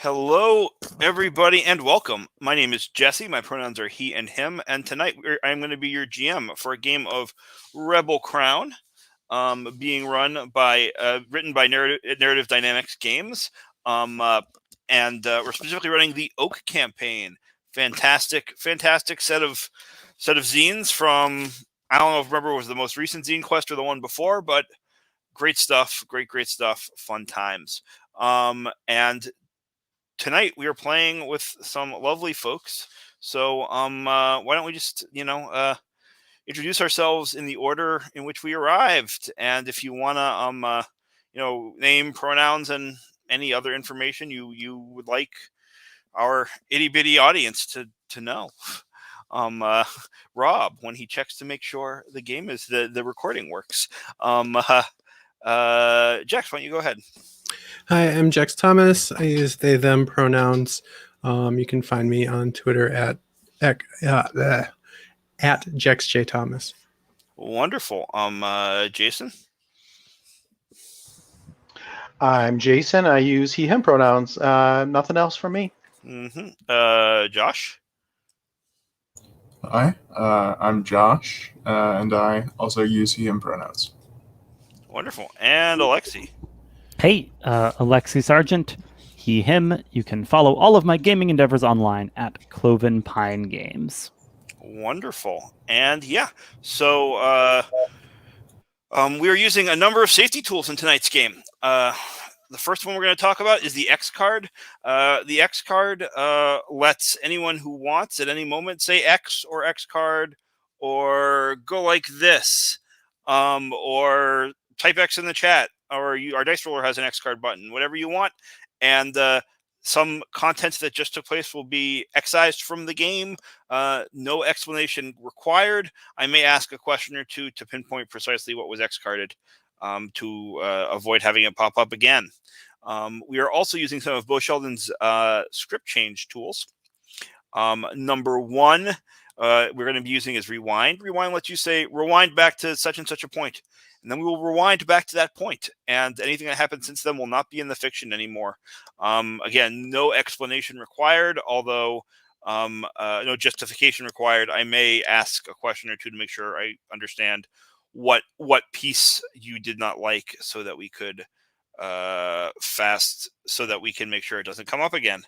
Hello, everybody, and welcome. My name is Jesse. My pronouns are he and him, and tonight I'm going to be your GM for a game of Rebel Crown, being written by Narrative Dynamics Games, and we're specifically running the Oak campaign. Fantastic set of zines from, I don't know if remember it was the most recent zine quest or the one before, but great stuff, great stuff, fun times. And tonight we are playing with some lovely folks. So why don't we just introduce ourselves in the order in which we arrived, and if you want to name, pronouns, and any other information you would like our itty bitty audience to know. Rob, when he checks to make sure the game is the recording works. Jax, why don't you go ahead? Hi, I'm Jax Thomas. I use they, them pronouns. You can find me on Twitter at Jax J. Thomas. Wonderful. Jason? I'm Jason. I use he, him pronouns. Nothing else from me. Mm-hmm. Josh? Hi, I'm Josh, and I also use he, him pronouns. Wonderful. And Alexi? Hey, Alexi Sargent, he, him. You can follow all of my gaming endeavors online at Cloven Pine Games. Wonderful. And yeah, so we are using a number of safety tools in tonight's game. The first one we're going to talk about is the X card. The X card lets anyone who wants at any moment say X or X card, or go like this, or type X in the chat, or our dice roller has an X card button, whatever you want. And some content that just took place will be excised from the game. No explanation required. I may ask a question or two to pinpoint precisely what was X carded, to avoid having it pop up again. We are also using some of Bo Sheldon's script change tools. Number one, we're going to be using is rewind. Rewind lets you say rewind back to such and such a point, and then we will rewind back to that point, and anything that happened since then will not be in the fiction anymore. Again, no explanation required, although no justification required. I may ask a question or two to make sure I understand what piece you did not like, so that we could so that we can make sure it doesn't come up again.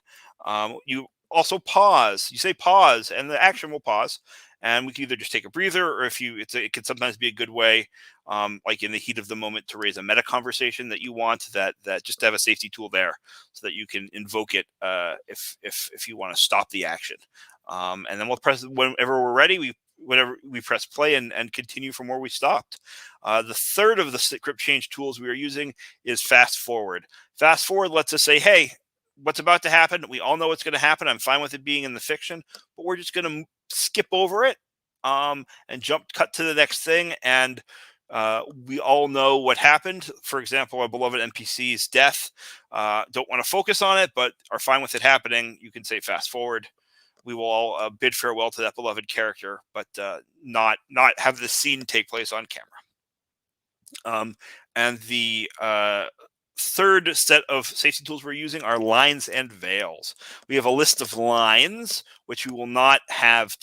You also pause. You say pause, and the action will pause. And we can either just take a breather, or if it can sometimes be a good way, like in the heat of the moment, to raise a meta conversation that you want, that just to have a safety tool there, so that you can invoke it if you want to stop the action. And then we'll press whenever we're ready. Whenever we press play and continue from where we stopped. The third of the script change tools we are using is fast forward. Fast forward lets us say, hey, what's about to happen? We all know what's going to happen. I'm fine with it being in the fiction, but we're just going to skip over it and cut to the next thing. And we all know what happened. For example, our beloved NPC's death. Don't want to focus on it, but are fine with it happening. You can say fast forward. We will all bid farewell to that beloved character, but not have the scene take place on camera. And the third set of safety tools we're using are lines and veils. We have a list of lines which we will not have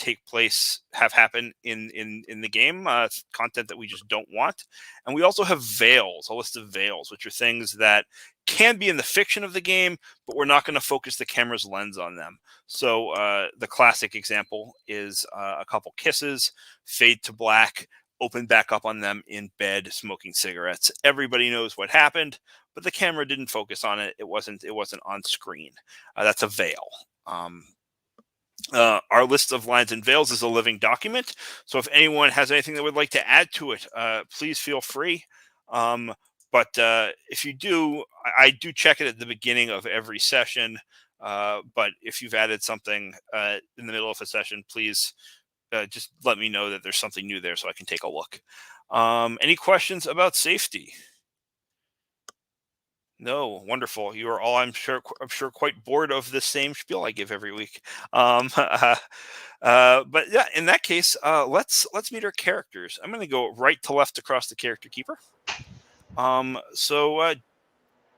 happen in the game, content that we just don't want. And we also have veils, a list of veils, which are things that can be in the fiction of the game, but we're not going to focus the camera's lens on them. So the classic example is a couple kisses, fade to black, open back up on them in bed, smoking cigarettes. Everybody knows what happened, but the camera didn't focus on it. It wasn't on screen. That's a veil. Our list of lines and veils is a living document. So if anyone has anything that would like to add to it, please feel free. But if you do, I do check it at the beginning of every session. But if you've added something in the middle of a session, please just let me know that there's something new there so I can take a look. Any questions about safety? No, wonderful. You are all, I'm sure, quite bored of the same spiel I give every week. But yeah, in that case, let's meet our characters. I'm going to go right to left across the character keeper. So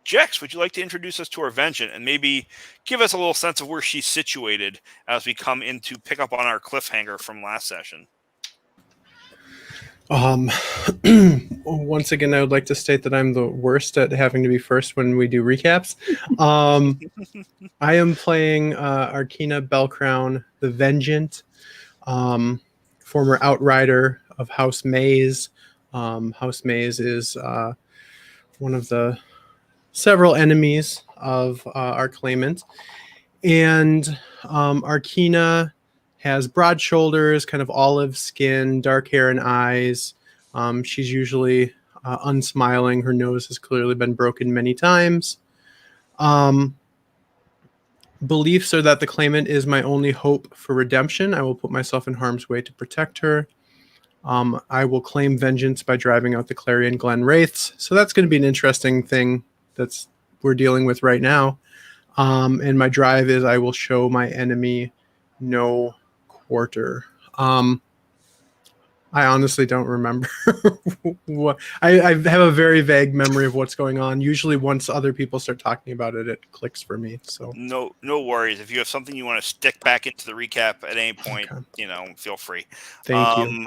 Jex, would you like to introduce us to our Vengeance and maybe give us a little sense of where she's situated as we come in to pick up on our cliffhanger from last session? Once again, I would like to state that I'm the worst at having to be first when we do recaps. I am playing Arkina Bellcrown, the Vengeant, former outrider of House Maze. House Maze is one of the several enemies of our claimant. And Arkina has broad shoulders, kind of olive skin, dark hair and eyes. She's usually unsmiling. Her nose has clearly been broken many times. Beliefs are that the claimant is my only hope for redemption. I will put myself in harm's way to protect her. I will claim vengeance by driving out the Clarion Glen Wraiths. So that's going to be an interesting thing we're dealing with right now. And my drive is I will show my enemy no quarter. I honestly don't remember what I have a very vague memory of what's going on. Usually once other people start talking about it, it clicks for me. So no worries. If you have something you want to stick back into the recap at any point, okay. Feel free. Thank you.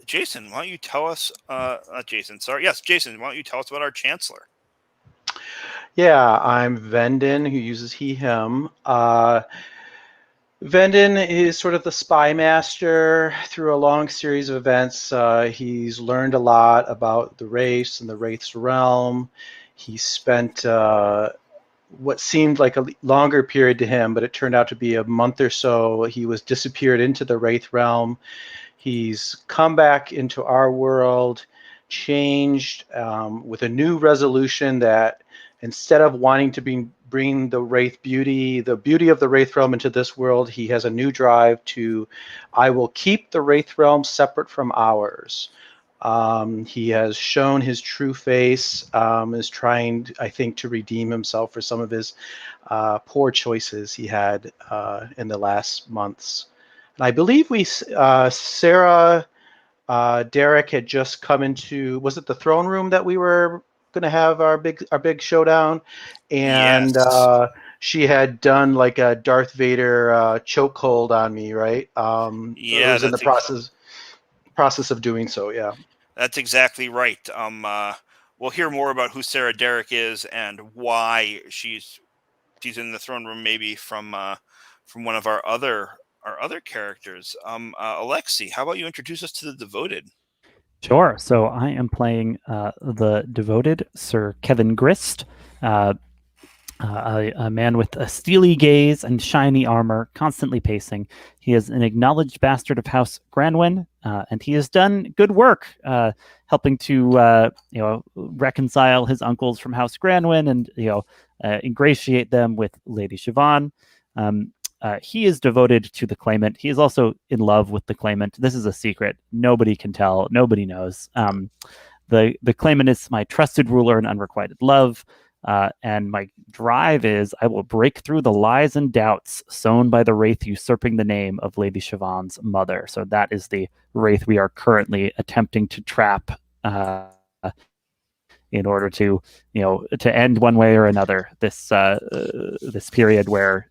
Jason, why don't you tell us Jason, why don't you tell us about our Chancellor? Yeah, I'm Vendon, who uses he, him. Vendon is sort of the spy master through a long series of events. He's learned a lot about the race and the Wraith's realm. He spent what seemed like a longer period to him, but it turned out to be a month or so. He was disappeared into the Wraith realm. He's come back into our world, changed with a new resolution that instead of wanting to bring the Wraith beauty, the beauty of the Wraith realm into this world, he has a new drive to, I will keep the Wraith realm separate from ours. He has shown his true face, is trying, I think, to redeem himself for some of his poor choices he had in the last months. And I believe Sarah, Derek had just come into, was it the throne room that we were going to have our big showdown? And yes. She had done like a Darth Vader chokehold on me, right? Yeah, it was in the process of doing so. Yeah, that's exactly right. We'll hear more about who Sarah Derek is and why she's in the throne room, maybe from one of our other characters. Alexi, how about you introduce us to the Devoted? Sure. So I am playing the Devoted Sir Kevin Grist, a man with a steely gaze and shiny armor, constantly pacing. He is an acknowledged bastard of House Granwyn, and he has done good work helping to reconcile his uncles from House Granwyn and ingratiate them with Lady Siobhan. He is devoted to the claimant. He is also in love with the claimant. This is a secret. Nobody can tell. Nobody knows. The claimant is my trusted ruler and unrequited love. And my drive is I will break through the lies and doubts sown by the Wraith usurping the name of Lady Siobhan's mother. So that is the Wraith we are currently attempting to trap in order to end one way or another this period where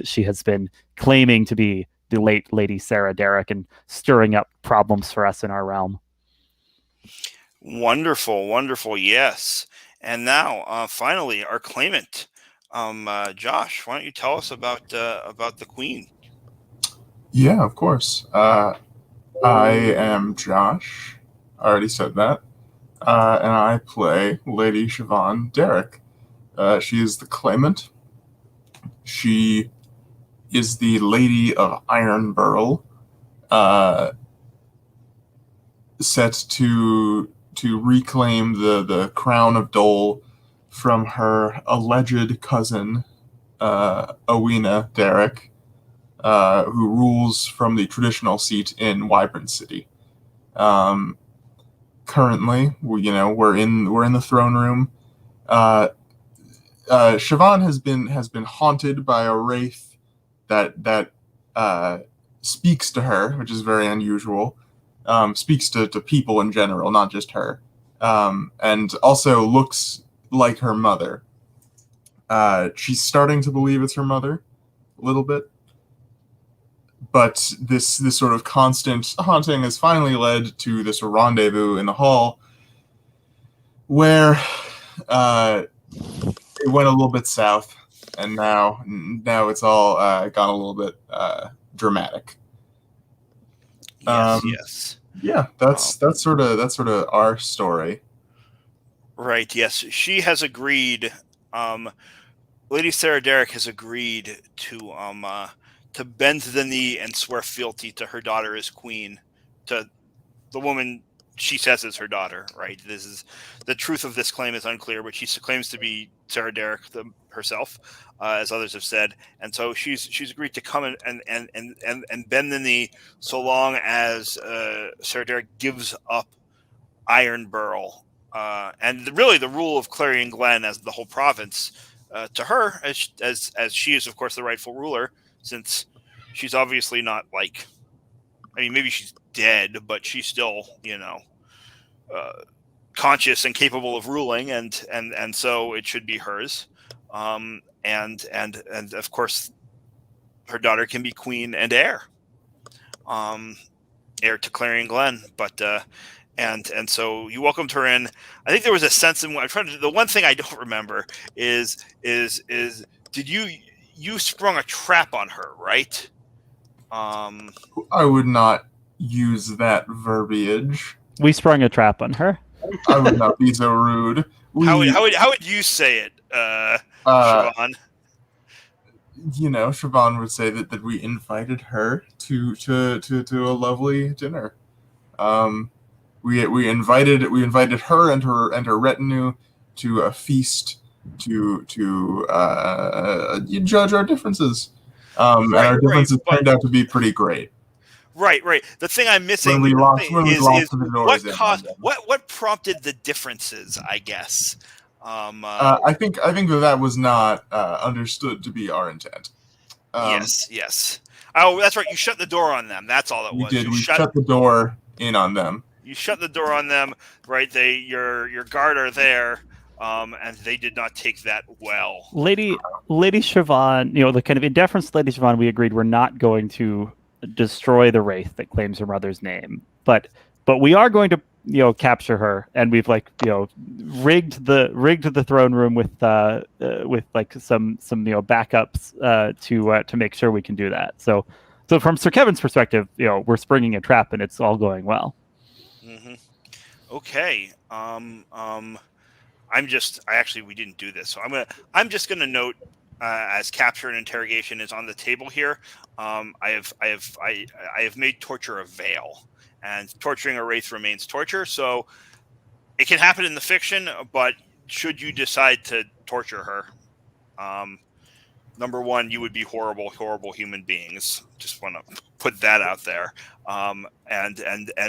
she has been claiming to be the late Lady Sarah Derek and stirring up problems for us in our realm. Wonderful, yes. And now, finally, our claimant, Josh. Why don't you tell us about the Queen? Yeah, of course. I am Josh. I already said that. And I play Lady Siobhan Derek. She is the claimant. She is the Lady of Ironburl, set to reclaim the crown of Dole from her alleged cousin, Owena Derek, who rules from the traditional seat in Wyvern City. Currently, we're in the throne room. Siobhan has been haunted by a wraith that speaks to her, which is very unusual. Speaks to people in general, not just her, and also looks like her mother. She's starting to believe it's her mother a little bit. But this sort of constant haunting has finally led to this rendezvous in the hall where it went a little bit south, and now it's all gone a little bit dramatic. Yes. Yeah, that's sort of our story. Right. Yes, she has agreed. Lady Sarah Derrick has agreed to bend the knee and swear fealty to her daughter as queen, to the woman she says is her daughter. Right. This is the truth of this claim is unclear, but she claims to be Sarah Derrick herself, as others have said, and so she's agreed to come and bend the knee so long as Sarah Derrick gives up Iron Burl, and really the rule of Clarion Glen as the whole province to her, as she is of course the rightful ruler, since she's obviously not like, I mean, maybe she's dead, but she's still, conscious and capable of ruling, and so it should be hers. And of course, her daughter can be queen and heir to Clarion Glen. But and so you welcomed her in. I think there was a sense in, I'm trying to. The one thing I don't remember is did you sprung a trap on her, right? I would not use that verbiage. We sprung a trap on her. I would not be so rude. How would you say it, Siobhan? Siobhan would say that we invited her to a lovely dinner. We invited her and her retinue to a feast to judge our differences. And our differences turned out to be pretty great. Right. The thing I'm missing is what prompted the differences, I guess. I think that was not understood to be our intent. Yes. Oh, that's right. You shut the door on them. That's all it was. We shut the door in on them. You shut the door on them, right? Your guard are there, and they did not take that well. Lady Siobhan, the kind of in deference to Lady Siobhan, we agreed we're not going to destroy the wraith that claims her mother's name, but we are going to capture her, and we've rigged the throne room with like some backups to make sure we can do that. So from Sir Kevin's perspective, we're springing a trap and it's all going well. Mm-hmm. Okay. We didn't do this, so I'm just gonna note. As capture and interrogation is on the table here, I have made torture a veil, and torturing a wraith remains torture. So it can happen in the fiction, but should you decide to torture her, number one, you would be horrible human beings. Just want to put that out there. And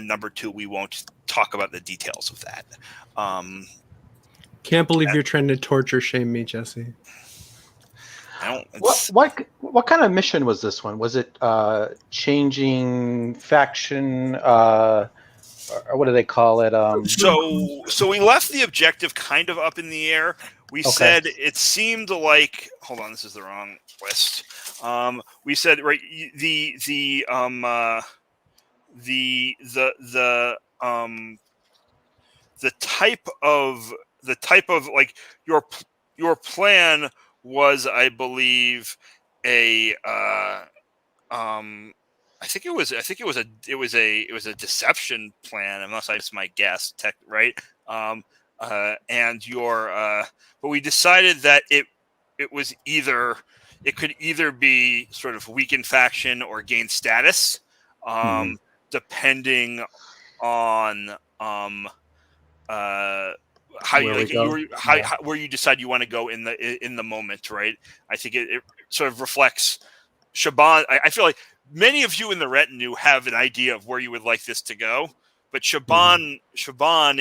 number two, we won't talk about the details of that. Can't believe you're trying to torture shame me, Jesse. What kind of mission was this one? Was it changing faction? Or what do they call it? So we left the objective kind of up in the air. We said it seemed like. Hold on, this is the wrong list. We said right the type of like your plan was, I believe, I think it was a deception plan, unless that's my guess, right? But we decided that it could either be sort of weaken faction or gain status, depending on where you decide you want to go in the moment, right? I think it sort of reflects Siobhan. I feel like many of you in the retinue have an idea of where you would like this to go, but Siobhan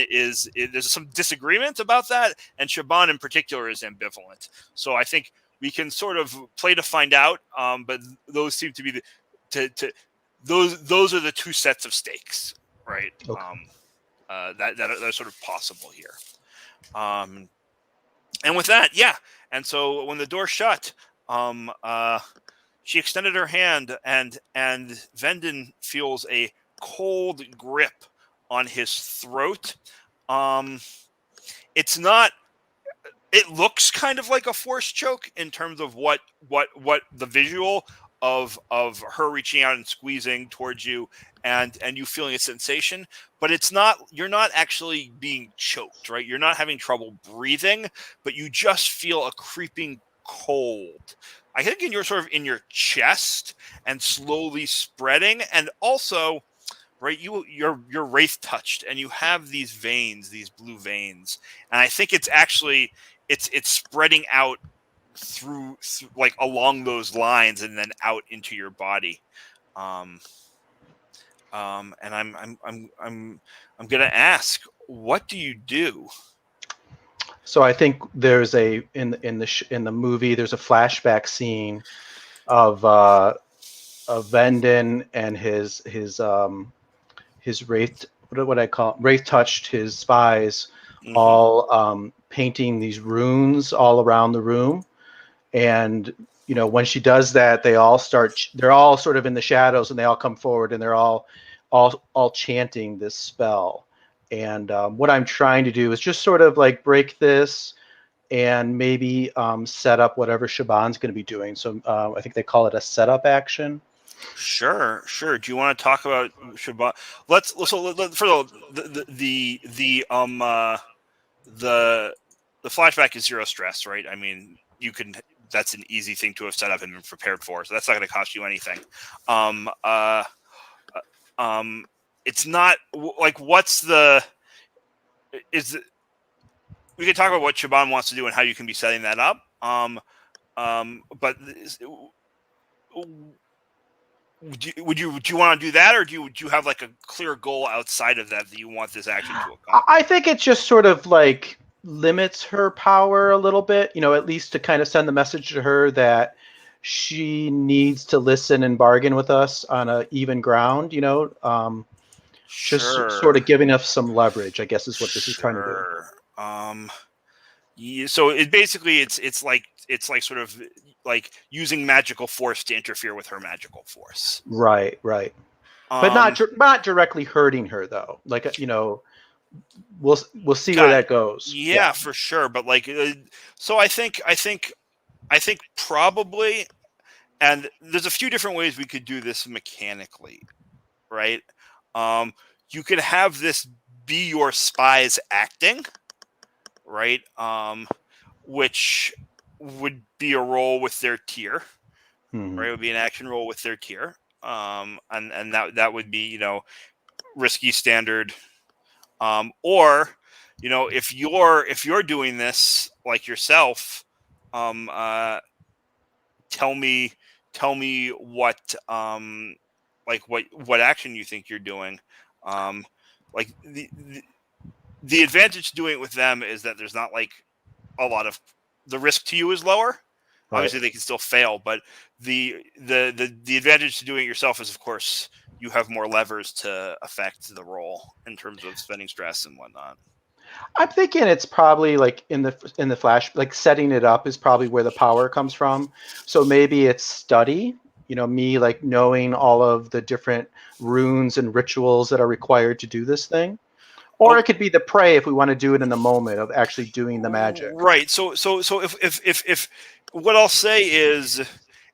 is there's some disagreement about that, and Siobhan in particular is ambivalent. So I think we can sort of play to find out, but those seem to be those are the two sets of stakes, right? Okay. That are sort of possible here. And with that, yeah. And so when the door shut, she extended her hand, and Venden feels a cold grip on his throat. It's not. It looks kind of like a force choke in terms of what the visual of her reaching out and squeezing towards you, and you feeling a sensation, but it's not. You're not actually being choked, right? You're not having trouble breathing, but you just feel a creeping cold. I think you're sort of in your chest and slowly spreading, and also, right, you're wraith touched, and you have these veins, these blue veins, and I think it's actually it's spreading out through like along those lines and then out into your body. And I'm gonna ask, what do you do? So I think there's in the movie there's a flashback scene of Venden and his wraith, what would I call it? Wraith touched his spies, Mhm. all painting these runes all around the room, and when she does that, they're all sort of in the shadows, and they all come forward, and they're all chanting this spell. And what I'm trying to do is just sort of like break this and maybe set up whatever Shaban's going to be doing. So I think they call it a setup action. Sure. Do you want to talk about Shaban? Let's for the flashback is zero stress, right? I mean, that's an easy thing to have set up and been prepared for, so that's not going to cost you anything. It's not like we can talk about what Shaban wants to do and how you can be setting that up. But would you want to do that, or do you have like a clear goal outside of that you want this action to accomplish? I think it just sort of like limits her power a little bit, at least to kind of send the message to her that she needs to listen and bargain with us on a even ground, just sort of giving us some leverage, I guess, is what this is trying to do. Yeah, so it basically it's like sort of like using magical force to interfere with her magical force. Right. But not directly hurting her though. Like, we'll see where that goes. Yeah, for sure. But like, so I think probably, and there's a few different ways we could do this mechanically, right? You could have this be your spies acting, right? Which would be a roll with their tier, right? It would be an action roll with their tier, and that would be risky standard, or if you're doing this like yourself, tell me what what action you think you're doing. Like the advantage to doing it with them is that there's not like a lot of the risk to you is lower. Right. Obviously they can still fail, but the advantage to doing it yourself is, of course, you have more levers to affect the roll in terms of spending stress and whatnot. I'm thinking it's probably like in the flash, like setting it up is probably where the power comes from. So maybe it's study, me like knowing all of the different runes and rituals that are required to do this thing. Or it could be the prey if we want to do it in the moment of actually doing the magic. Right. So if what I'll say is,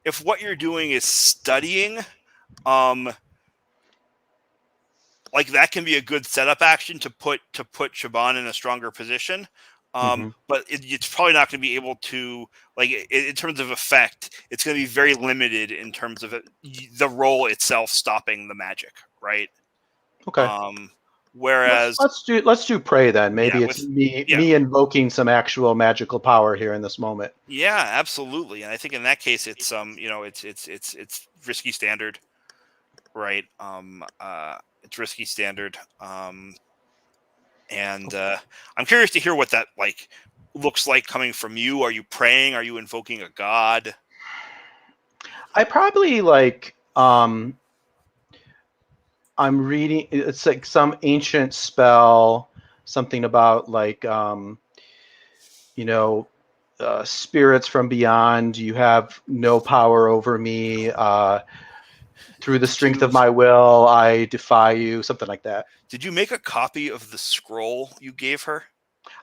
if what you're doing is studying, like that can be a good setup action to put Shaban in a stronger position. But it's probably not going to be able to, like, in terms of effect, it's going to be very limited in terms of the roll itself stopping the magic, right? Okay. Whereas let's do prey then. Maybe it's me invoking some actual magical power here in this moment. Yeah, absolutely. And I think in that case, it's it's risky standard, right? It's risky standard. And I'm curious to hear what that like looks like coming from you. Are you praying? Are you invoking a god? I probably like I'm reading, it's like some ancient spell, something about like spirits from beyond. You have no power over me. Through the strength of my will, I defy you. Something like that. Did you make a copy of the scroll you gave her?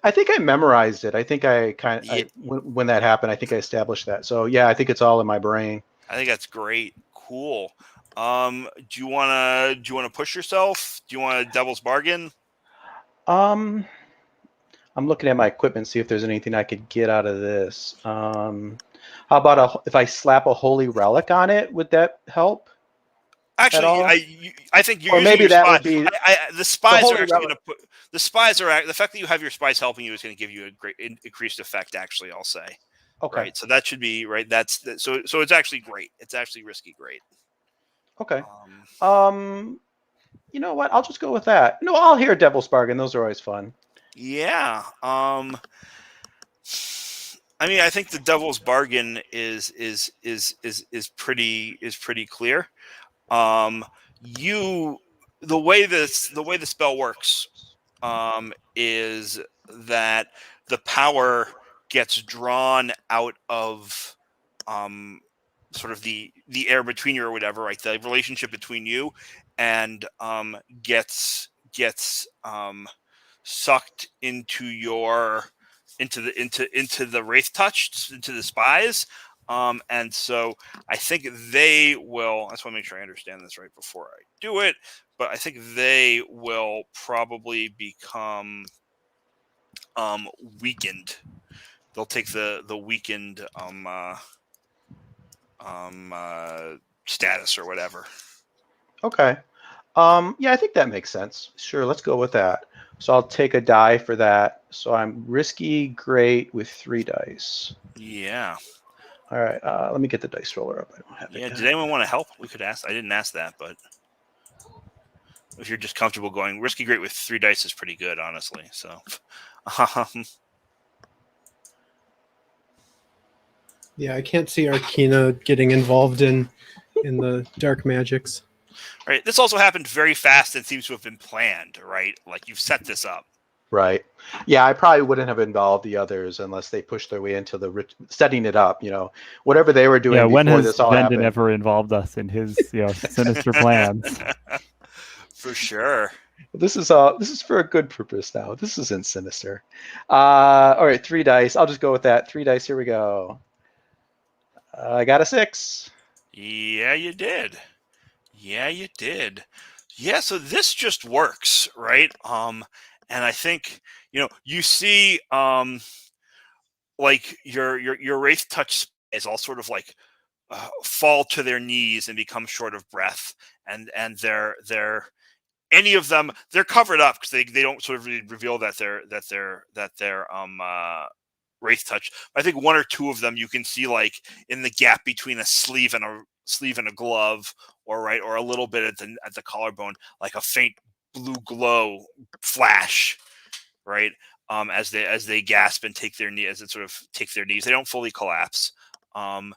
I think I memorized it. I think Yeah. when that happened, I think I established that. So yeah, I think it's all in my brain. I think that's great. Cool. Do you wanna push yourself? Do you want a devil's bargain? I'm looking at my equipment, see if there's anything I could get out of this. How about if I slap a holy relic on it? Would that help? Actually, all? I think you're Or using maybe your that spy. would be The spies holy are actually going relic. to put the spies are the fact that you have your spies helping you is going to give you a great increased effect. Actually, I'll say. Okay. Right. So that should be right. So it's actually great. It's actually risky great. Okay. Um, You know what? I'll just go with that. No, I'll hear Devil's Bargain. Those are always fun. yeah. I mean, I think the devil's bargain is pretty clear. The way the spell works is that the power gets drawn out of sort of the air between you or whatever, right? The relationship between you and gets sucked into the wraith touch, into the spies. And so I think they will. I just want to make sure I understand this right before I do it. But I think they will probably become weakened. They'll take the weakened status or whatever. Okay. Yeah, I think that makes sense. Sure, let's go with that. So I'll take a die for that. So I'm risky great with 3 dice. Yeah. All right. Let me get the dice roller up. I don't have it. Yeah. Yet. Did anyone want to help? We could ask. I didn't ask that, but if you're just comfortable going risky great with 3 dice is pretty good, honestly. So, Yeah, I can't see Arcana getting involved in the dark magics. right. This also happened very fast and seems to have been planned, right? Like you've set this up. Right. Yeah, I probably wouldn't have involved the others unless they pushed their way into setting it up. Whatever they were doing when before has this all Venden happened. ever involved us in his sinister plans? For sure. This is for a good purpose now. This isn't sinister. All right, 3 dice. I'll just go with that. 3 dice. Here we go. I got a 6. Yeah, you did. Yeah, so this just works, right? And I think you see like your wraith touch is all sort of like fall to their knees and become short of breath, and they're any of them, they're covered up because they don't sort of reveal that they're wraith touch. I think 1 or 2 of them you can see like in the gap between a sleeve and a glove, or a little bit at the collarbone, like a faint blue glow flash, right? As they gasp and take their knee, as it sort of take their knees, they don't fully collapse. And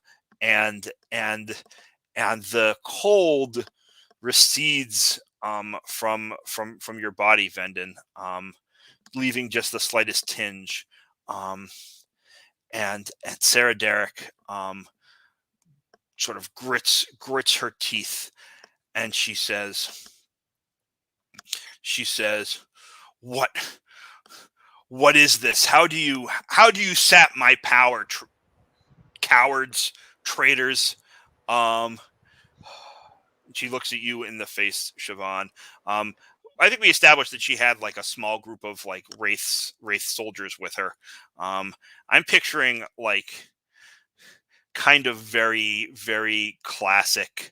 the cold recedes from your body, Venden, leaving just the slightest tinge. And Sarah Derrick sort of grits her teeth, and she says, what is this? How do you sap my power, cowards, traitors? She looks at you in the face, Siobhan. I think we established that she had like a small group of like wraith soldiers with her. I'm picturing like kind of very, very classic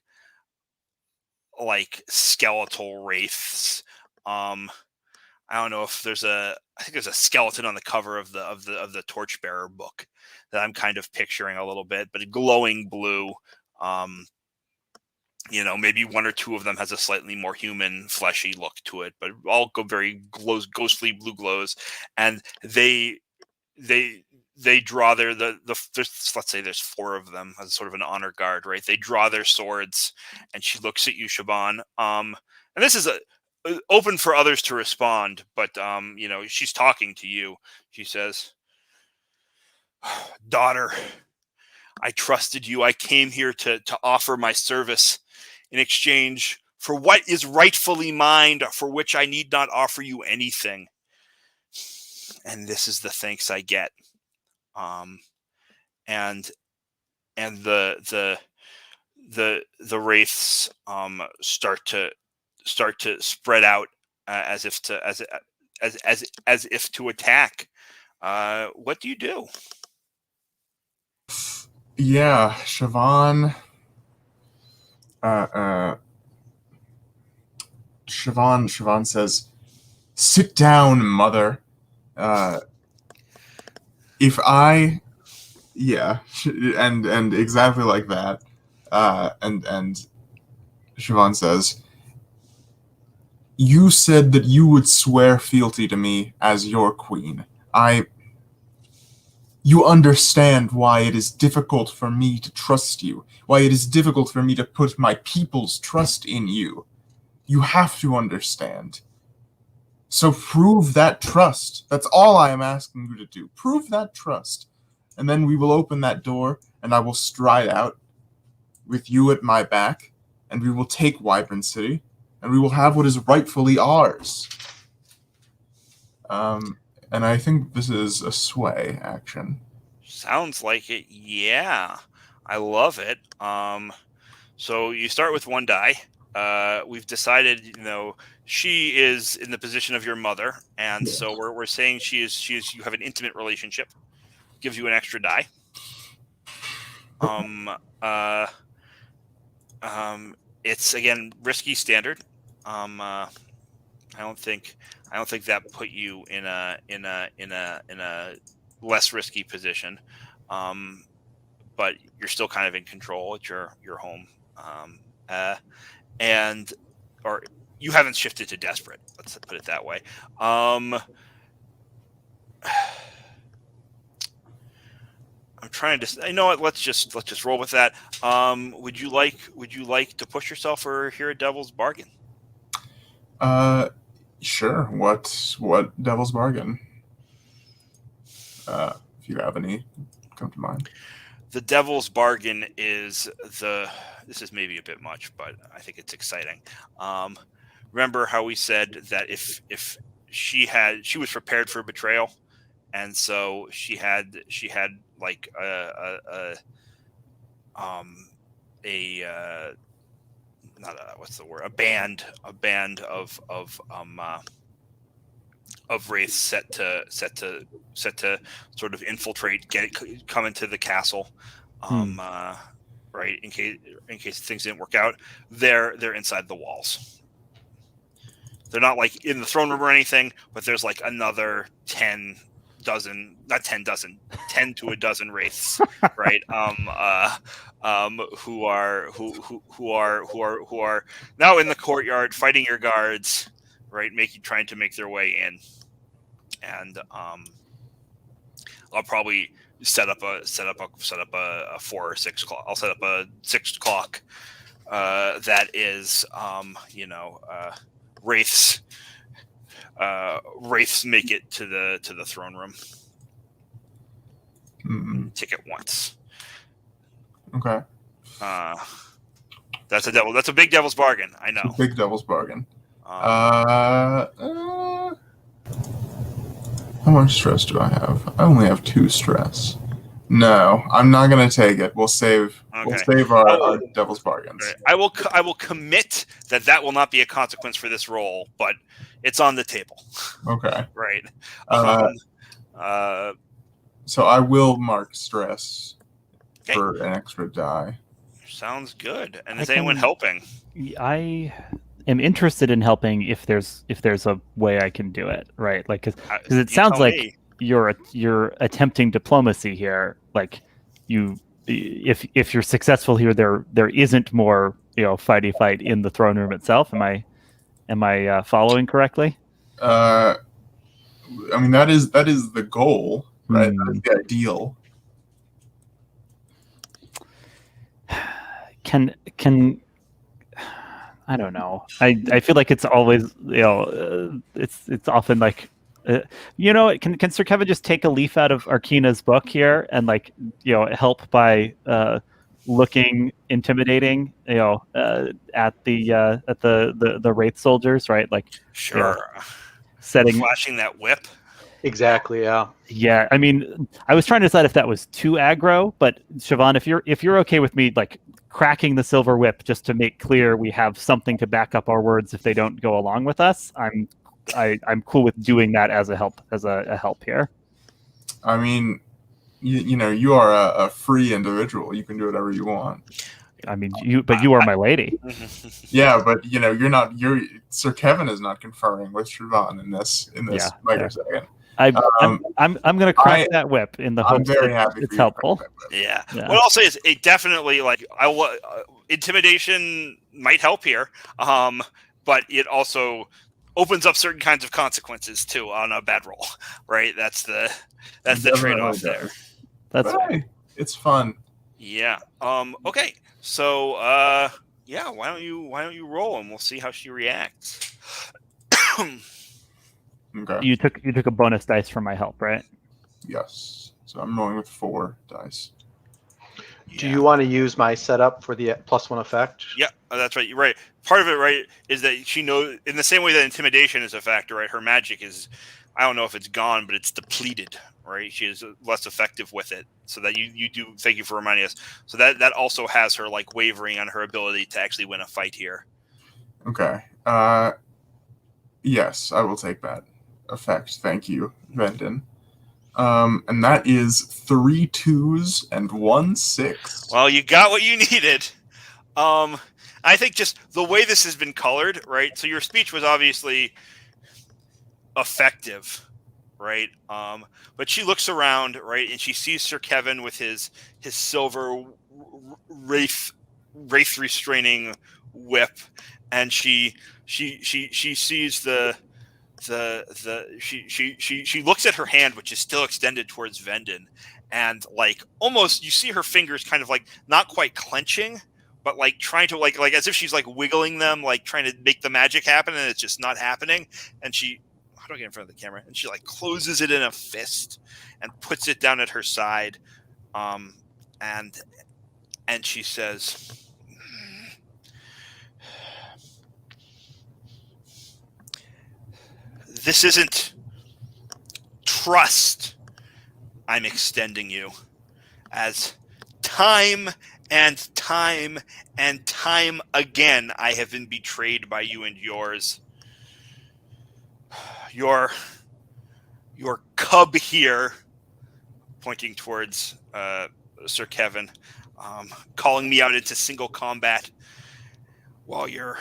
like skeletal wraiths. I don't know if I think there's a skeleton on the cover of the Torchbearer book that I'm kind of picturing a little bit, but a glowing blue. Maybe 1 or 2 of them has a slightly more human, fleshy look to it, but all go very ghostly blue glows, and they draw there's let's say there's 4 of them as sort of an honor guard, right? They draw their swords, and she looks at you, Siobhan. And this is open for others to respond, but she's talking to you. She says, Daughter, I trusted you. I came here to offer my service in exchange for what is rightfully mine, for which I need not offer you anything. And this is the thanks I get. Um, and and the wraiths start to spread out as if to as if to attack. What do you do? Yeah, Siobhan. Siobhan says, "Sit down, mother. If I, yeah," and exactly like that. And Siobhan says, "You said that you would swear fealty to me as your queen. You understand why it is difficult for me to trust you, why it is difficult for me to put my people's trust in you. You have to understand. So prove that trust. That's all I am asking you to do. Prove that trust. And then we will open that door, and I will stride out with you at my back, and we will take Wyvern City, and we will have what is rightfully ours." And I think this is a sway action. Sounds like it. Yeah, I love it. So you start with 1 die. We've decided, she is in the position of your mother, and so we're saying she is. You have an intimate relationship. Gives you an extra die. It's again risky standard. I don't think that put you in a less risky position, but you're still kind of in control at your home, or you haven't shifted to desperate. Let's put it that way. I'm trying to. You know what? Let's just roll with that. Would you like to push yourself or hear a devil's bargain? Sure. What devil's bargain? If you have any come to mind. The devil's bargain is this is maybe a bit much, but I think it's exciting. Remember how we said that if she was prepared for betrayal, and so she had like a band of wraiths set to sort of infiltrate, come into the castle, right? In case things didn't work out, they're inside the walls. They're not like in the throne room or anything, but there's like another 10 to a dozen wraiths, right? Who are now in the courtyard fighting your guards, right? Trying to make their way in, and I'll probably set up a 4 or 6 o'clock. I'll set up a 6 o'clock. That is, wraiths. Wraiths make it to the throne room. Ticket once. Okay. That's a big devil's bargain. I know. Big devil's bargain. How much stress do I have? I only have 2 stress. No, I'm not gonna take it. We'll save. Okay. We'll save our devil's bargains. Right. I will commit that will not be a consequence for this roll, but it's on the table. Okay. Right. So I will mark stress for an extra die. Sounds good. And is anyone helping? I am interested in helping if there's a way I can do it, right? Like, because it sounds like you're attempting diplomacy here. Like, if you're successful here, there isn't more fighty fight in the throne room itself. Am I following correctly? I mean, that is the goal, right? That is the ideal. Can I don't know. I feel like it's always it's often like Can Sir Kevin just take a leaf out of Arkina's book here and help by looking intimidating, at the Wraith soldiers, right? Sure. Setting. Flashing that whip. Exactly. Yeah. Yeah, I mean, I was trying to decide if that was too aggro, but Siobhan, if you're okay with me cracking the silver whip just to make clear we have something to back up our words if they don't go along with us, I'm cool with doing that as a help here. I mean, you are a free individual. You can do whatever you want. I mean, you are my lady. Yeah, but you're not. Sir Kevin is not conferring with Siobhan in this microsecond. I'm going to crack that whip in the hopes that it's helpful. Yeah. What I'll say is, it definitely intimidation might help here, but it also opens up certain kinds of consequences too on a bad roll, right? That's the trade-off there. It's fun. Yeah. Okay. So, why don't you roll and we'll see how she reacts. Okay. You took a bonus dice for my help, right? Yes. So I'm rolling with 4 dice. Do you want to use my setup for the +1 effect? Yeah, that's right. You're right. Part of it, right, is that she knows, in the same way that intimidation is a factor, right? Her magic is, I don't know if it's gone, but it's depleted, right? She is less effective with it. So that you do. Thank you for reminding us. So that also has her wavering on her ability to actually win a fight here. Okay. Yes, I will take that effect. Thank you, Vendon. And that is 3 2s and 1 6. Well, you got what you needed. I think just the way this has been colored, right? So your speech was obviously effective, right? But she looks around, right, and she sees Sir Kevin with his silver wraith restraining whip, and she sees she looks at her hand, which is still extended towards Vendon, and almost you see her fingers kind of not quite clenching, but trying to as if she's wiggling them, trying to make the magic happen, and it's just not happening. And how do I get in front of the camera? And she closes it in a fist and puts it down at her side, and she says, "This isn't trust I'm extending you, as time and time and time again I have been betrayed by you and yours. Your cub here," pointing towards Sir Kevin, "calling me out into single combat while your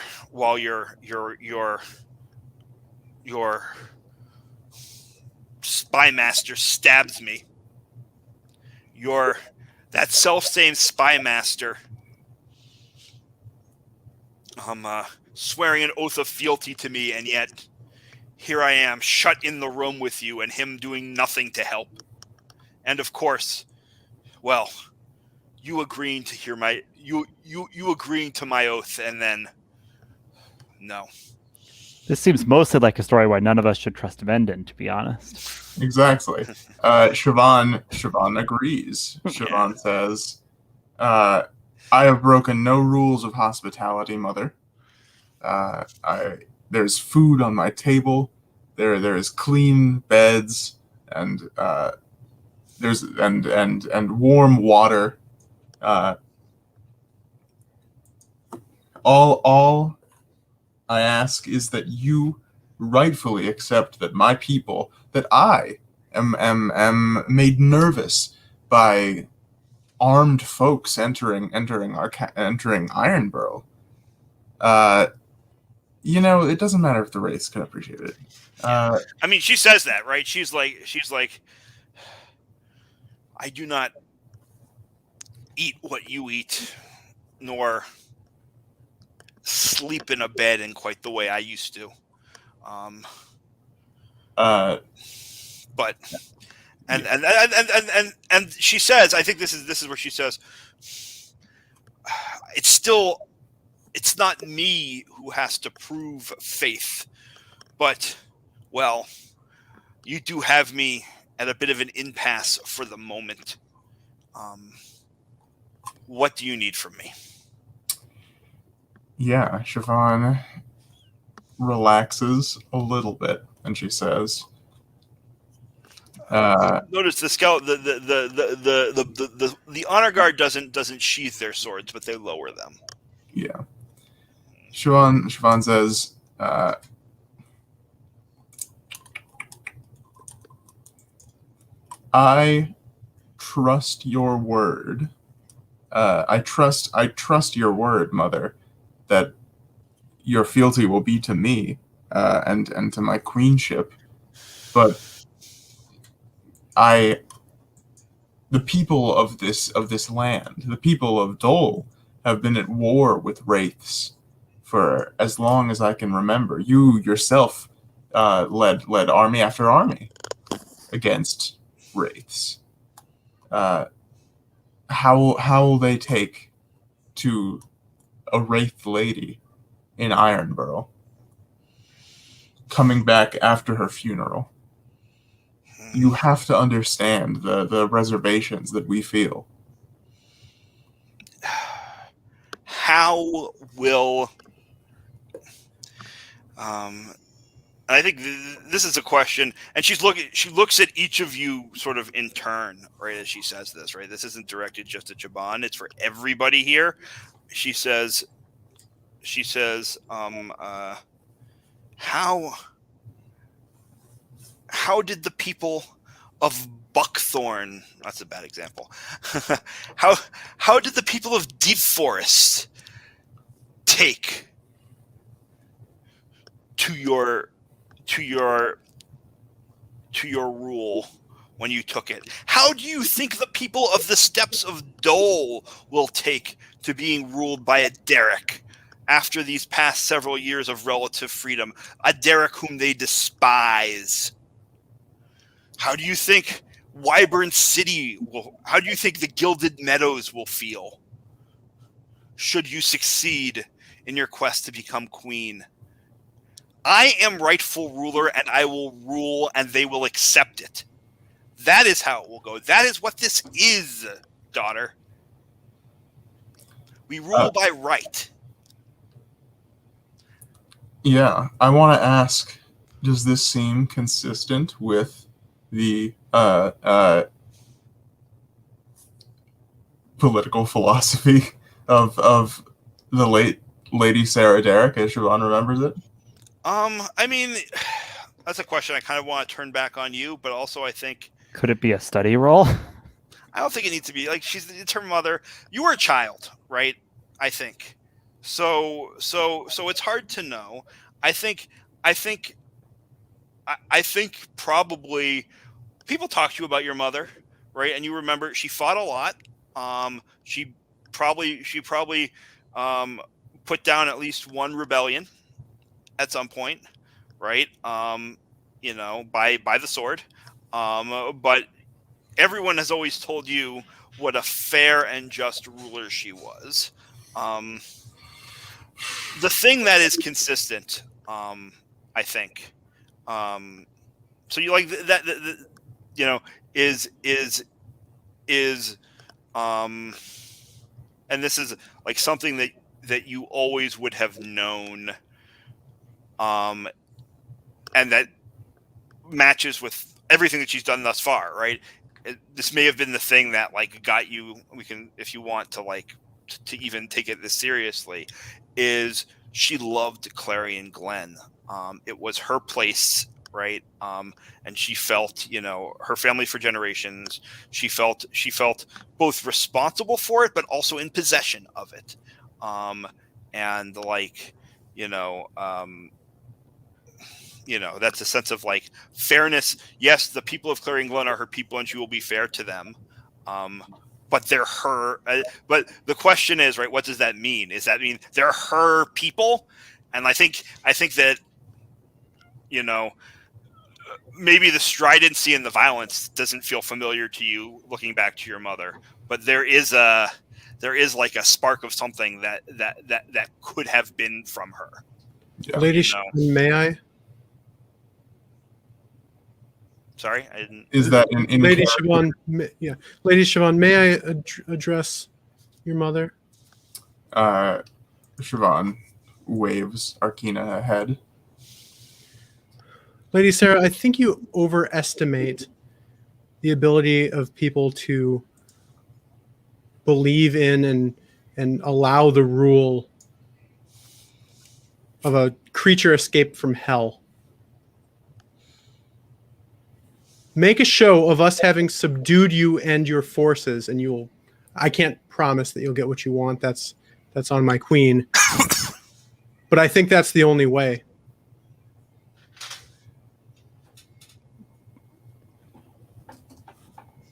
spy master stabs me. That self-same spy master, swearing an oath of fealty to me, and yet here I am, shut in the room with you, and him doing nothing to help. And of course, well, you agreeing to hear you agreeing to my oath, and then no." This seems mostly like a story why none of us should trust Vendon, to be honest. Exactly. Siobhan agrees. Siobhan says, "I have broken no rules of hospitality, Mother. There's food on my table. There is clean beds, and there's and warm water. All I ask is that you rightfully accept that my people, that I am made nervous by armed folks entering Ironborough. It doesn't matter if the race can appreciate it." I mean, she says that, right? She's like, "I do not eat what you eat, nor sleep in a bed in quite the way I used to." But and she says, I think this is where she says, it's not me who has to prove faith, but well, you do have me at a bit of an impasse for the moment. What do you need from me? Yeah, Siobhan relaxes a little bit, and she says, Notice the scout, the honor guard doesn't sheath their swords, but they lower them. yeah. Siobhan says, I trust your word. I trust your word, Mother, that your fealty will be to me and to my queenship. But the people of this land, the people of Dole, have been at war with wraiths for as long as I can remember. You yourself led army after army against wraiths. How will they take to a wraith lady in Ironborough, coming back after her funeral? You have to understand the reservations that we feel. How will I think this is a question, and she looks at each of you sort of in turn, right, as she says this, right? This isn't directed just at Siobhan, it's for everybody here. She says, how did the people of Buckthorn, that's a bad example, how did the people of Deep Forest take to your rule when you took it? How do you think the people of the Steppes of Dole will take to being ruled by a Derek after these past several years of relative freedom? A Derek whom they despise. How do you think Wyvern City how do you think the Gilded Meadows will feel should you succeed in your quest to become queen? I am rightful ruler, and I will rule, and they will accept it. That is how it will go. That is what this is, daughter. We rule by right. Yeah, I want to ask, does this seem consistent with the political philosophy of the late Lady Sarah Derrick, as Siobhan remembers it? I mean, that's a question I kind of want to turn back on you, but also I think... Could it be a study role? I don't think it needs to be. Like, it's her mother. You were a child, right? I think. So it's hard to know. I think probably people talk to you about your mother, right? And you remember she fought a lot. She probably put down at least one rebellion at some point, right? By the sword. But everyone has always told you what a fair and just ruler she was. The thing that is consistent, I think, so you like that, is and this is like something that you always would have known, and that matches with everything that she's done thus far, right? This may have been the thing that like got you. We can, if you want to, like to even take it this seriously, is she loved Clarion Glen. It was her place, right? And she felt, her family for generations. She felt both responsible for it, but also in possession of it. And like, that's a sense of like fairness. Yes, the people of Clarion Glen are her people, and she will be fair to them. But they're her. But the question is, right? What does that mean? Does that mean they're her people? And I think that, maybe the stridency and the violence doesn't feel familiar to you looking back to your mother, but there is like a spark of something that could have been from her. Yeah. Lady, may I? Sorry, I didn't. Is that in Lady character? Siobhan, Lady Siobhan, may I address your mother? Siobhan waves Arkina ahead. Lady Sarah, I think you overestimate the ability of people to believe in and allow the rule of a creature escaped from hell. Make a show of us having subdued you and your forces, and you'll. I can't promise that you'll get what you want. That's on my queen. But I think that's the only way.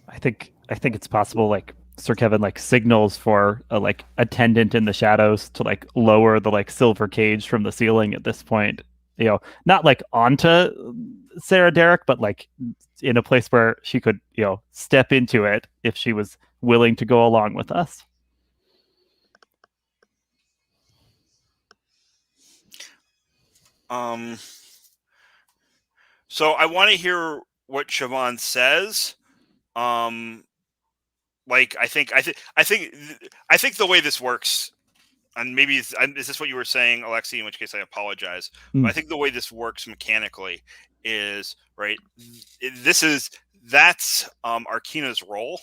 I think it's possible. Like Sir Kevin like signals for a like attendant in the shadows to like lower the like silver cage from the ceiling at this point. You know, not like onto Sarah Derrick, but like in a place where she could, you know, step into it if she was willing to go along with us. So I want to hear what Siobhan says. Like I think the way this works, and maybe is this what you were saying, Alexi? In which case I apologize. But I think the way this works mechanically is right. That's Arkina's role,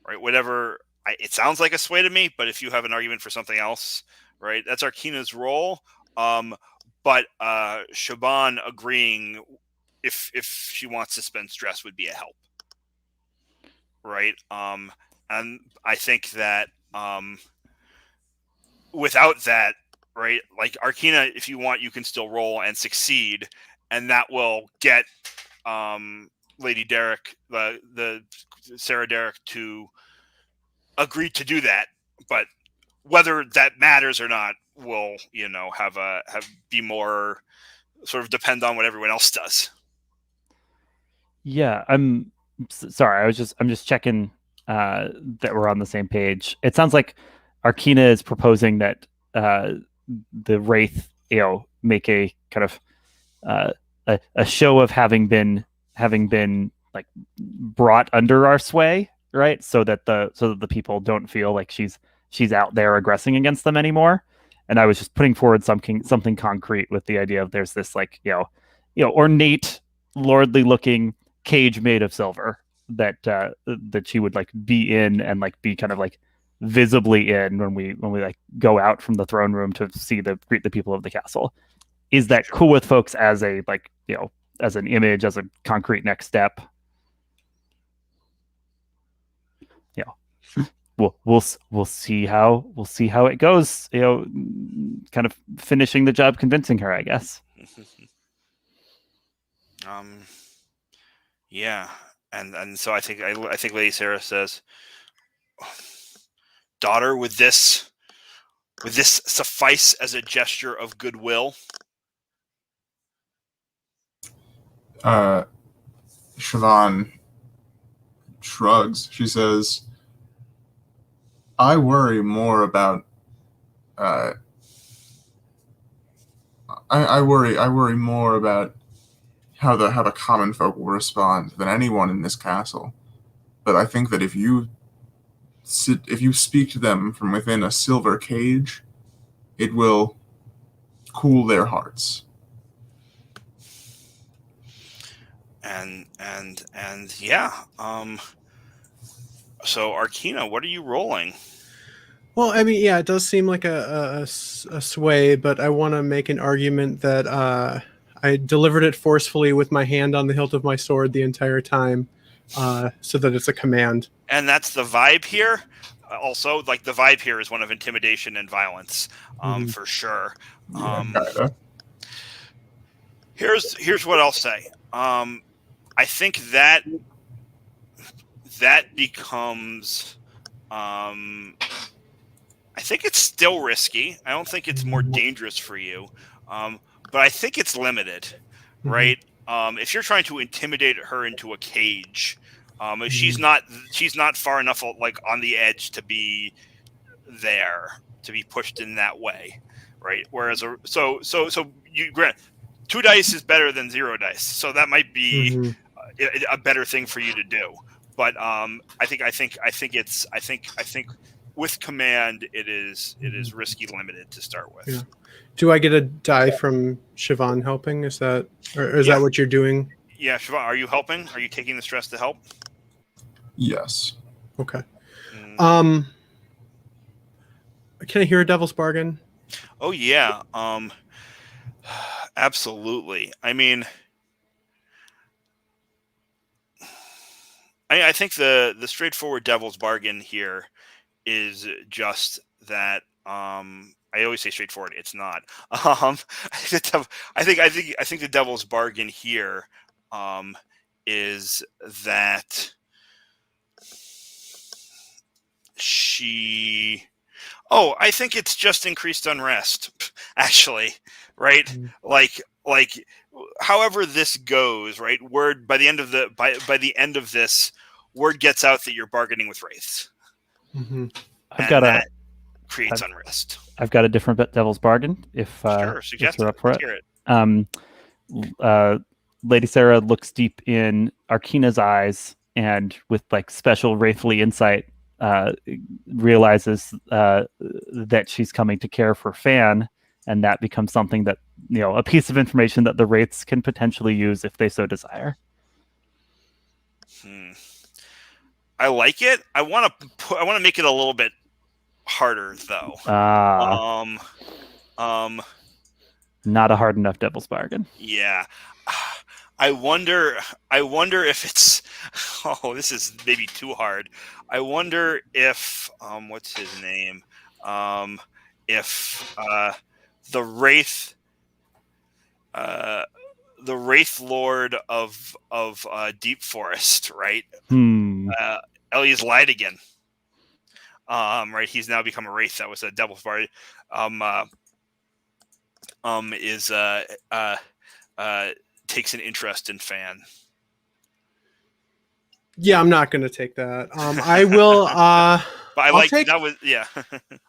right? Whatever. It sounds like a sway to me, but if you have an argument for something else, right? That's Arkina's role. But Siobhan agreeing if she wants to spend stress would be a help. Right. And I think that without that, right, like Arkina, if you want, you can still roll and succeed, and that will get Lady Derrick, the Sarah Derrick, to agree to do that. But whether that matters or not will, you know, be more sort of depend on what everyone else does. Yeah, sorry. I'm just checking that we're on the same page. It sounds like Arkina is proposing that the Wraith, you know, make a kind of a show of having been like brought under our sway, right? So that the people don't feel like she's out there aggressing against them anymore. And I was just putting forward something concrete with the idea of there's this like you know ornate, lordly looking cage made of silver that she would like be in and like be kind of like visibly in when we like go out from the throne room to greet the people of the castle. Is that cool with folks as a like, you know, as an image, as a concrete next step? Yeah. We'll see how it goes, you know, kind of finishing the job convincing her, I guess. Yeah. And so I think Lady Sarah says, daughter, would this suffice as a gesture of goodwill? Siobhan shrugs. She says, I worry more about I worry more about how the common folk will respond than anyone in this castle. But I think that if you speak to them from within a silver cage, it will cool their hearts. And yeah. So Arkina, what are you rolling? Well, I mean, yeah, it does seem like a sway, but I want to make an argument that I delivered it forcefully with my hand on the hilt of my sword the entire time, so that it's a command. And that's the vibe here. Also, like the vibe here is one of intimidation and violence, for sure. Here's what I'll say. I think that becomes. I think it's still risky. I don't think it's more dangerous for you, but I think it's limited, right? If you're trying to intimidate her into a cage, she's not far enough like on the edge to be there, to be pushed in that way, right? Whereas so you grant 2 dice is better than 0 dice, so that might be a better thing for you to do. But I think with command it is risky limited to start with. Yeah. Do I get a die from Siobhan helping? Is that Yeah. that what you're doing? Yeah, Siobhan, are you helping? Are you taking the stress to help? Yes. Okay. Mm. Can I hear a devil's bargain? Oh yeah. Absolutely. I mean, I think the straightforward devil's bargain here is just that. I always say straightforward. It's not. I think the devil's bargain here is that she. Oh, I think it's just increased unrest, actually, right? Mm. Like, however this goes, right? Word by the end of this, word gets out that you're bargaining with wraiths, Mm-hmm. that creates unrest. I've got a different devil's bargain. If Sure, if suggest you're it. up for Let's it. hear it. Lady Sarah looks deep in Arkina's eyes and, with like special wraithly insight, realizes that she's coming to care for Fan, and that becomes something that, a piece of information that the wraiths can potentially use if they so desire. I like it. I want to make it a little bit harder, though. Not a hard enough devil's bargain. Yeah. I wonder if it's. Oh, this is maybe too hard. I wonder if what's his name? If the wraith, the wraith lord of Deep Forest, right? Ellie's lied again. Right, he's now become a wraith. That was a devil's bargain. Takes an interest in Fan. Yeah, I'm not going to take that. I will. But I like that was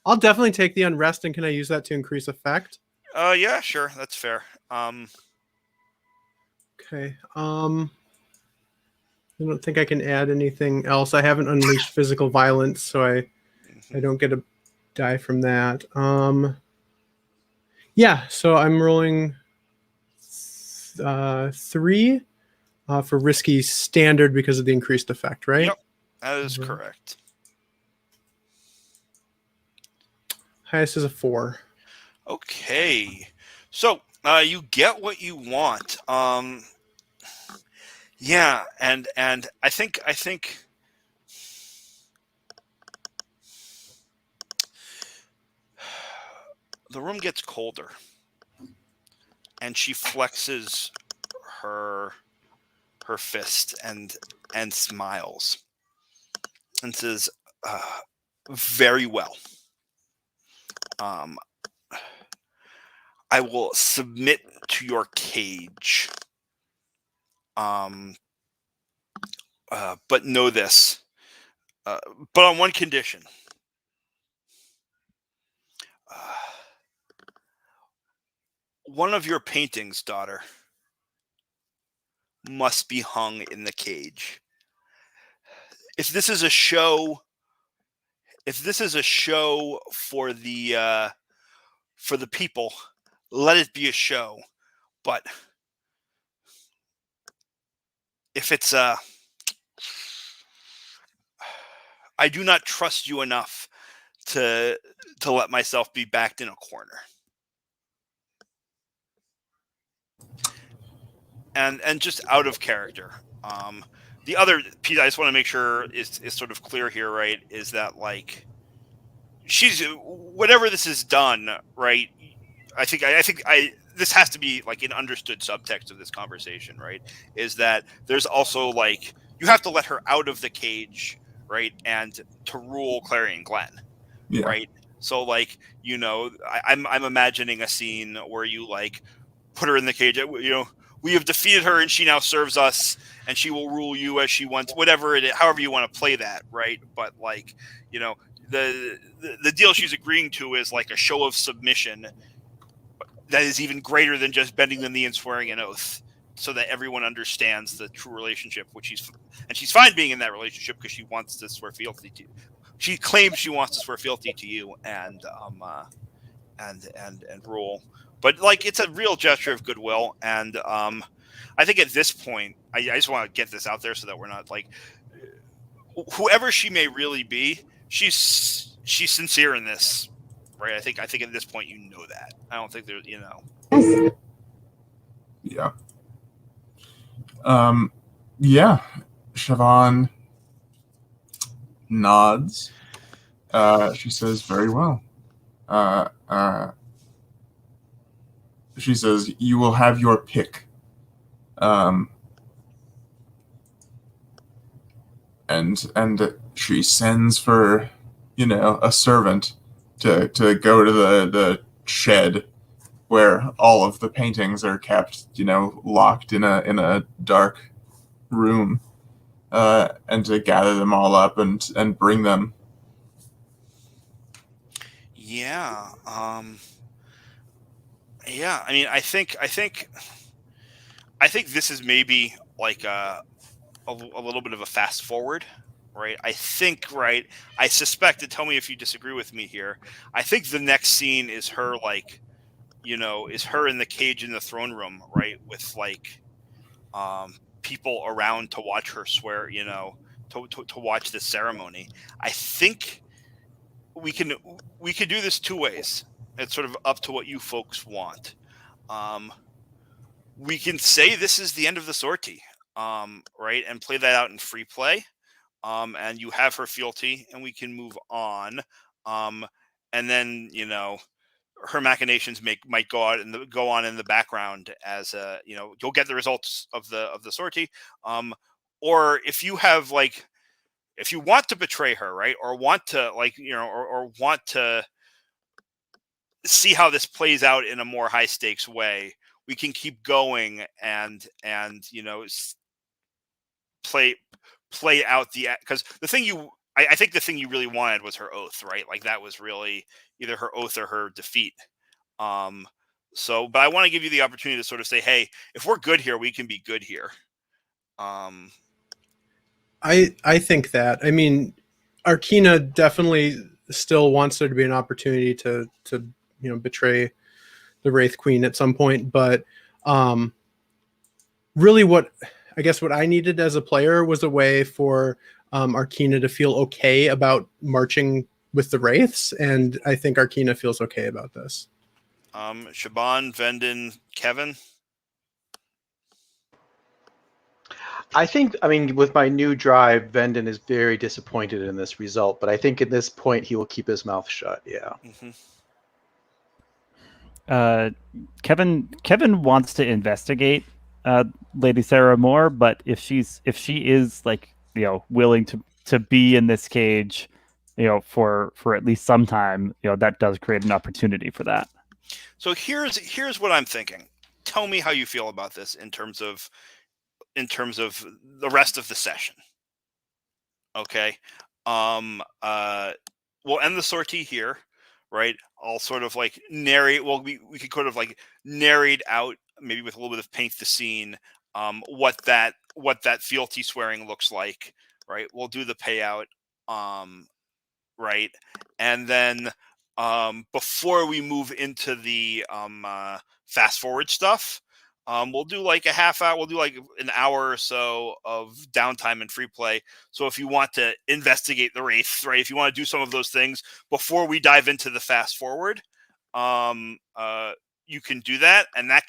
I'll definitely take the unrest, and can I use that to increase effect? Yeah, sure, that's fair. Okay. I don't think I can add anything else. I haven't unleashed physical violence, so I don't get a die from that. Yeah, so I'm rolling 3 for risky standard because of the increased effect, right? Yep, that is correct. Highest is a 4. Okay, so you get what you want. Yeah, and I think the room gets colder, and she flexes her fist and smiles and says, "Very well. I will submit to your cage. But know this. But on one condition. One of your paintings, daughter, must be hung in the cage. If this is a show for the people, let it be a show. But if it's I do not trust you enough to let myself be backed in a corner." And just out of character. The other piece I just want to make sure is sort of clear here, right? Is that like she's whatever this is done, right? I think this has to be like an understood subtext of this conversation, right? Is that there's also like you have to let her out of the cage, right? And to rule Clarion Glen, right? So like I'm imagining a scene where you like put her in the cage. We have defeated her, and she now serves us, and she will rule you as she wants. Whatever it is, however you want to play that, right? But like the deal she's agreeing to is like a show of submission that is even greater than just bending the knee and swearing an oath so that everyone understands the true relationship, and she's fine being in that relationship because she wants to swear fealty to. She claims she wants to swear fealty to you and rule. But like, it's a real gesture of goodwill, and I think at this point, I just want to get this out there so that we're not like, whoever she may really be, she's sincere in this, right? I think at this point you know that. I don't think there's Yeah. Yeah. Siobhan nods. She says, "Very well." She says, "You will have your pick." And she sends for, a servant to go to the shed where all of the paintings are kept, locked in a dark room, and to gather them all up and bring them. Yeah. Yeah. I mean, I think this is maybe like a little bit of a fast forward, right? I think, right? I suspect, and tell me if you disagree with me here. I think the next scene is her, like, is her in the cage in the throne room, right? With like, people around to watch her swear, to watch this ceremony. I think we could do this two ways. It's sort of up to what you folks want. We can say this is the end of the sortie, right, and play that out in free play, and you have her fealty, and we can move on, and then her machinations might go on in the background as you'll get the results of the sortie, or if you have if you want to betray her, right, or want to or want to see how this plays out in a more high stakes way, we can keep going and play out because the thing I think the thing you really wanted was her oath, right? Like, that was really either her oath or her defeat. But I want to give you the opportunity to sort of say, hey, if we're good here, we can be good here. I think that. I mean, Arkina definitely still wants there to be an opportunity to betray the Wraith Queen at some point, but really what I needed as a player was a way for Arkina to feel okay about marching with the Wraiths, and I think Arkina feels okay about this. Siobhan, Vendon, Kevin? I mean, with my new drive, Vendon is very disappointed in this result, but I think at this point he will keep his mouth shut. Yeah. Mm-hmm. Kevin wants to investigate Lady Sarah Moore, but if she is willing to be in this cage, for at least some time, that does create an opportunity for that. So here's what I'm thinking. Tell me how you feel about this in terms of the rest of the session. Okay. We'll end the sortie here, right? I'll sort of narrate. Well, we could kind of narrate out, maybe with a little bit of paint the scene, what that fealty swearing looks like, right? We'll do the payout, right? And then before we move into the fast forward stuff, we'll do a half hour. We'll do an hour or so of downtime and free play. So if you want to investigate the Wraith, right? If you want to do some of those things before we dive into the fast forward, you can do that, and that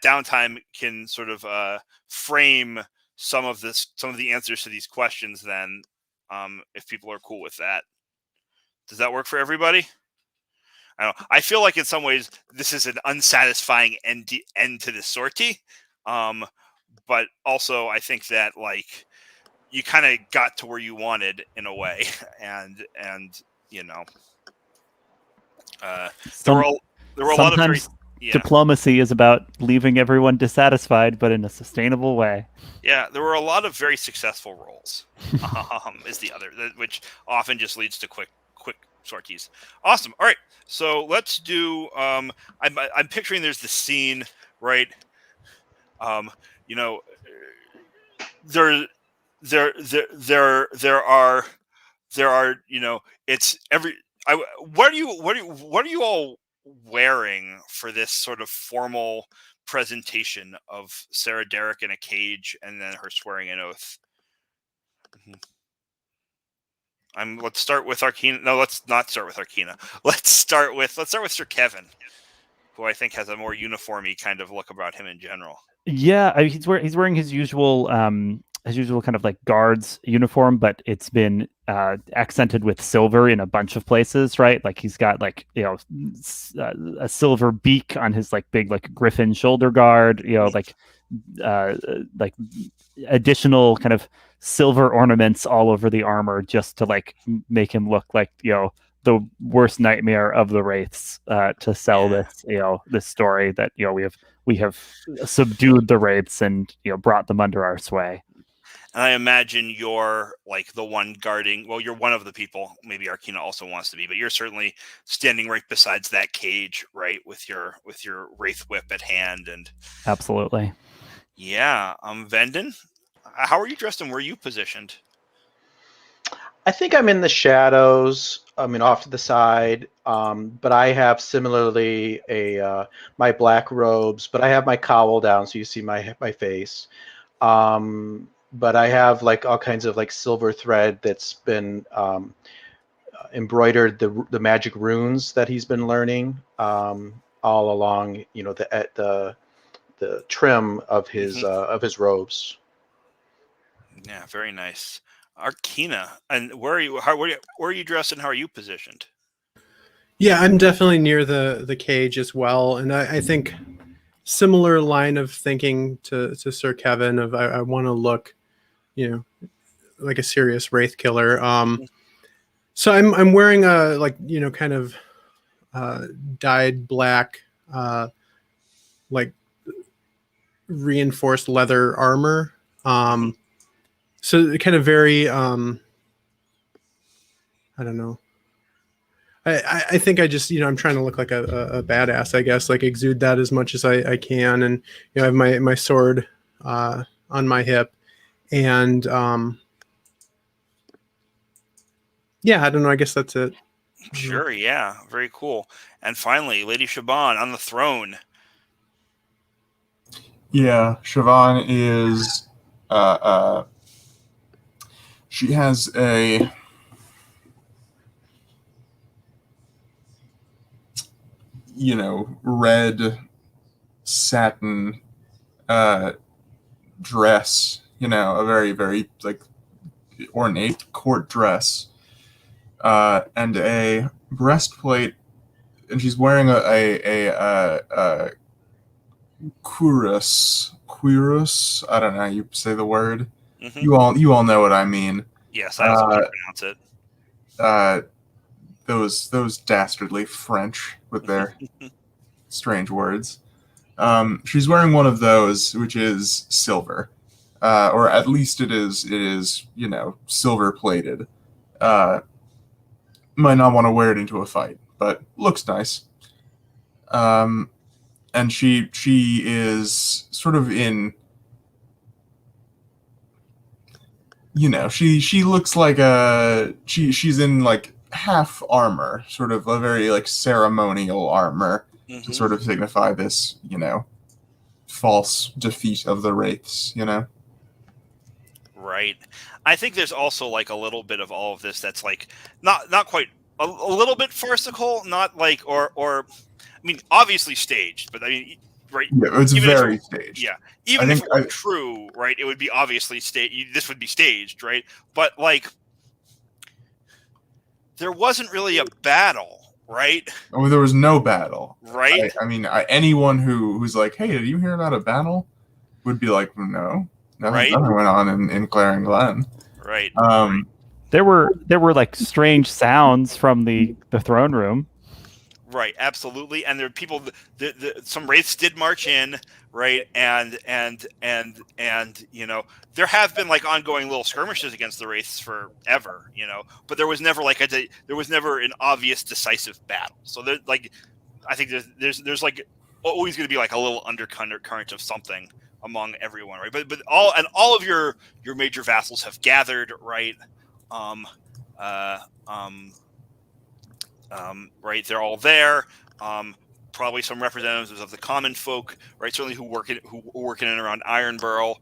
downtime can sort of frame some of the answers to these questions. Then, if people are cool with that, does that work for everybody? I don't know. I feel like in some ways this is an unsatisfying end to this sortie, but also I think that you kind of got to where you wanted in a way, and there were a lot of very, diplomacy is about leaving everyone dissatisfied, but in a sustainable way. Yeah, there were a lot of very successful rolls. Is the other, which often just leads to quick sorties. Awesome. All right, so let's do. I'm picturing there's the scene, right? You know, there there are it's every what are you all wearing for this sort of formal presentation of Sarah Derrick in a cage and then her swearing an oath? Let's start with Arkina. No, let's not start with Arkina. Let's start with Sir Kevin, who I think has a more uniformy kind of look about him in general. Yeah, he's wearing his usual kind of like guards uniform, but it's been accented with silver in a bunch of places, right? Like he's got like a silver beak on his like big like griffin shoulder guard, like additional kind of silver ornaments all over the armor just to like make him look like the worst nightmare of the wraiths, to sell this this story that we have subdued the wraiths and brought them under our sway. And I imagine you're like the one guarding. Well, you're one of the people. Maybe Arkina also wants to be, but you're certainly standing right besides that cage, right, with your wraith whip at hand. And absolutely, yeah. Vendon, how are you dressed and where are you positioned? I think I'm in the shadows. I mean, off to the side. But I have similarly my black robes, but I have my cowl down so you see my face. But I have like all kinds of like silver thread that's been embroidered the magic runes that he's been learning all along. The trim of his robes. Yeah, very nice. Arkina, and where are you dressed and how are you positioned? Yeah, I'm definitely near the cage as well, and I think similar line of thinking to Sir Kevin of I want to look, like a serious wraith killer. So I'm wearing a kind of dyed black like reinforced leather armor. So kind of very I don't know. I think I just I'm trying to look like a badass, I guess, like exude that as much as I can, and I have my sword on my hip, and yeah, I don't know, I guess that's it. Sure, yeah, very cool. And finally, Lady Siobhan on the throne. Yeah, Siobhan is she has a red satin dress, a very, very like ornate court dress, and a breastplate, and she's wearing a cuirass. I don't know how you say the word. Mm-hmm. You all know what I mean. Yes, I also can't pronounce it. Those dastardly French with their strange words. She's wearing one of those, which is silver, or at least it is silver plated. Might not want to wear it into a fight, but looks nice. And she is sort of in. She looks like she's in like half armor, sort of a very like ceremonial armor, to sort of signify this, false defeat of the wraiths, Right. I think there's also like a little bit of all of this that's like not quite a little bit farcical, not like or I mean obviously staged, but I mean right. Yeah, it's very staged. Yeah. Even if it were true, right, it would be obviously staged. This would be staged, right? But like there wasn't really a battle, right? Oh, there was no battle. Right? I mean, anyone who's like, hey, did you hear about a battle? Would be like, no. Nothing went on in Claren Glen. Right. There were like strange sounds from the throne room. Right, absolutely, and there are people. Some wraiths did march in, right, and there have been like ongoing little skirmishes against the wraiths forever, but there was never an obvious decisive battle. So I think there's like always going to be like a little undercurrent of something among everyone, right? But all of your major vassals have gathered, right? Right, they're all there. Probably some representatives of the common folk, right? Certainly who work in and around Ironborough.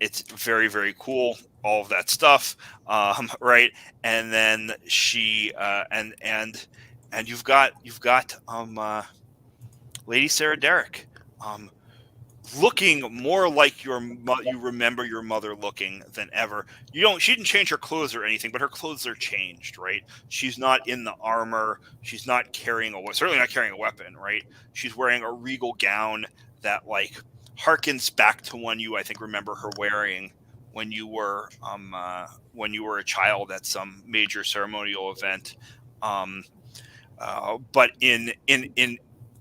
It's very, very cool. All of that stuff, right? And then she and you've got Lady Sarah Derrick, looking more like you remember your mother looking than ever. She didn't change her clothes or anything, but her clothes are changed, right? She's not in the armor. She's not certainly not carrying a weapon, right? She's wearing a regal gown that like harkens back to one you, I think, remember her wearing when you were a child at some major ceremonial event. But in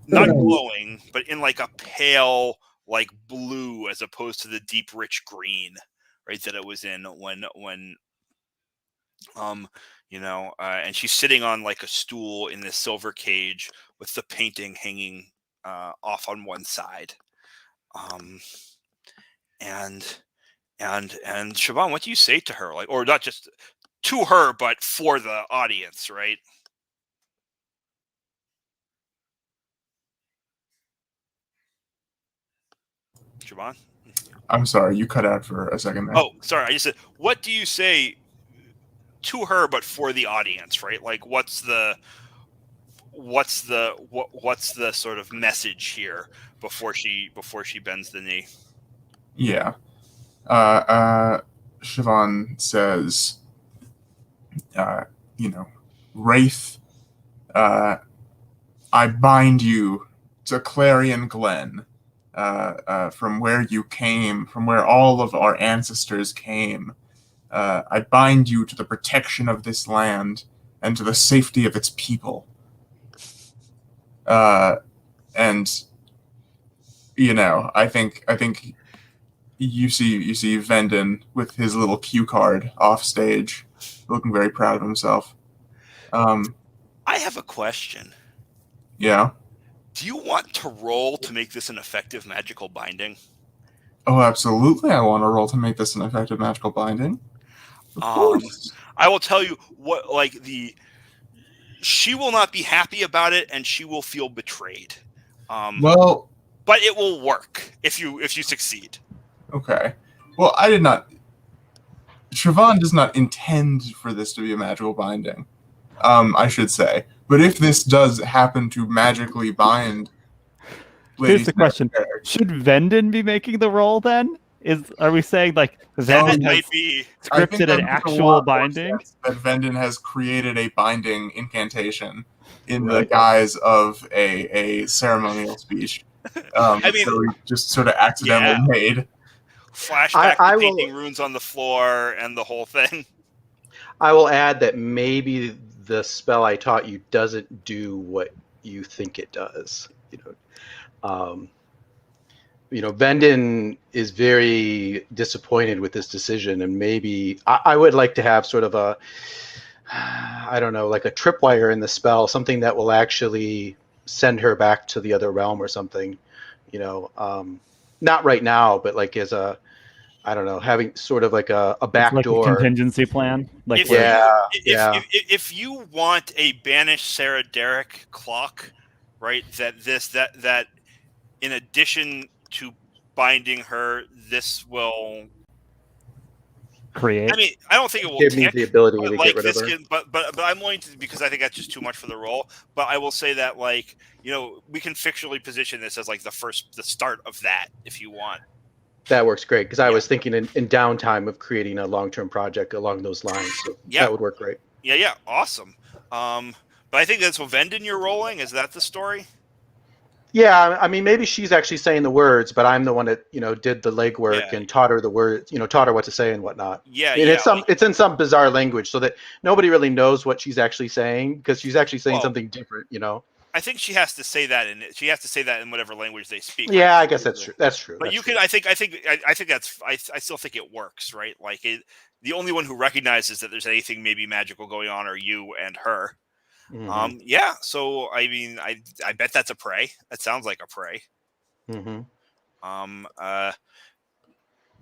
not glowing, but in like a pale, like blue, as opposed to the deep, rich green, right, that it was in when and she's sitting on like a stool in this silver cage with the painting hanging off on one side. And Siobhan, what do you say to her? Like, or not just to her, but for the audience, right? Siobhan? I'm sorry, you cut out for a second there. Oh, sorry. I just said, what do you say to her, but for the audience, right? Like, what's the sort of message here before she bends the knee? Yeah. Siobhan says, Wraith, I bind you to Clarion Glen, from where you came, from where all of our ancestors came. I bind you to the protection of this land and to the safety of its people. And I think you see Vendon with his little cue card off stage, looking very proud of himself. I have a question. Yeah. Do you want to roll to make this an effective magical binding? Oh, absolutely. I want to roll to make this an effective magical binding. Of course. I will tell you what, she will not be happy about it, and she will feel betrayed. Well, but it will work if you succeed. Okay. Well, I did not. Siobhan does not intend for this to be a magical binding. I should say. But if this does happen to magically bind, here's the question: should Vendon be making the roll then? Are we saying like Vendon has scripted an actual binding? That Vendon has created a binding incantation in the guise of a ceremonial speech. Just sort of accidentally made. Flashback to painting runes on the floor and the whole thing. I will add that maybe the spell I taught you doesn't do what you think it does. Vendon is very disappointed with this decision, and maybe I would like to have sort of a, I don't know, like a tripwire in the spell, something that will actually send her back to the other realm or something. Not right now, but like as a, I don't know, having sort of like a backdoor like contingency plan. If you want a banished Sarah Derrick clock, right? That in addition to binding her, this will create. I mean, I don't think it will give me the ability to get rid of her. But I'm willing to, because I think that's just too much for the role. But I will say that we can fictionally position this as like the start of that if you want. That works great, because I was thinking in downtime of creating a long-term project along those lines. So that would work great. Yeah, awesome. But I think that's what Vendon you're rolling. Is that the story? Yeah, I mean, maybe she's actually saying the words, but I'm the one that did the legwork and taught her the words, taught her what to say and whatnot. Yeah, and it's in some bizarre language, so that nobody really knows what she's actually saying, because she's actually saying something different. I think she has to say that, in whatever language they speak. Yeah, I guess that's true. That's true. But you can. I think that's. I still think it works, right? Like the only one who recognizes that there's anything maybe magical going on are you and her. Yeah. So I mean, I bet that's a prey. That sounds like a prey.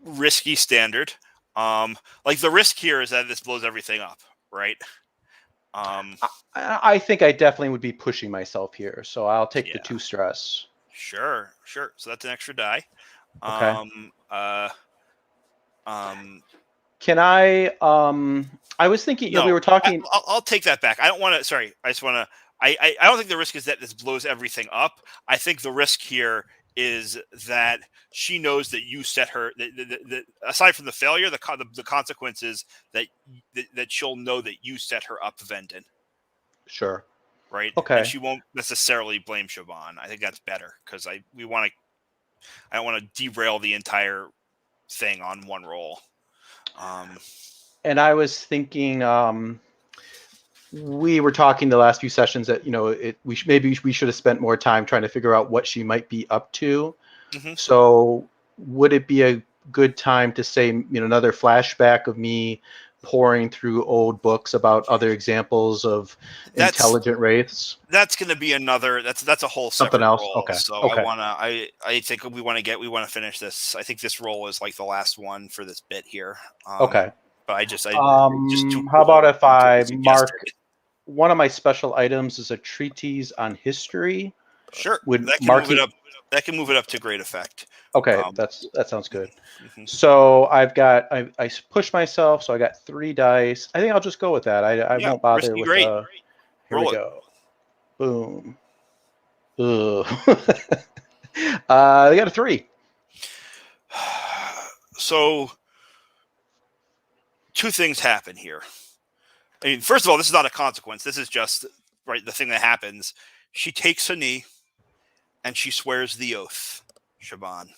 Risky standard. Like the risk here is that this blows everything up, right? I think I definitely would be pushing myself here, so I'll take the 2 stress. Sure. So that's an extra die. Okay. Can I was thinking, no, we were talking. I'll take that back. I don't want to. Sorry, I just want to. I don't think the risk is that this blows everything up. I think the risk here is that she knows that you set her. That aside from the failure, the consequence is that she'll know that you set her up, Vendon. Sure. Right. Okay. And she won't necessarily blame Siobhan. I think that's better because I don't want to derail the entire thing on one roll. And I was thinking, we were talking the last few sessions that maybe we should have spent more time trying to figure out what she might be up to. So would it be a good time to say another flashback of me pouring through old books about other examples of intelligent wraiths? That's going to be another. That's a whole something else. Roll. Okay. So okay. I think we want to finish this. I think this roll is like the last one for this bit here. Okay. But how about if I mark one of my special items is a treatise on history? Sure. That can move it up to great effect. Okay, that sounds good. So I pushed myself, so I got 3 dice. I think I'll just go with that. I won't bother with great. Here Roll we it. go. Boom. Ugh. I got a 3. So 2 things happen here. I mean, first of all, this is not a consequence. This is just the thing that happens. She takes a knee and she swears the oath, Siobhan.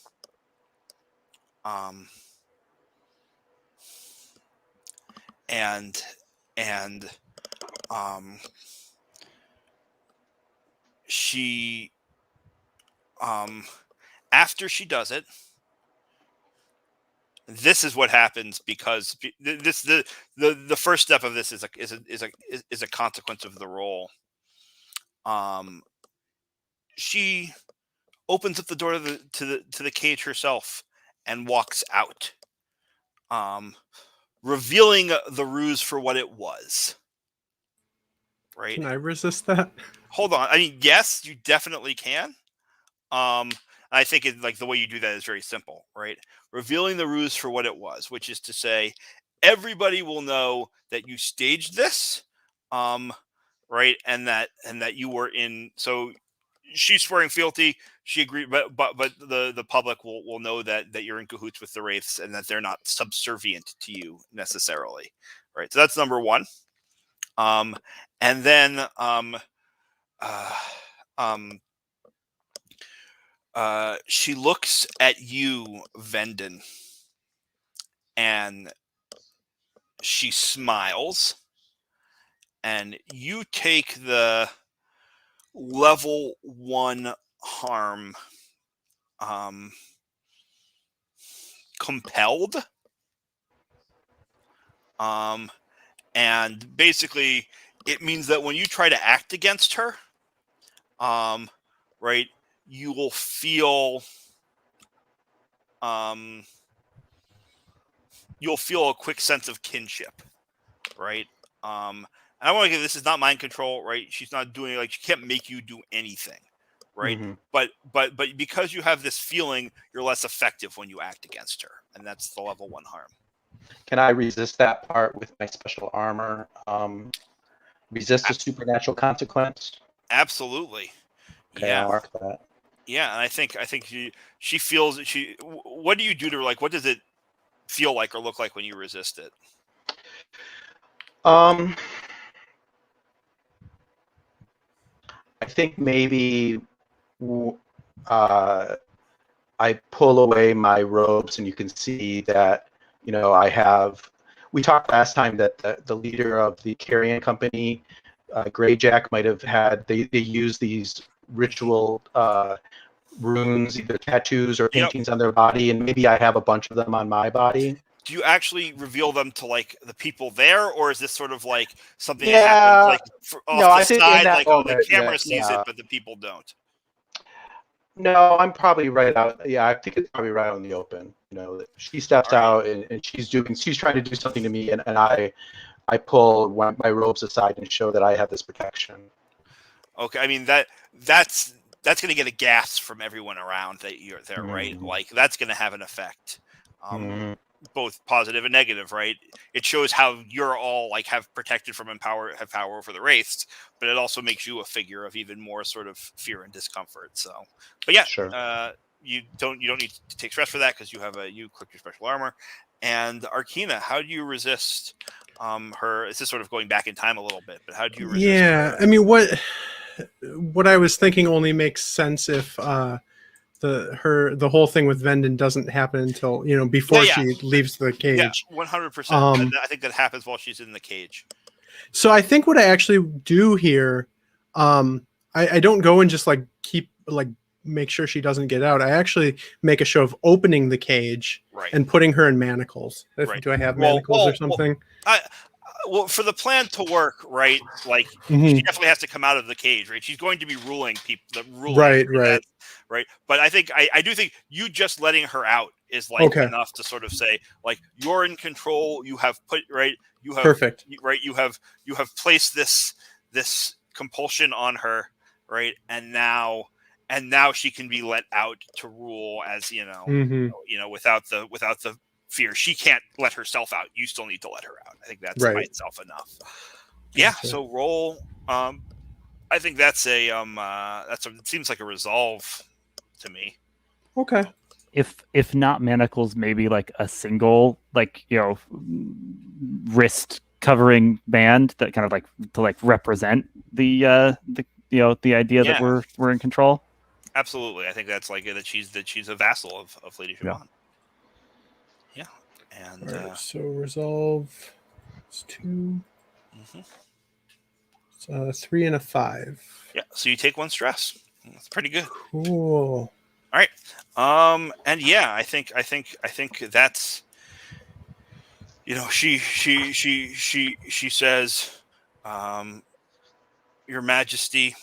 She after she does it, this is what happens because the first step of this is a consequence of the roll. She opens up the door to the cage herself and walks out, revealing the ruse for what it was. Right? Can I resist that? Hold on. I mean, yes, you definitely can. I think the way you do that is very simple, right? Revealing the ruse for what it was, which is to say, everybody will know that you staged this, right? And that you were in. So she's swearing fealty. She agreed, but the public will know that you're in cahoots with the wraiths and that they're not subservient to you necessarily, right? So that's number one. And then she looks at you, Vendon, and she smiles, and you take the level 1 harm, compelled, and basically it means that when you try to act against her, right, you will feel you'll feel a quick sense of kinship, right? And I want to give this is not mind control, right? She's not doing she can't make you do anything, right? But because you have this feeling, you're less effective when you act against her, and that's the level 1 harm. Can I resist that part with my special armor? Resist a supernatural consequence? Absolutely. Okay, Yeah. I'll mark that. Yeah, and I think she feels what do you do to her? What does it feel like or look like when you resist it? I think maybe I pull away my robes, and you can see that I have. We talked last time that the leader of the Carrion Company, Greyjack, might have had. They use these ritual runes, either tattoos or paintings on their body, and maybe I have a bunch of them on my body. do you actually reveal them to like the people there, or is this sort of like something that Yeah. happens like off No, the I think in side, that like oh, the moment, camera yeah, sees yeah. it, but the people don't? No, I'm probably right out. Yeah, I think it's probably right out in the open. She steps All right. out and she's trying to do something to me, and I pull my robes aside and show that I have this protection. Okay, I mean that's going to get a gasp from everyone around that you're there, right? Mhm. Like that's going to have an effect, Mhm. both positive and negative, right? It shows how you're all like have protected from have power over the wraiths, but it also makes you a figure of even more sort of fear and discomfort. So, but yeah, Sure. you don't need to take stress for that because you click your special armor. And Arkina, how do you resist her? This is sort of going back in time a little bit, but how do you resist? Yeah, her? I mean, what I was thinking only makes sense if the whole thing with Vendon doesn't happen until before Yeah. she leaves the Yeah, cage. 100%. I think that happens while she's in the cage. So I think what I actually do here, I don't go and just like make sure she doesn't get out. I actually make a show of opening the cage Right. and putting her in manacles. Right. Do I have Well, manacles or something? Well, for the plan to work, right? Like Mhm. she definitely has to come out of the cage, right? She's going to be ruling people, Right. right. But I do think you just letting her out is like Okay. enough to sort of say, like, you're in control. You have put right. You have Perfect. right. You have placed this compulsion on her, right? And now she can be let out to rule as Mhm. without the fear. She can't let herself out. You still need to let her out. I think that's by Right. itself enough. Yeah. Gotcha. So roll. I think that's it seems like a resolve to me. Okay. If not manacles, maybe like a single wrist covering band that kind of like to like represent the idea that we're in control. Absolutely. I think that's like that she's a vassal of Lady Siobhan. Yeah. And All right, so resolve is 2. mhm. 3 and a 5. Yeah. So you take 1 stress. That's pretty good. Cool. All right. And yeah, I think that's she says, Your Majesty,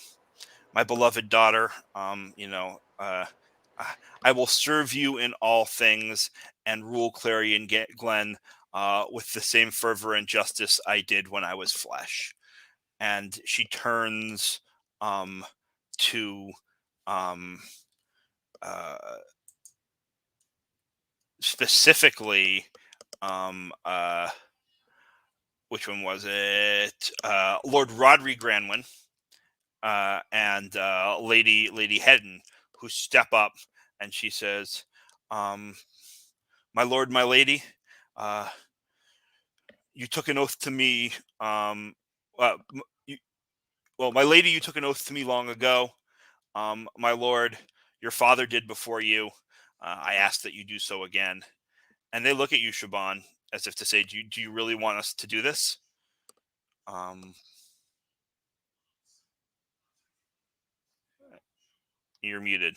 my beloved daughter, I will serve you in all things and rule Clarion Glen with the same fervor and justice I did when I was flesh. And she turns to specifically which one was it? Lord Rodri Granwyn and Lady Hedden, who step up, and she says, my lord, my lady, you took an oath to me. My lady, you took an oath to me long ago. My lord, your father did before you. I ask that you do so again. And they look at you, Siobhan, as if to say, do you really want us to do this? You're muted.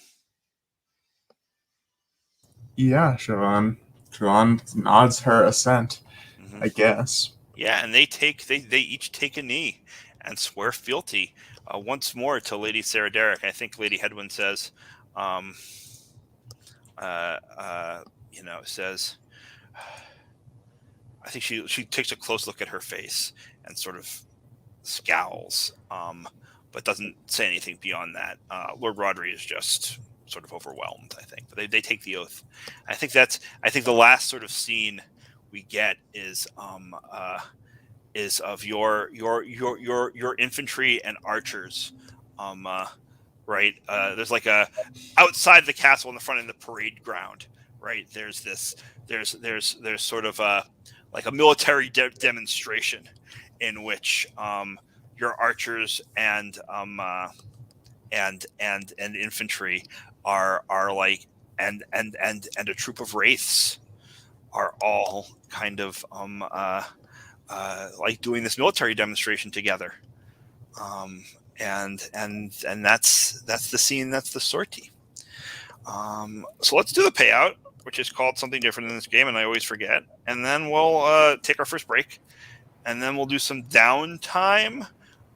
Yeah, Siobhan. Siobhan nods her assent, Mm-hmm. I guess. Yeah, and they each take a knee and swear fealty once more to Lady Sarah Derrick. I think Lady Hedwyn says, says, I think she takes a close look at her face and sort of scowls, but doesn't say anything beyond that. Lord Rodri is just sort of overwhelmed, I think. But they take the oath. I think the last sort of scene we get is of your infantry and archers. Right. There's like a outside the castle in the front in the parade ground. Right. There's sort of like a military demonstration in which your archers and infantry are like and a troop of wraiths are all kind of like doing this military demonstration together. And that's the scene. That's the sortie. So let's do the payout. which is called something different in this game, and I always forget. And then we'll take our first break, and then we'll do some downtime.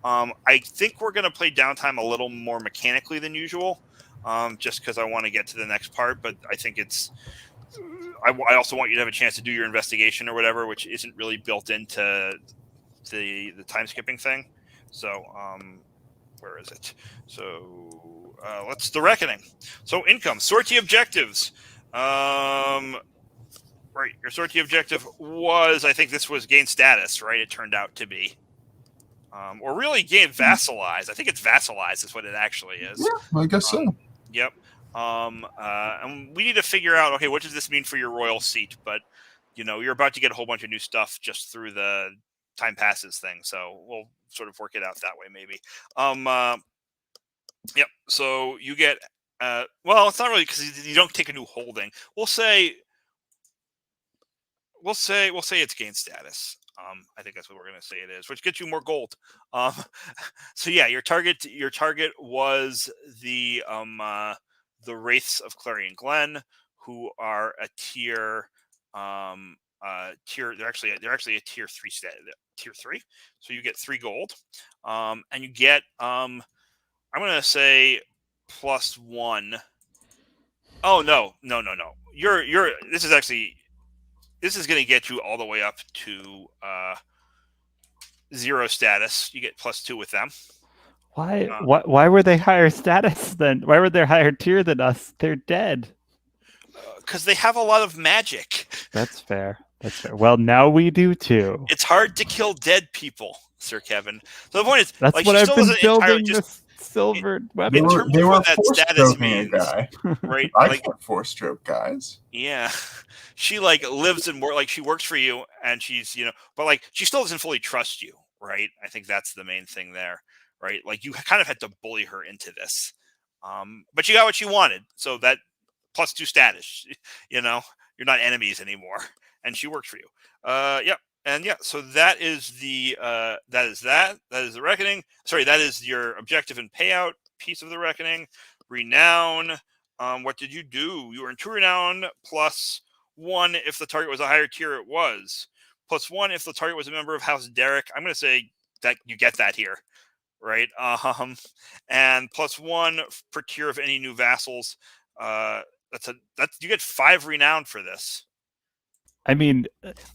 I think we're going to play downtime a little more mechanically than usual, just because I want to get to the next part. But I think it's. I also want you to have a chance to do your investigation or whatever, which isn't really built into the time skipping thing. So, where is it? So, let's the reckoning. So, income, sortie objectives. Right, your sortie objective was, I think this was gain status, right? It turned out to be. Or really gain vassalize. I think it's vassalize is what it actually is. Yeah, I guess so. Yep. And we need to figure out, okay, what does this mean for your royal seat? But, you're about to get a whole bunch of new stuff just through the time passes thing. So we'll sort of work it out that way, maybe. Yep. So you get, well, it's not really because you don't take a new holding. We'll say it's gain status. I think that's what we're going to say it is, which gets you more gold. So yeah, your target was the Wraiths of Clarion Glen, who are a tier. They're actually a tier 3 tier 3. So you get 3 gold, and you get I'm going to say +1. Oh no. This is going to get you all the way up to 0 status. You get +2 with them. Why were they higher status than? Why were they higher tier than us? They're dead. Because they have a lot of magic. That's fair. Well, now we do too. It's hard to kill dead people, Sir Kevin. So the point is, that's like, what I've been building just, this silver weapon. They were that status means, guy. right? I like, can't force stroke guys. Yeah, she lives in more, like, she works for you, and she's but like she still doesn't fully trust you, right? I think that's the main thing there, right? Like, you kind of had to bully her into this, but you got what you wanted, so that +2 status, you're not enemies anymore, and she works for you. Yep. And yeah, so that is the reckoning. Sorry, that is your objective and payout piece of the reckoning. Renown. What did you do? You earned 2 renown +1 if the target was a higher tier. It was +1 if the target was a member of House Derek. I'm going to say that you get that here, right? And +1 per tier of any new vassals. You get 5 renown for this. I mean,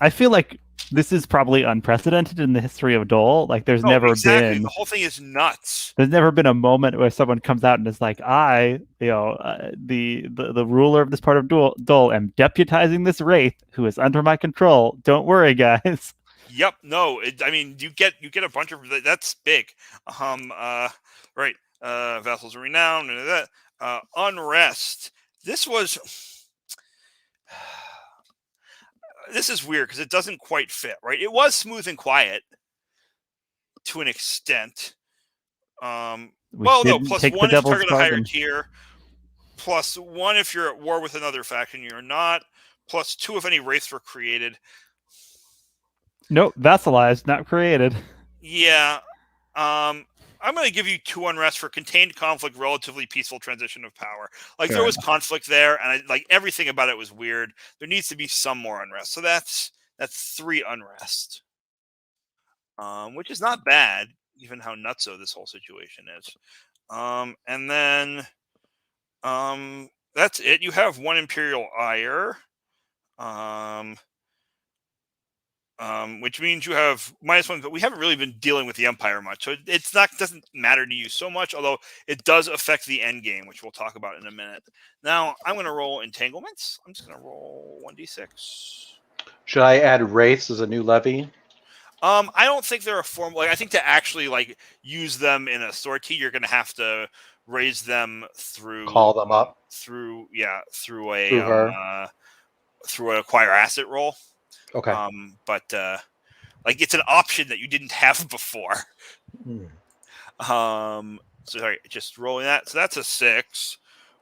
I feel like this is probably unprecedented in the history of Dole. Like, there's never been. The whole thing is nuts. There's never been a moment where someone comes out and is like, the ruler of this part of Dole, am deputizing this wraith who is under my control. Don't worry, guys. Yep. No. You get a bunch of that's big. Right. Vassals of renown and that. Unrest. This is weird because it doesn't quite fit, right? It was smooth and quiet to an extent. +1 if target a higher tier, +1 if you're at war with another faction you're not, +2 if any wraiths were created. Nope, vassalized, not created. Yeah. I'm going to give you 2 unrest for contained conflict, relatively peaceful transition of power. Like, there was conflict there, and everything about it was weird. There needs to be some more unrest. So that's 3 unrest, which is not bad, given how nutso this whole situation is. And then that's it. You have 1 imperial ire. Which means you have -1, but we haven't really been dealing with the Empire much, so doesn't matter to you so much. Although it does affect the end game, which we'll talk about in a minute. Now I'm going to roll entanglements. I'm just going to roll 1d6. Should I add wraiths as a new levy? I don't think they're a form. I think to actually use them in a sortie, you're going to have to raise them through call them up through an acquire asset roll. Okay. But it's an option that you didn't have before. So sorry, just rolling that. So that's a 6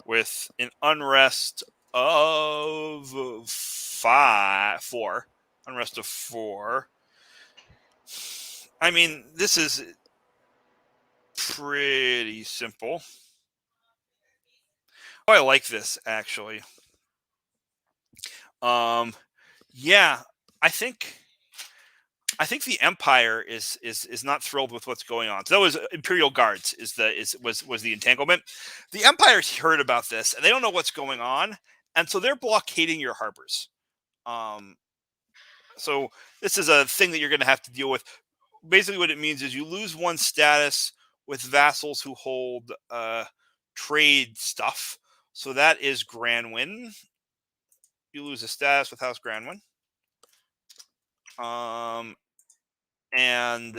with an unrest of 4. Unrest of 4. I mean, this is pretty simple. Oh, I like this actually. Yeah, I think the Empire is not thrilled with what's going on. So that was Imperial Guards was the entanglement. The Empire's heard about this and they don't know what's going on, and so they're blockading your harbors. Um, so this is a thing that you're going to have to deal with. Basically, what it means is you lose one status with vassals who hold trade stuff. So that is Granwyn. You lose a status with House Granwyn. And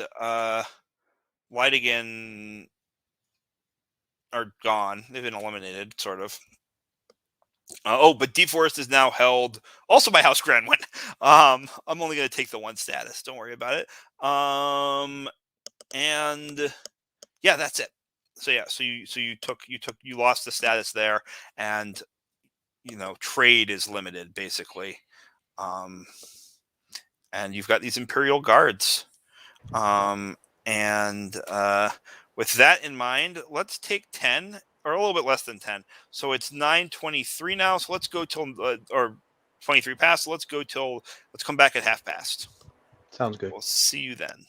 Lightigan are gone. They've been eliminated, sort of. But Deep Forest is now held also by House Granwyn. I'm only going to take the one status. Don't worry about it. And yeah, that's it. So yeah, you lost the status there, and trade is limited basically. And you've got these Imperial Guards. With that in mind, let's take 10 or a little bit less than 10. So it's 9:23 now. So let's go till or 23 past. So let's come back at half past. Sounds good. We'll see you then.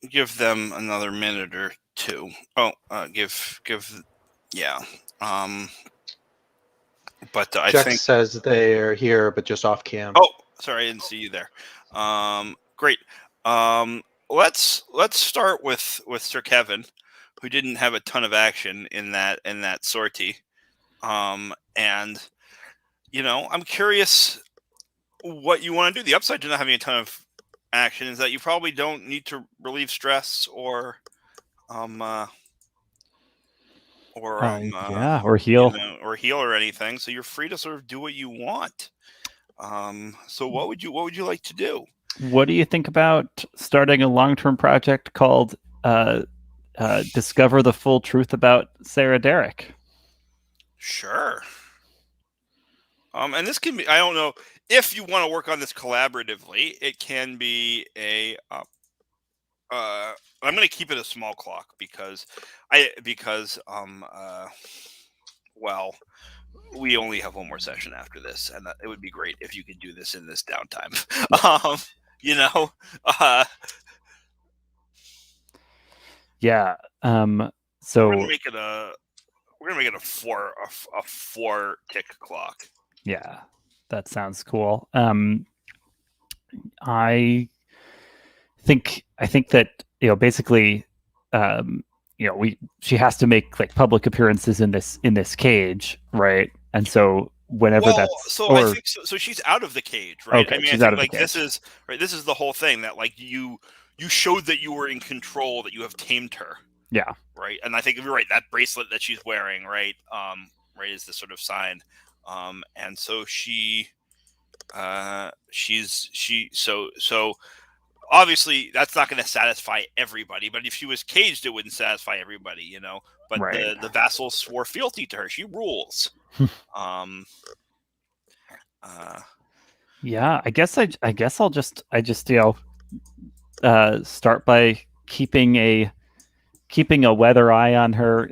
Give them another minute or two. Oh, give yeah. But I Jex think. says they're here, but just off cam. Oh, sorry, I didn't see you there. Great. Let's start with Sir Kevin, who didn't have a ton of action in that sortie. And I'm curious what you want to do. The upside to not having a ton of action is that you probably don't need to relieve stress or yeah, or heal. Or heal or anything. So you're free to sort of do what you want. So what would you like to do? What do you think about starting a long-term project called Discover the Full Truth About Sarah Derrick? Sure. And this can be, I don't know if you want to work on this collaboratively, it can be I'm going to keep it a small clock because well, we only have one more session after this, and it would be great if you could do this in this downtime. Yeah. So we're gonna make it a 4 tick clock. Yeah, that sounds cool. I think that basically, she has to make like public appearances in this cage, right? And so whenever I think so she's out of the cage, right? Okay, I mean, she's I think out of the like cage. This is the whole thing, that like you showed that you were in control, that you have tamed her. Yeah. Right. And I think you're right, that bracelet that she's wearing, right, right, is the sort of sign. And so so obviously that's not going to satisfy everybody, but if she was caged, it wouldn't satisfy everybody, But Right. the vassals swore fealty to her. She rules. Yeah, I guess I'll just start by keeping a weather eye on her,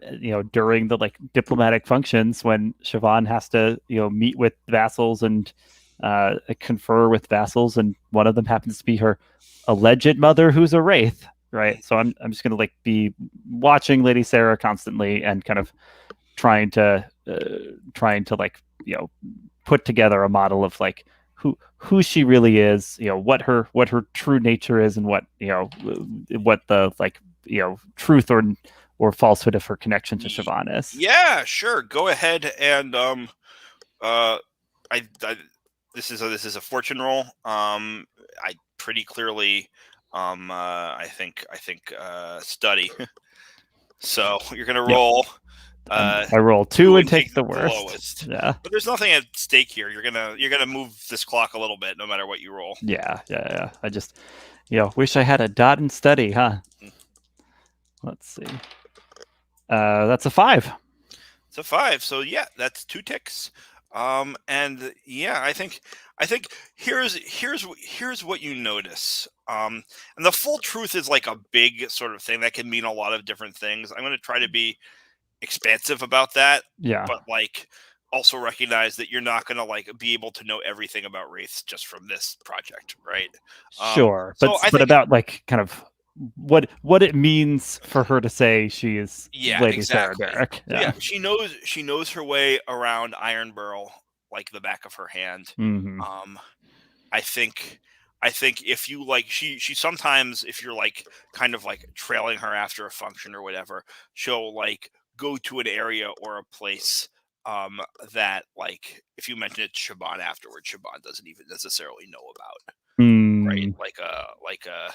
during the like diplomatic functions when Siobhan has to, meet with vassals and confer with vassals, and one of them happens to be her alleged mother, who's a wraith, right? So I'm just gonna like be watching Lady Sarah constantly and kind of trying to like put together a model of like who she really is, what her true nature is, and what the like truth or falsehood of her connection to Siobhan is. Yeah, sure. Go ahead and this is a fortune roll. I pretty clearly I think study. So you're gonna roll. I roll 2 and take the worst. Lowest. Yeah. But there's nothing at stake here. You're gonna move this clock a little bit, no matter what you roll. Yeah. I just wish I had a dot in study, huh? Let's see. That's a 5. It's a 5. So yeah, that's 2 ticks. And yeah, I think here's what you notice. And the full truth is like a big sort of thing that can mean a lot of different things. I'm going to try to be expansive about that. Yeah. But like also recognize that you're not going to like be able to know everything about wraiths just from this project, right? Sure. But about like kind of what it means for her to say she is Lady Sarah Derrick. Yeah, she knows her way around Ironburl like the back of her hand. Mm-hmm. I think if you like, she sometimes, if you're like kind of like trailing her after a function or whatever, she'll like go to an area or a place that like if you mention it to Siobhan afterwards, Siobhan doesn't even necessarily know about. Right? Like a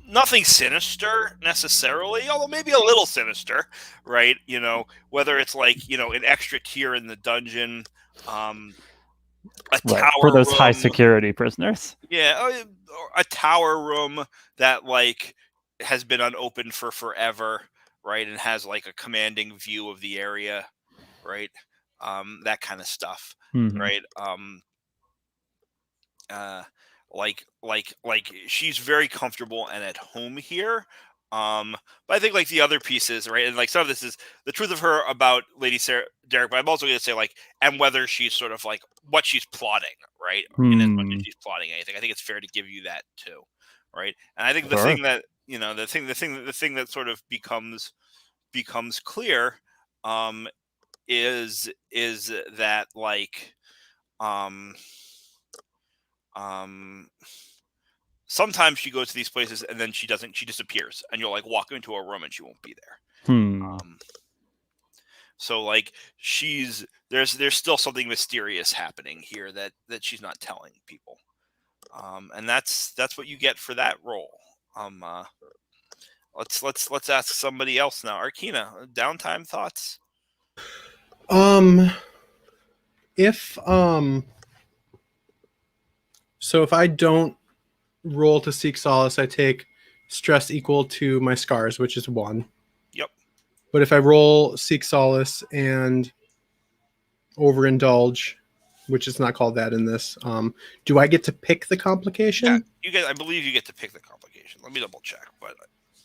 nothing sinister necessarily, although maybe a little sinister, right? Whether it's like, an extra tier in the dungeon, a tower for those room, high security prisoners. Yeah, a tower room that like has been unopened for forever, right? And has like a commanding view of the area, right? That kind of stuff, mm-hmm. right? Like she's very comfortable and at home here, But I think like the other pieces, right, and like some of this is the truth of her about Lady Sarah Derek. But I'm also going to say like, and whether she's sort of like what she's plotting, right, in as much as she's plotting anything. I think it's fair to give you that too, right? And I think the Sure. thing that the thing that sort of becomes clear, is that like, um, um sometimes she goes to these places and then she disappears, and you'll like walk into a room and she won't be there. So like there's still something mysterious happening here that she's not telling people, and that's what you get for that role. Let's ask somebody else now. Arkina, downtime thoughts? If so if I don't roll to seek solace, I take stress equal to my scars, which is 1. Yep. But if I roll seek solace and overindulge, which is not called that in this, do I get to pick the complication? Yeah, you get. I believe you get to pick the complication. Let me double check, but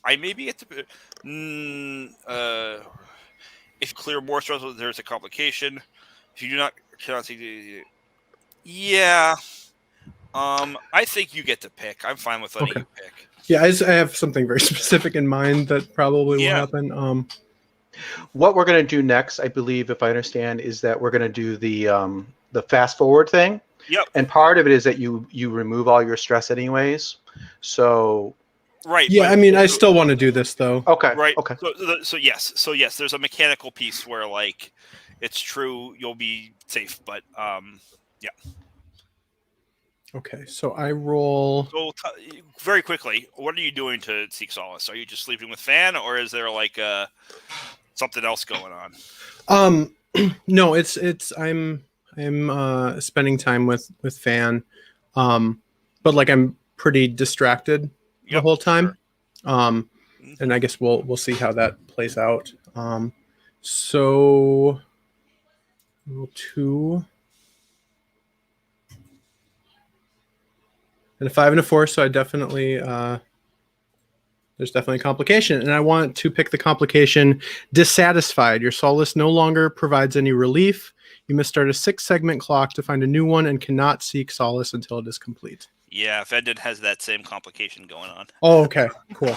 I maybe get to. If you clear more stress, there's a complication. If you do not cannot see, yeah. I think you get to pick. I'm fine with letting you pick. Yeah, I have something very specific in mind that probably will happen. What we're going to do next, I believe, if I understand, is that we're going to do the fast forward thing. Yep. And part of it is that you remove all your stress anyways. So. Right. Yeah, I mean, I still want to do this though. Okay. Right. Okay. So yes, there's a mechanical piece where like it's true you'll be safe, but yeah. Okay, so I roll. So very quickly, what are you doing to seek solace? Are you just sleeping with Fan, or is there like something else going on? No, it's I'm spending time with Fan, but like I'm pretty distracted the whole time, sure. And I guess we'll see how that plays out. So roll 2. And a 5 and a 4, so I definitely there's definitely a complication, and I want to pick the complication dissatisfied. Your solace no longer provides any relief. You must start a 6-segment clock to find a new one and cannot seek solace until it is complete. Yeah, Vendon has that same complication going on. Oh, okay, cool.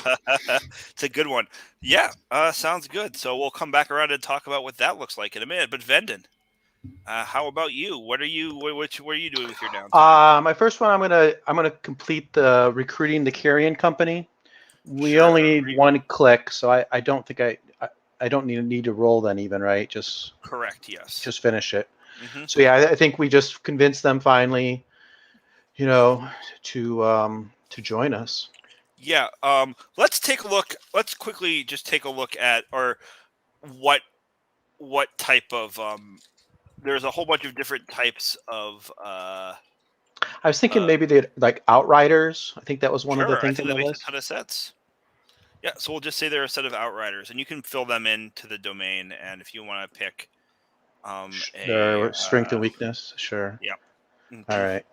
It's a good one. Yeah, sounds good. So we'll come back around and talk about what that looks like in a minute. But Vendon, how about you? What are you doing with your downtime? My first one, I'm gonna complete the recruiting the carrion company. We only need 1 click, so I don't think I don't need to roll then even, right? Just correct. Yes. Just finish it. Mm-hmm. So yeah, I think we just convinced them finally, to join us. Yeah. Let's take a look. Let's quickly just take a look at what type of there's a whole bunch of different types of. I was thinking maybe they like Outriders. I think that was one of the things on the list. A ton of sets. Yeah, so we'll just say they're a set of Outriders, and you can fill them into the domain. And if you want to pick, their strength and weakness, sure. Yeah. Mm-hmm. All right.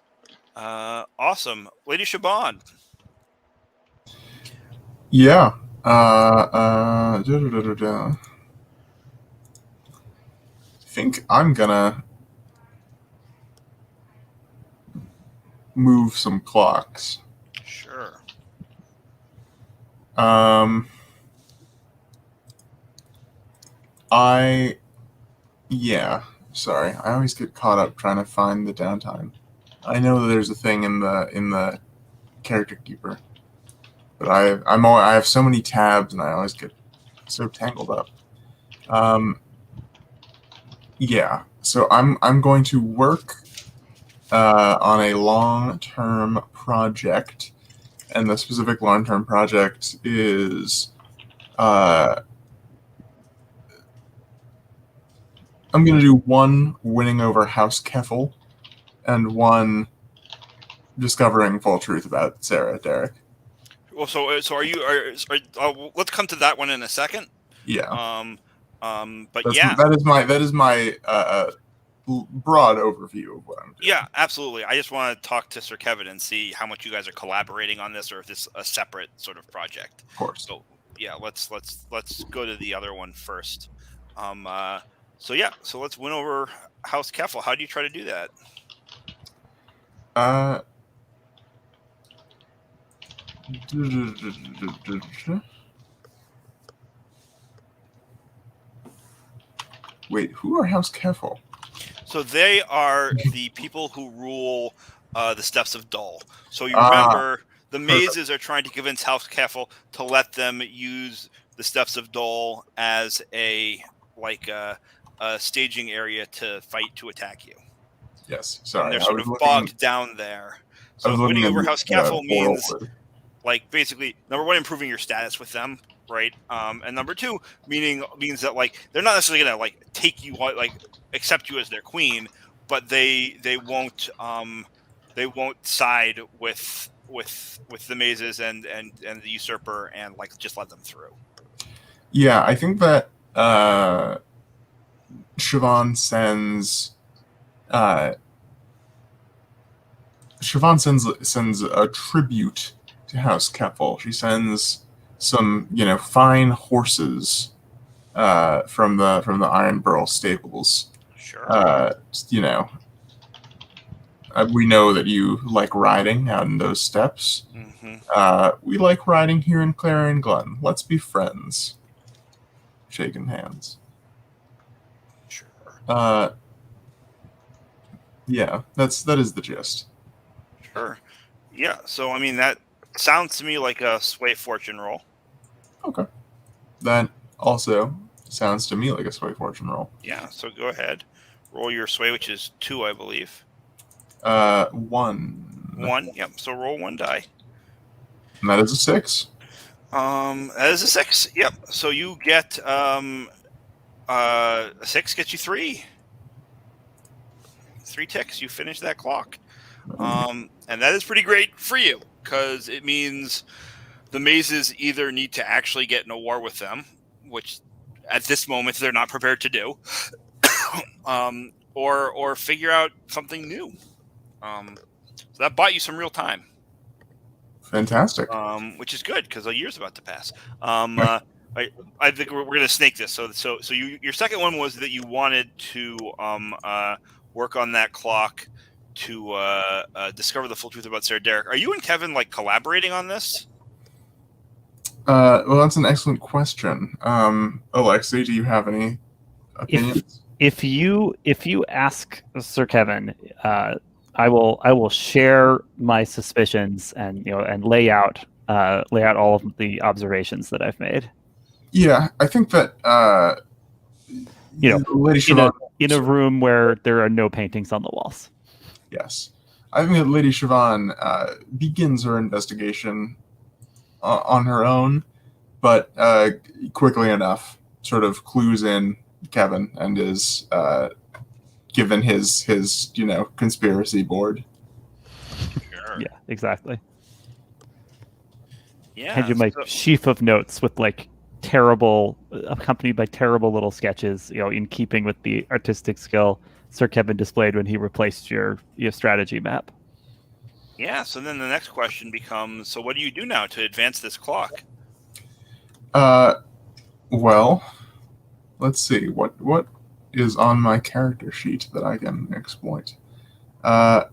Awesome, Lady Shaban. Yeah. I think I'm gonna move some clocks. Sure. Sorry. I always get caught up trying to find the downtime. I know that there's a thing in the character keeper, but I have so many tabs and I always get so tangled up. Yeah. So I'm going to work on a long-term project, and the specific long-term project is I'm going to do 1 winning over House Keffel and 1 discovering full truth about Sarah Derek. Well, so are you? Let's come to that one in a second. Yeah. But that is my broad overview of what I'm doing. Yeah, absolutely. I just want to talk to Sir Kevin and see how much you guys are collaborating on this, or if this is a separate sort of project. Of course. So yeah, let's go to the other one first. So let's win over House Keffel. How do you try to do that? Wait, who are House Keffel? So they are the people who rule the Steppes of Dol. So you remember the mazes are trying to convince House Keffel to let them use the Steppes of Dol as a staging area to fight to attack you. Yes, sorry. And they're sort of bogged down there. So winning over House Keffel means, basically, number one, improving your status with them, right? And number two, means that they're not necessarily gonna take you accept you as their queen, but they won't side with the mazes and the usurper and just let them through. Yeah, I think that Siobhan sends a tribute to House Keffel. She sends some, fine horses from the Iron Burl stables. Sure. We know that you like riding out in those steppes. Mm-hmm. We like riding here in Clarion Glen. Let's be friends. Shaking hands. Sure. Yeah, that is the gist. Sure. Yeah. So that sounds to me like a sway fortune roll. Okay. That also sounds to me like a sway fortune roll. Yeah. So go ahead, roll your sway, which is 2, I believe. 1. 1. Yep. So roll 1 die. And that is a 6. That is a 6. Yep. So you get a 6 gets you 3 ticks. You finish that clock. And that is pretty great for you because it means the mazes either need to actually get in a war with them, which at this moment they're not prepared to do, or figure out something new. So that bought you some real time. Fantastic. Which is good because a year's about to pass. I think we're going to snake this. So your second one was that you wanted to work on that clock to discover the full truth about Sarah Derrick. Are you and Kevin collaborating on this? Well, that's an excellent question. Alexei, do you have any opinions? If you ask Sir Kevin, I will share my suspicions and lay out all of the observations that I've made. Yeah, I think that Lady Siobhan, in a room where there are no paintings on the walls. Yes, I think that Lady Siobhan begins her investigation on her own, but quickly enough sort of clues in Kevin and is given his conspiracy board. Sure. Yeah, exactly. Yeah. Hand you my sheaf of notes with accompanied by terrible little sketches, in keeping with the artistic skill Sir Kevin displayed when he replaced your strategy map. Yeah, so then the next question becomes, so what do you do now to advance this clock? Well, let's see. What is on my character sheet that I can exploit? I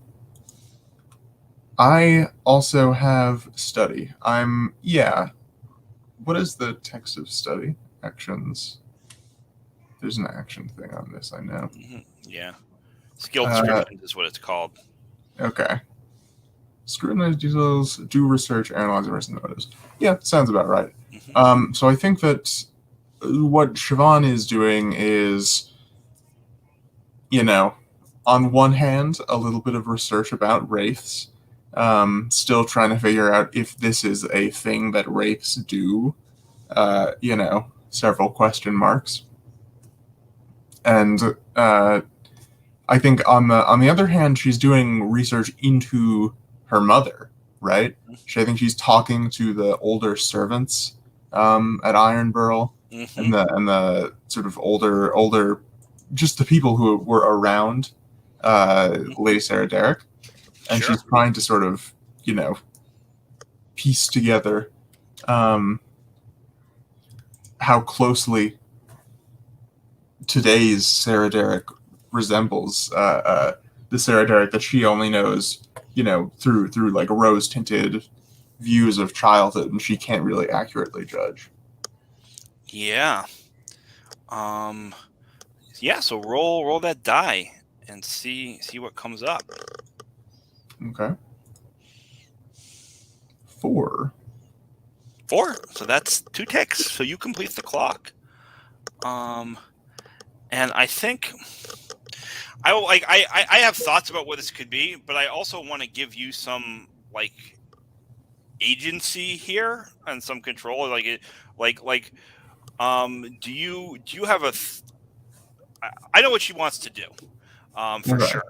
also have study. What is the text of study? Actions. There's an action thing on this, I know. Mm-hmm. Yeah. Skill descriptions is what it's called. Okay. Scrutinize details, do research, analyze the motives. Yeah, sounds about right. Mm-hmm. So I think that what Siobhan is doing is, on one hand, a little bit of research about wraiths, still trying to figure out if this is a thing that wraiths do, several question marks. And I think on the other hand, she's doing research into her mother, right? I think she's talking to the older servants at Iron Burl, Mm-hmm. and the sort of older, just the people who were around Lady Sarah Derrick, and Sure. she's trying to sort of piece together how closely today's Sarah Derrick resembles the Sarah Derrick that she only knows, through like rose tinted views of childhood, and she can't really accurately judge. Yeah. Yeah. So roll that die and see what comes up. Okay. 4. 4. So that's 2 ticks. So you complete the clock. And I think I have thoughts about what this could be, but I also want to give you some like agency here and some control. Do you have a? I know what she wants to do, for Okay. sure.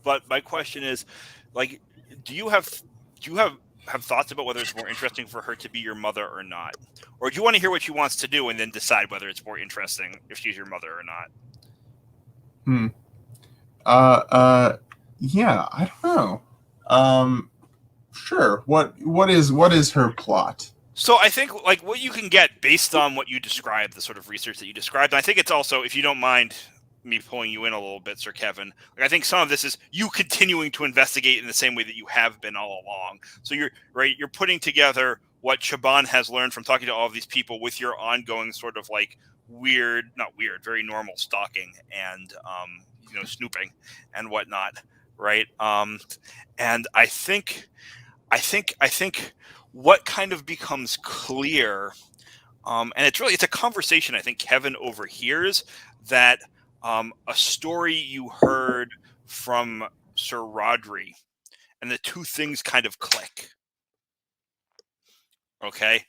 But my question is, like, do you have thoughts about whether it's more interesting for her to be your mother or not, or do you want to hear what she wants to do and then decide whether it's more interesting if she's your mother or not? Yeah, I don't know. Sure. What is her plot? So I think like what you can get based on what you described, the sort of research that you described, and I think it's also, if you don't mind me pulling you in a little bit, Sir Kevin, like, I think some of this is you continuing to investigate in the same way that you have been all along. So you're putting together what Shaban has learned from talking to all of these people with your ongoing sort of like very normal stalking and snooping and whatnot, right? And I think what kind of becomes clear, and it's a conversation I think Kevin overhears, that a story you heard from Sir Rodri, and the two things kind of click. Okay.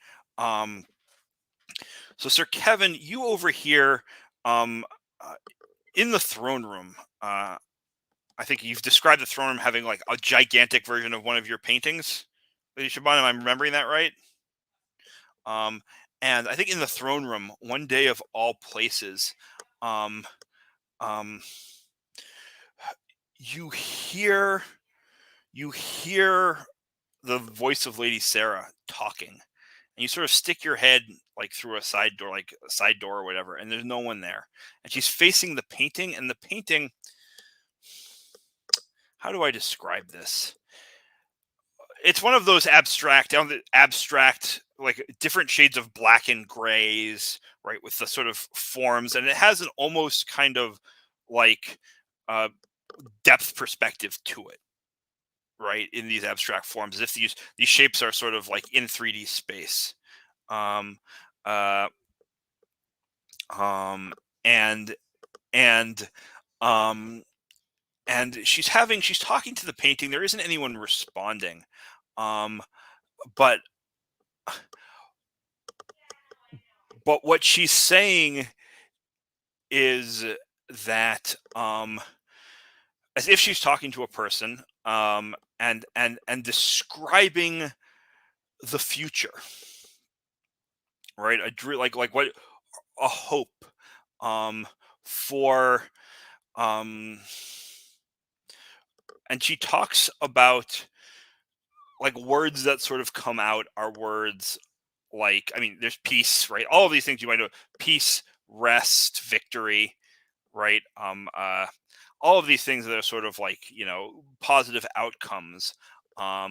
So Sir Kevin, you overhear in the throne room. I think you've described the throne room having like a gigantic version of one of your paintings. Lady Shaban, am I remembering that right? And I think in the throne room, one day of all places, um, you hear the voice of Lady Sarah talking, and you sort of stick your head like through a side door or whatever, and there's no one there, and she's facing the painting, and the painting. How do I describe this? It's one of those abstract, like different shades of black and grays, right, with the sort of forms, and it has an almost kind of like depth perspective to it, right, in these abstract forms, as if these shapes are sort of like in 3D space. Um, uh, um, and and and she's talking to the painting. There isn't anyone responding, but what she's saying is that, as if she's talking to a person, and describing the future, right? Like what a hope, for, and she talks about like words that sort of come out are words like, I mean, there's peace, right? All of these things you might know: peace, rest, victory, right? All of these things that are sort of like, positive outcomes,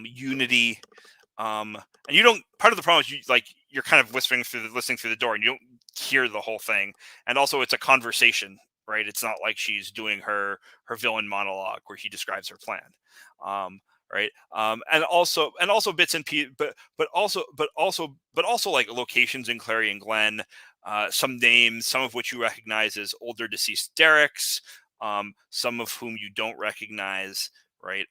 unity, and you don't. Part of the problem is you're kind of listening through the door, and you don't hear the whole thing. And also, it's a conversation, right? It's not like she's doing her villain monologue where she describes her plan. Right, and also bits and pieces, but also like locations in Clarion Glen, some names, some of which you recognize as older deceased Derricks, some of whom you don't recognize, right?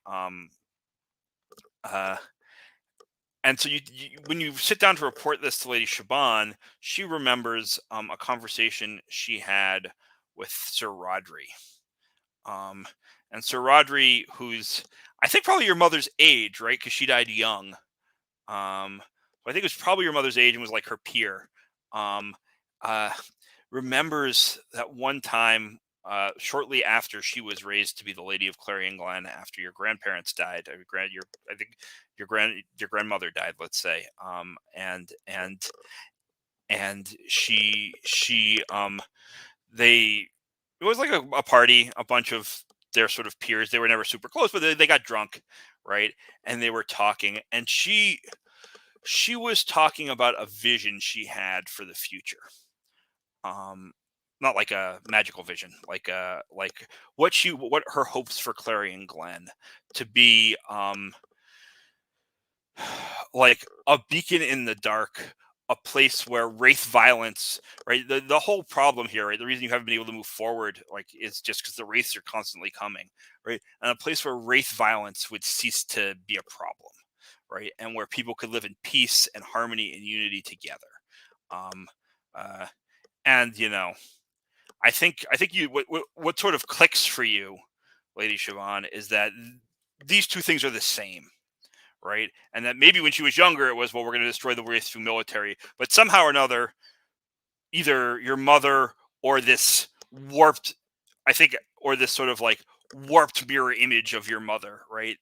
And so you when you sit down to report this to Lady Shaban, she remembers a conversation she had with Sir Rodri. And Sir Rodri, who's, I think, probably your mother's age, right? Because she died young. I think it was probably your mother's age and was like her peer. Remembers that one time shortly after she was raised to be the Lady of Clarion Glen, after your grandparents died. I think your grandmother died, let's say. And they it was like a party, a bunch of their sort of peers. They were never super close, but they got drunk, right? And they were talking, and she was talking about a vision she had for the future. Not like a magical vision, like what her hopes for Clarion Glen to be, like a beacon in the dark, a place where wraith violence, right? The whole problem here, right? The reason you haven't been able to move forward, like, is just because the wraiths are constantly coming, right? And a place where wraith violence would cease to be a problem, right? And where people could live in peace and harmony and unity together. And I think you what sort of clicks for you, Lady Siobhan, is that these two things are the same, right? And that maybe when she was younger, it was, well, we're going to destroy the wraith through military, but somehow or another, either your mother or this warped, I think, or this sort of like warped mirror image of your mother, right?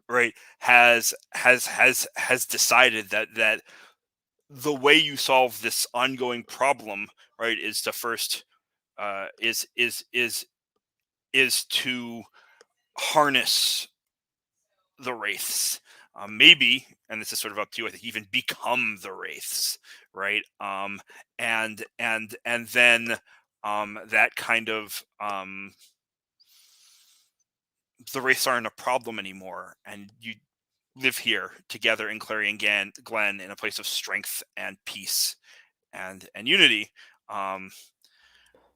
Right, has decided that the way you solve this ongoing problem, right, is to first is to harness the wraiths, maybe, and this is sort of up to you, I think, even become the wraiths, right? And then that kind of the wraiths aren't a problem anymore, and you live here together in Clarion Glen in a place of strength and peace and unity. So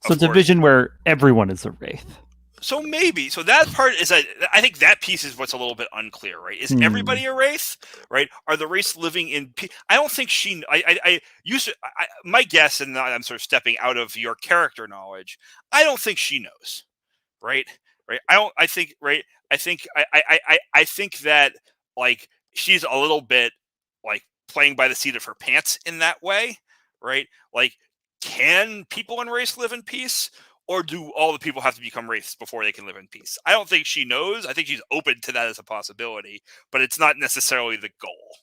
it's a vision where everyone is a wraith. So maybe. So that part is, I think that piece is what's a little bit unclear, right? Is everybody a wraith, right? Are the wraiths living in peace? I don't think she. My guess, and I'm sort of stepping out of your character knowledge, I don't think she knows, right? Right. I think that, like, she's a little bit like playing by the seat of her pants in that way, right? Like, can people in wraiths live in peace? Or do all the people have to become wraiths before they can live in peace? I don't think she knows. I think she's open to that as a possibility, but it's not necessarily the goal.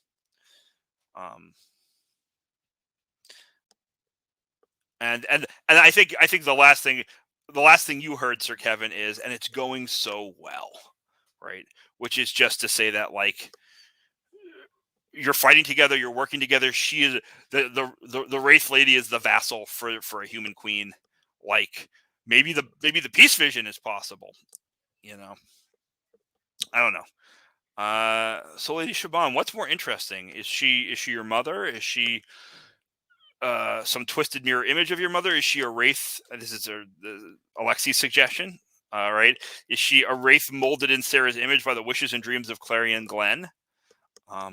And I think the last thing you heard, Sir Kevin, is, and it's going so well, right? Which is just to say that, like, you're fighting together, you're working together. She is the wraith lady is the vassal for a human queen. Like, maybe the peace vision is possible, I don't know. So Lady Siobhan, what's more interesting? Is she your mother? Is she some twisted mirror image of your mother? Is she a wraith? This is Alexi's suggestion. Right? Is she a wraith molded in Sarah's image by the wishes and dreams of Clarion Glen? I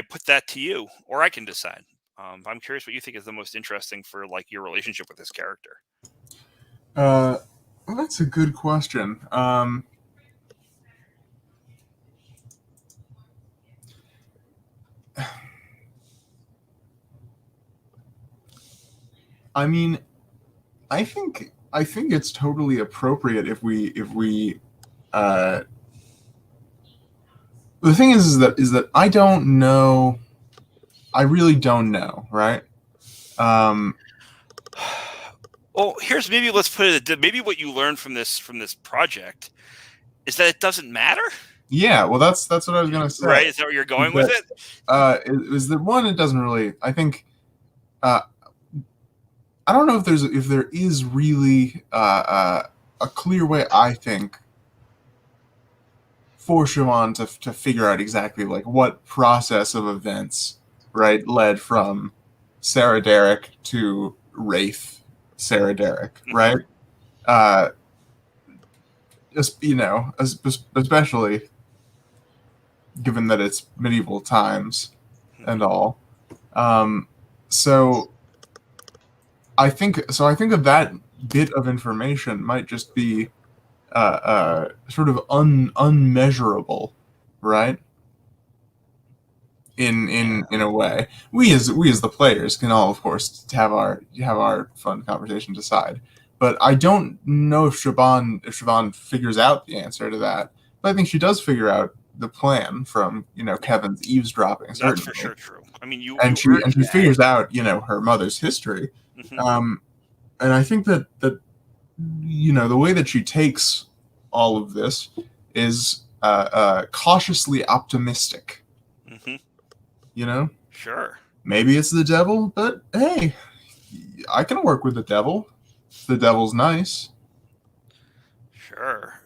put that to you, or I can decide. I'm curious what you think is the most interesting for, like, your relationship with this character. Well, that's a good question. I mean, I think it's totally appropriate if we the thing is that I don't know. I really don't know, right? Well, here's, maybe let's put it. Maybe what you learned from this project is that it doesn't matter. Yeah, well, that's what I was gonna say. Right? Is that where you're going with it? It was the one. It doesn't really. I think. I don't know if there is really a clear way, I think, for Siobhan to figure out exactly, like, what process of events, right, led from Sarah Derrick to Wraith Sarah Derrick, right? Especially given that it's medieval times and all. So I think that bit of information might just be sort of unmeasurable, right? in a way. We as the players can all, of course, have our fun conversation decide. But I don't know if Siobhan figures out the answer to that. But I think she does figure out the plan from Kevin's eavesdropping. That's Certainly. for sure true. I mean, you And she urge that. figures out her mother's history. Mhm. And I think that the way that she takes all of this is cautiously optimistic. Mhm. Sure. Maybe it's the devil, but hey, I can work with the devil. The devil's nice. Sure.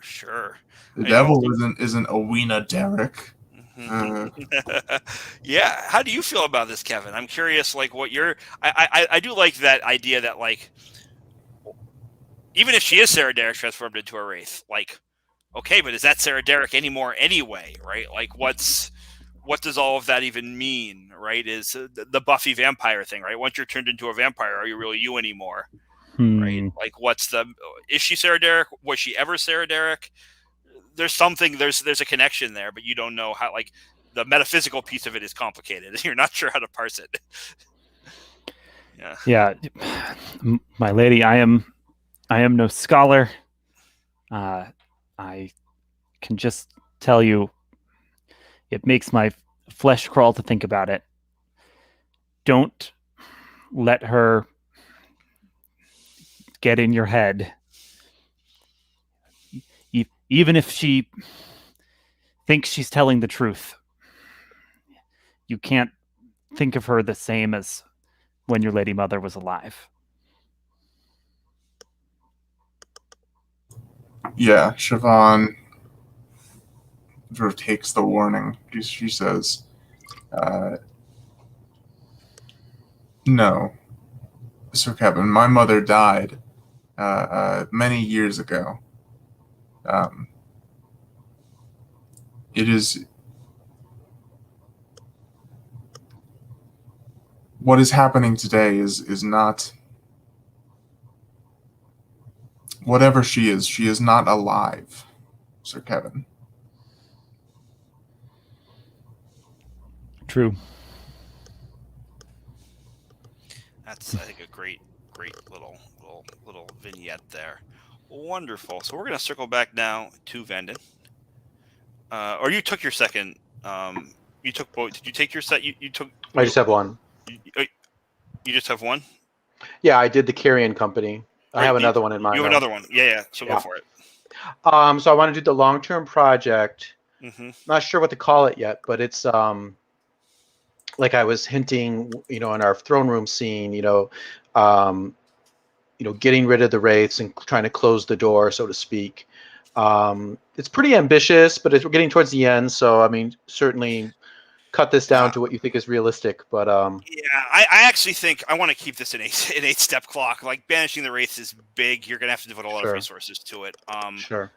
The I devil know. isn't Owena Derek. Yeah. How do you feel about this, Kevin? I'm curious, like, what you're. I do like that idea that, like, even if she is Sarah Derek transformed into a wraith, like, okay, but is that Sarah Derek anymore anyway, right? Like, what does all of that even mean, right? Is the Buffy vampire thing, right? Once you're turned into a vampire, are you really you anymore, right? Like, is she Sarah Derek? Was she ever Sarah Derek? There's a connection there, but you don't know how, like, the metaphysical piece of it is complicated. You're not sure how to parse it. Yeah. My lady, I am no scholar. I can just tell you, it makes my flesh crawl to think about it. Don't let her get in your head. Even if she thinks she's telling the truth, you can't think of her the same as when your lady mother was alive. Yeah, Siobhan sort of takes the warning. She says, no, Sir Kevin, my mother died many years ago. It is what is happening today is not whatever she is not alive, Sir Kevin. True. That's, I think, a great little vignette there. Wonderful. So we're going to circle back now to Vendon. Or you took your second. You took both. Did you take your set? You took. I just have one. You just have one? Yeah, I did the Carrion Company. I Right, have another one in mind. You have now. another one. Yeah. So go for it. So I want to do the long-term project. Mm-hmm. Not sure what to call it yet, but it's like I was hinting, in our throne room scene, getting rid of the wraiths and trying to close the door, so to speak. It's pretty ambitious, but we're getting towards the end, so I mean, certainly cut this down to what you think is realistic. But I actually think I want to keep this an 8-step clock. Like, banishing the wraiths is big. You're gonna have to devote a lot of resources to it. Sure.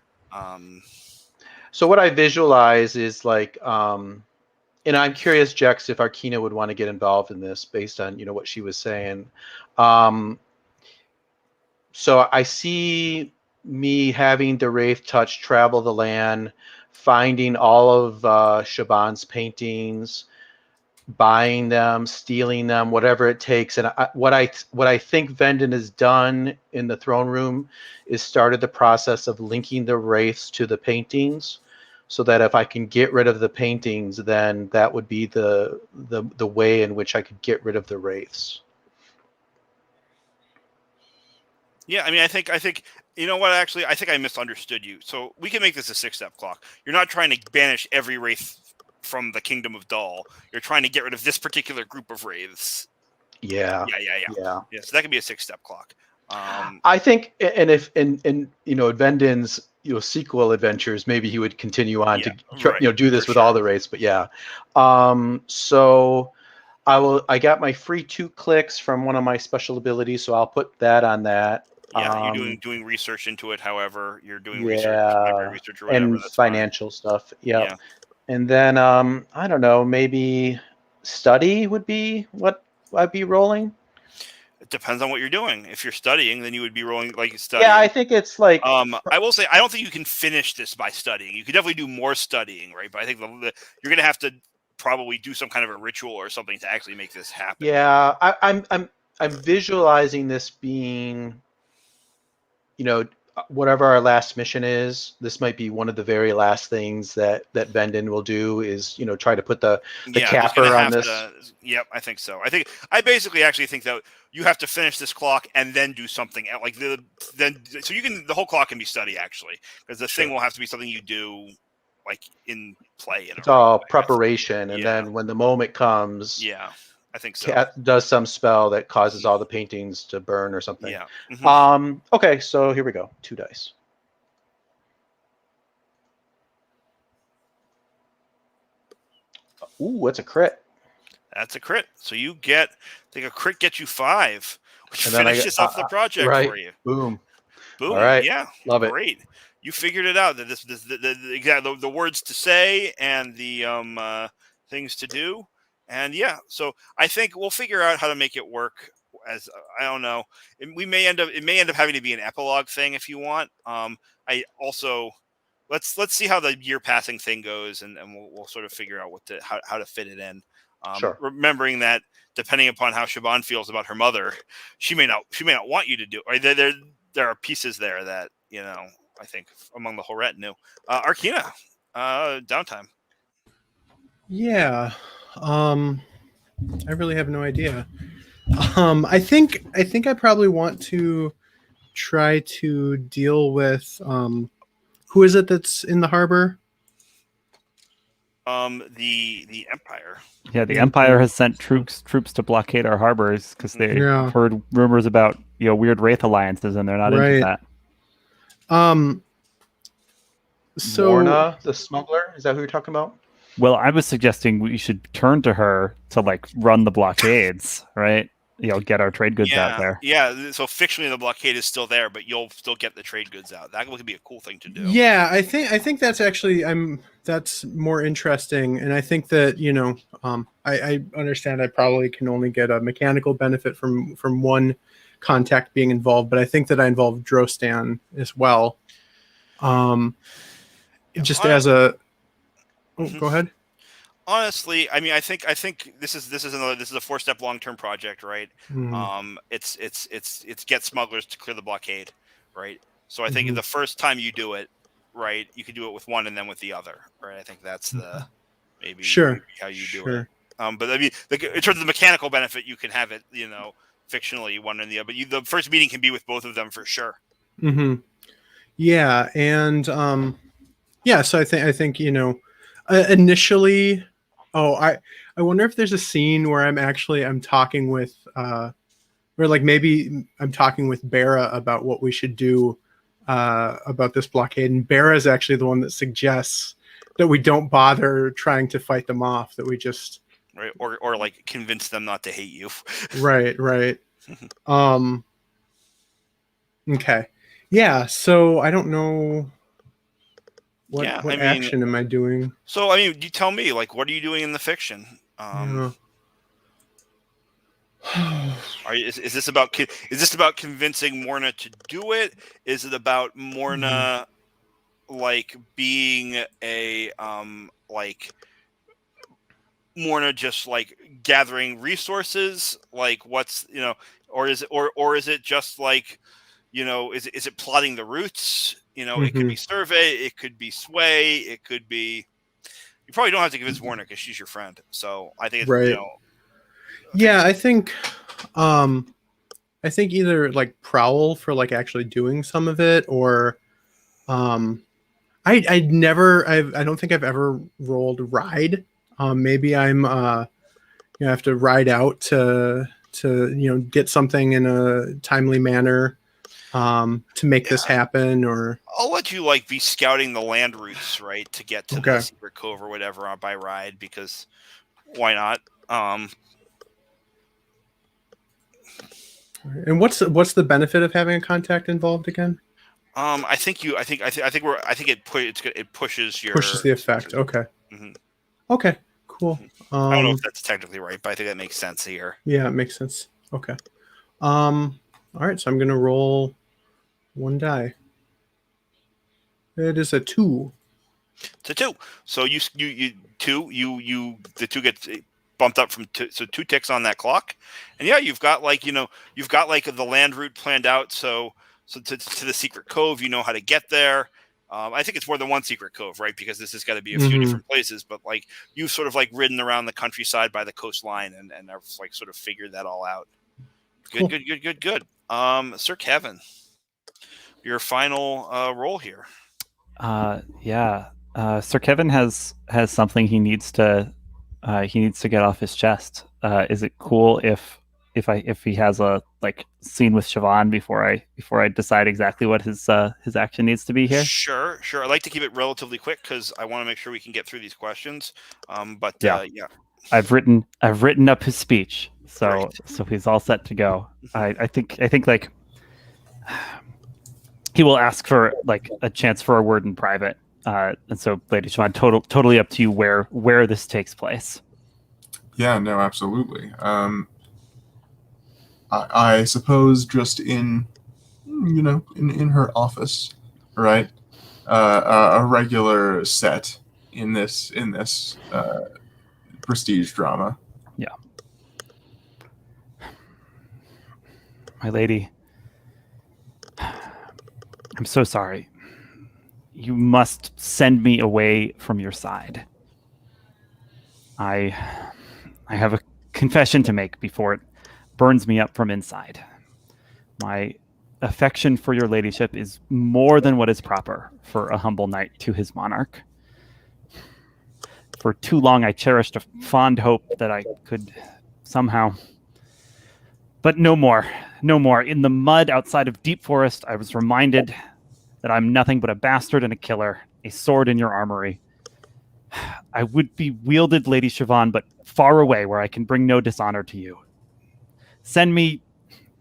So what I visualize is like, and I'm curious, Jex, if Arkina would want to get involved in this based on what she was saying. So I see me having the Wraith Touch travel the land, finding all of Siobhan's paintings, buying them, stealing them, whatever it takes. And what I think Vendon has done in the throne room is started the process of linking the wraiths to the paintings, so that if I can get rid of the paintings, then that would be the way in which I could get rid of the wraiths. Yeah, I mean, I think you know what? Actually, I think I misunderstood you. So we can make this a 6-step clock. You're not trying to banish every wraith from the Kingdom of Dol. You're trying to get rid of this particular group of wraiths. Yeah. So that could be a 6-step clock. I think, and if in Vendon's sequel adventures, maybe he would continue on to do this with all the wraiths. But yeah, so I got my free 2 clicks from one of my special abilities, so I'll put that on that. Yeah, you're doing research into it. However, you're doing research or whatever, and financial stuff. Yeah, and then I don't know, maybe study would be what I'd be rolling. It depends on what you're doing. If you're studying, then you would be rolling like studying. Yeah, I think it's like. I will say, I don't think you can finish this by studying. You could definitely do more studying, right? But I think you're going to have to probably do some kind of a ritual or something to actually make this happen. Yeah, I'm visualizing this being, whatever our last mission is. This might be one of the very last things that Venden will do is try to put the He's capper gonna on have this. Yep, I think so. I basically actually think that you have to finish this clock and then do something like the whole clock can be study actually, because the thing will have to be something you do like in play. It's all preparation, and Yeah. then when the moment comes, Yeah, I think so. Cat does some spell that causes all the paintings to burn or something. Yeah. Mhm. Okay, so here we go. 2 dice. Ooh, that's a crit. That's a crit. So you get, I think a crit gets you 5, which And then I finishes get- off the project right. for you. Boom. Boom. All right. Yeah. Love it. Great. You figured it out. That the words to say and the things to do, and yeah. So I think we'll figure out how to make it work. As I don't know, it may end up having to be an epilogue thing if you want. I also let's see how the year passing thing goes, and we'll sort of figure out how to fit it in. Sure. Remembering that depending upon how Siobhan feels about her mother, she may not want you to do. Or there are pieces there that I think among the whole retinue. Arkina, downtime. Yeah. I really have no idea. I think I probably want to try to deal with who is it that's in the harbor? The Empire. Yeah, the Empire has sent troops to blockade our harbors because they Yeah. heard rumors about weird wraith alliances, and they're not into Right. that. So Morna, the smuggler, is that who you're talking about? Well, I was suggesting we should turn to her to run the blockades, right? Get our trade goods out there. Yeah. So fictionally, the blockade is still there, but you'll still get the trade goods out. That would be a cool thing to do. yeah, I think that's actually that's more interesting, and I think that I understand I probably can only get a mechanical benefit from one contact being involved, but I think that I involve Drostan as well. Just as a go ahead. Honestly, I mean, I think this is a 4-step long-term project, right? Mhm. It's get smugglers to clear the blockade, right? So I think Mhm. the first time you do it, right, you could do it with one and then with the other, right? I think that's maybe how you do it. But I mean, in terms of the mechanical benefit, you can have it, fictionally one and the other. But the first meeting can be with both of them for sure. Mm-hmm. Yeah, and so I think initially. Oh, I wonder if there's a scene where I'm talking with or maybe I'm talking with Bera about what we should do about this blockade, and Bera is actually the one that suggests that we don't bother trying to fight them off, that we just right, or convince them not to hate you. right. Okay, yeah. So I don't know. What action am I doing? So, I mean, you tell me, what are you doing in the fiction? Is this about convincing Morna to do it? Is it about Morna being a Morna just gathering resources? What's or is it just is it plotting the routes? It could be survey, it could be sway, it could be. You probably don't have to convince Morna because she's your friend. So I think it's right. Yeah, I think either prowl for actually doing some of it, or I don't think I've ever rolled ride. Maybe I'm have to ride out to get something in a timely manner to make this happen, or I'll let you be scouting the land routes, right, to get to the secret cove or whatever by ride, because why not? And what's the benefit of having a contact involved again? I think it pushes the effect. Okay. Mm-hmm. Okay. Cool. I don't know if that's technically right, but I think that makes sense here. Yeah, it makes sense. Okay. All right, so I'm gonna roll one die. It is a 2. It's a 2. So you 2. The 2 gets bumped up from 2, so 2 ticks on that clock, and yeah, you've got like the land route planned out. So to the secret cove, you know how to get there. I think it's more than one secret cove, right? Because this has got to be a few different places. But like you've sort of like ridden around the countryside by the coastline and have like sort of figured that all out. Good, cool. Good. Sir Kevin, your final roll here. Sir Kevin has something he needs to get off his chest. Is it cool if he has a like scene with Siobhan before I decide exactly what his action needs to be here? Sure. I'd like to keep it relatively quick because I want to make sure we can get through these questions. Yeah. I've written up his speech, so Great. So he's all set to go. I think like he will ask for like a chance for a word in private. And so, Lady Siobhan, totally up to you where this takes place. Yeah, no, absolutely. I suppose just in her office, right? A regular set in this prestige drama. Yeah. My lady, I'm so sorry. You must send me away from your side. I have a confession to make before it burns me up from inside. My affection for your ladyship is more than what is proper for a humble knight to his monarch. For too long I cherished a fond hope that I could somehow... But no more. In the mud outside of Deep Forest, I was reminded that I'm nothing but a bastard and a killer, a sword in your armory. I would be wielded, Lady Siobhan, but far away where I can bring no dishonor to you. Send me,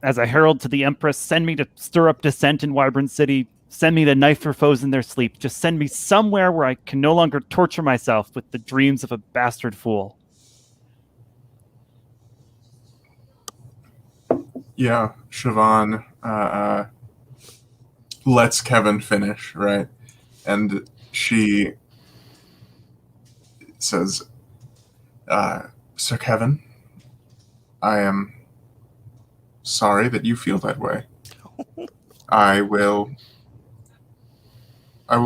as a herald to the Empress, send me to stir up dissent in Wyvern City, send me to knife your foes in their sleep, just send me somewhere where I can no longer torture myself with the dreams of a bastard fool. Yeah, Siobhan lets Kevin finish, right? And she says, Sir Kevin, I am sorry that you feel that way. I will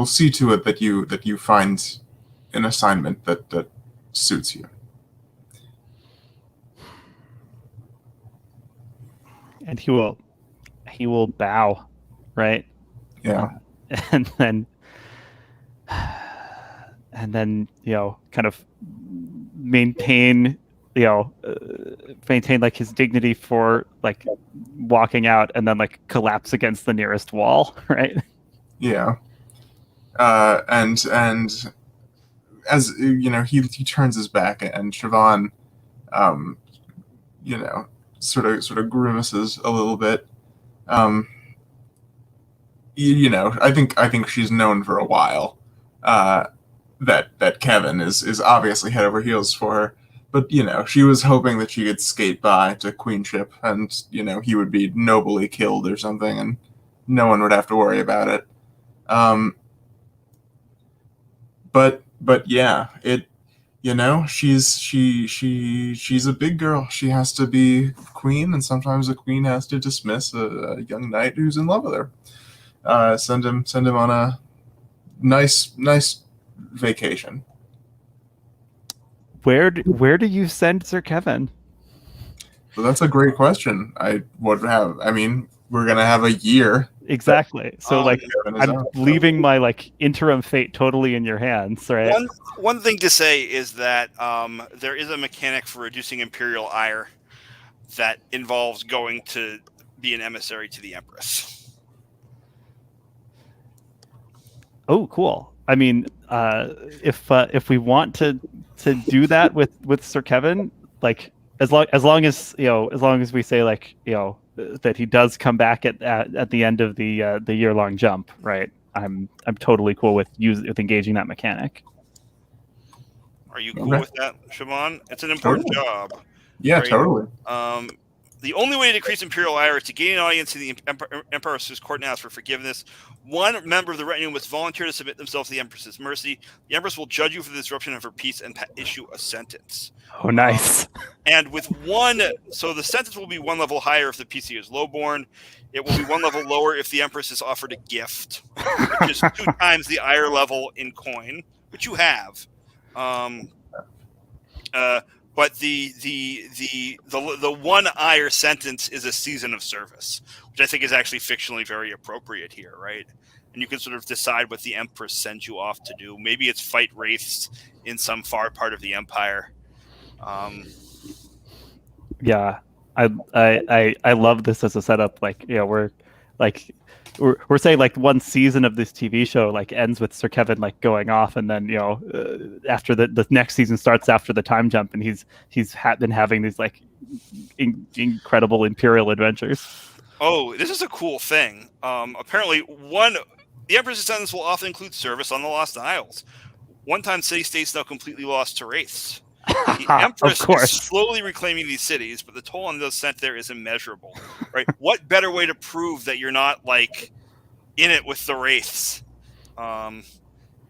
see to it that you find an assignment that suits you. And he will bow, right? Yeah. And then kind of maintain like his dignity for like walking out, and then like collapse against the nearest wall, right? Yeah. And as he turns his back, and Siobhan sort of grimaces a little bit. I think she's known for a while that Kevin is obviously head over heels for her, but she was hoping that she could skate by to queenship, and he would be nobly killed or something, and no one would have to worry about it. But yeah, she's a big girl. She has to be queen, and sometimes a queen has to dismiss a young knight who's in love with her. Send him on a nice vacation. Where do you send Sir Kevin? Well, that's a great question. We're gonna have a year. Exactly. So I'm leaving my like interim fate totally in your hands, right? One thing to say is that there is a mechanic for reducing Imperial ire that involves going to be an emissary to the Empress. Oh, cool. I mean, if we want to do that with Sir Kevin, like as long as we say that he does come back at the end of the year-long jump, right? I'm totally cool with engaging that mechanic. Are you cool with that, Siobhan? It's an important job. Yeah, right? totally. The only way to decrease imperial ire is to gain an audience in the Empress's court and ask for forgiveness. One member of the retinue must volunteer to submit themselves to the Empress's mercy. The Empress will judge you for the disruption of her peace and issue a sentence. Oh, nice. And with one, so the sentence will be one level higher if the PC is lowborn. It will be one level lower if the Empress is offered a gift, which is 2 times the ire level in coin, which you have. But the one ire sentence is a season of service, which I think is actually fictionally very appropriate here, right? And you can sort of decide what the Empress sends you off to do. Maybe it's fight wraiths in some far part of the Empire. Yeah, I love this as a setup. Like, we're saying like one season of this TV show like ends with Sir Kevin like going off, and then after the next season starts after the time jump, and he's been having these like incredible Imperial adventures. Oh, this is a cool thing. Apparently, the Empress's sentence will often include service on the Lost Isles. One time, city-states now completely lost to wraiths. The Empress Of course. is slowly reclaiming these cities, but the toll on those sent there is immeasurable. Right? What better way to prove that you're not like in it with the wraiths? And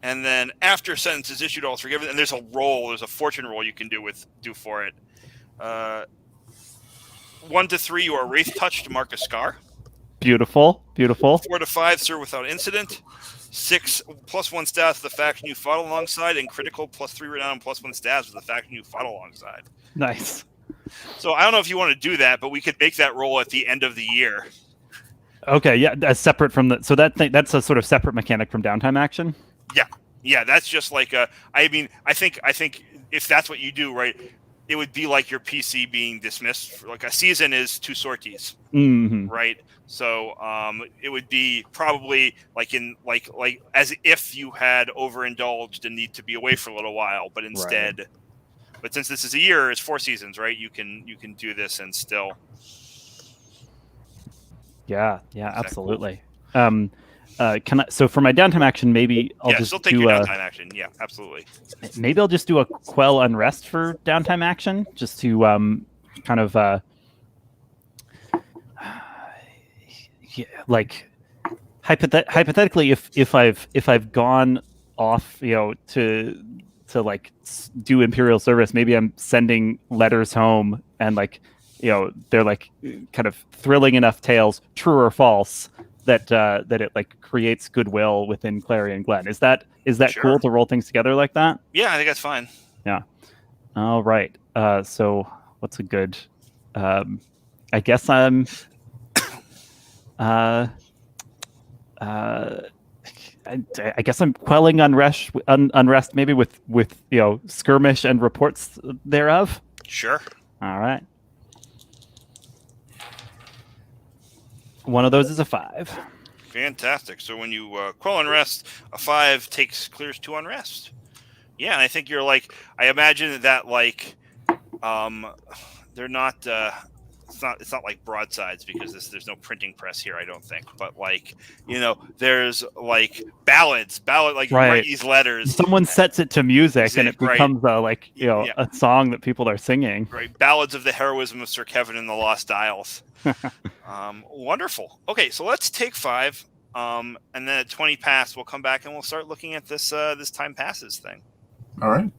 then after sentence is issued, all is forgiven. And there's a fortune roll you can do for it. 1 to 3, you are wraith touched to mark a scar. Beautiful. 4 to 5, sir, without incident. 6 +1 stats with the faction you fought alongside, and critical +3 renown and +1 stats with the faction you fought alongside. Nice. So I don't know if you want to do that, but we could make that roll at the end of the year. Okay, yeah, that's separate from the. So that's a sort of separate mechanic from downtime action. Yeah, that's just like I think if that's what you do, right, it would be like your PC being dismissed. Like a season is 2 sorties, Mm-hmm. right? So it would be probably like as if you had overindulged and need to be away for a little while, but instead, but since this is a year, it's 4 seasons, right? You can do this and still. Yeah, absolutely. Can I? So for my downtime action, maybe I'll just still take do your downtime action. Yeah, absolutely. Maybe I'll just do a quell unrest for downtime action, just to kind of like hypothetically, if I've gone off, to like do Imperial service, maybe I'm sending letters home, and like they're like kind of thrilling enough tales, true or false, that it like creates goodwill within Clarion Glen. Is that Sure. cool to roll things together like that? Yeah, I think that's fine. Yeah. All right. So what's a good? I guess I'm. I guess I'm quelling unrest maybe with skirmish and reports thereof. Sure. All right. One of those is a 5. Fantastic. So when you quell unrest, a 5 clears 2 unrest. Yeah, and I think you're like, I imagine that like, they're not. It's not like broadsides, because there's no printing press here, I don't think. But like, there's like ballads, like you write these letters. Someone sets it to music, and it becomes right. a song that people are singing. Right, ballads of the heroism of Sir Kevin and the Lost Isles. Wonderful. Okay, so let's take 5, and then at 20 past, we'll come back and we'll start looking at this time passes thing. All right.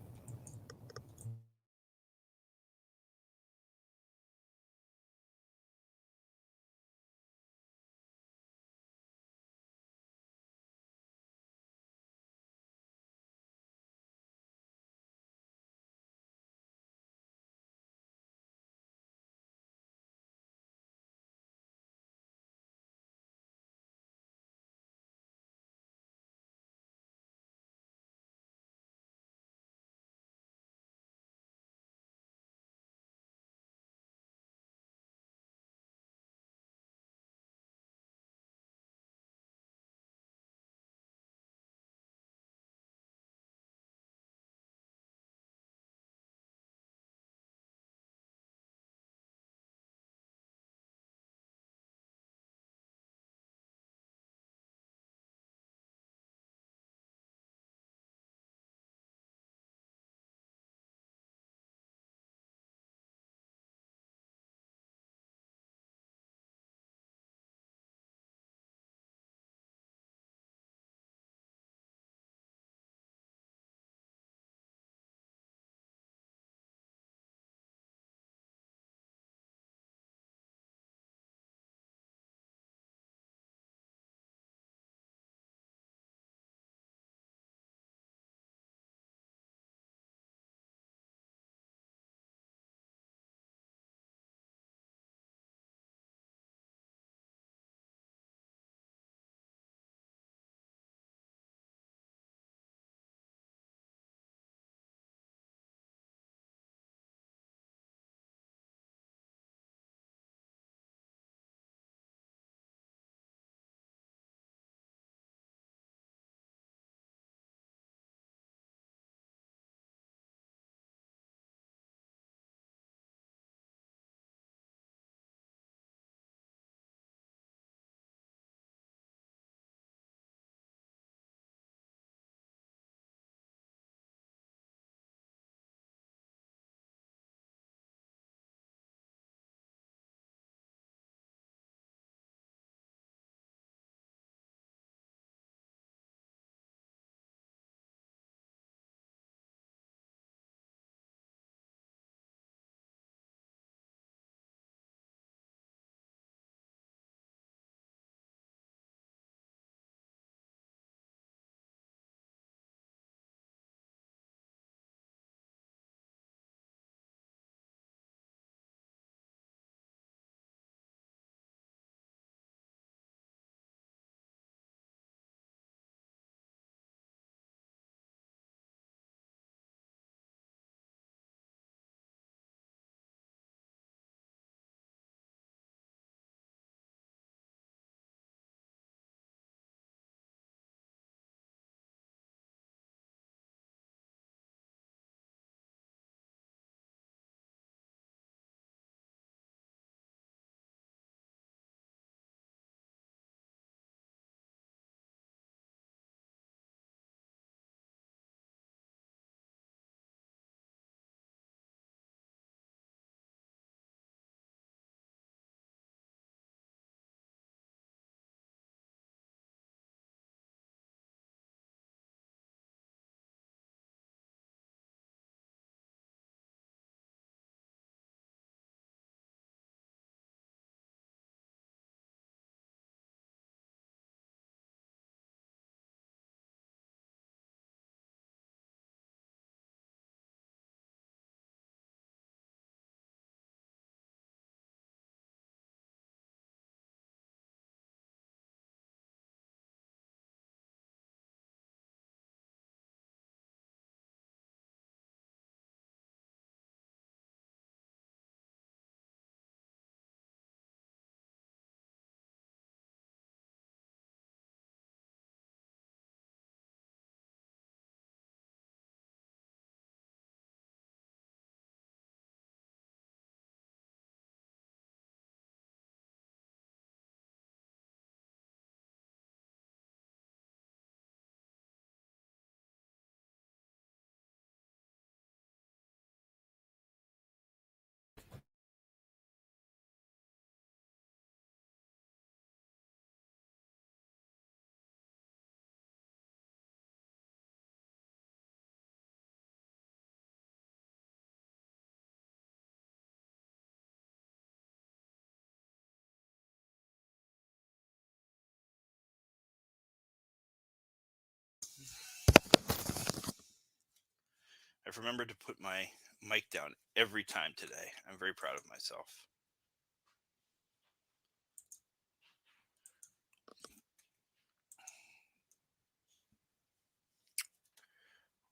I've remembered to put my mic down every time today. I'm very proud of myself.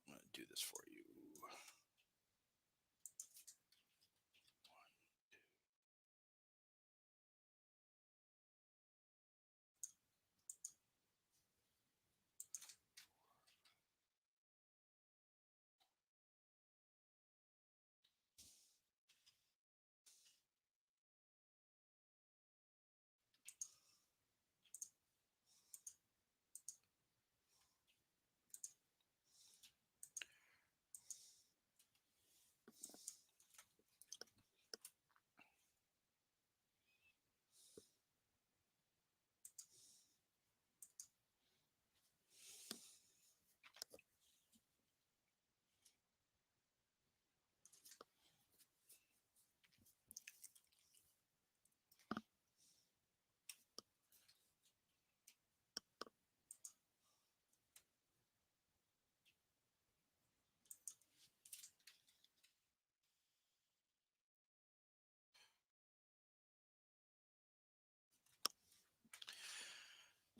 I'm going to do this for you.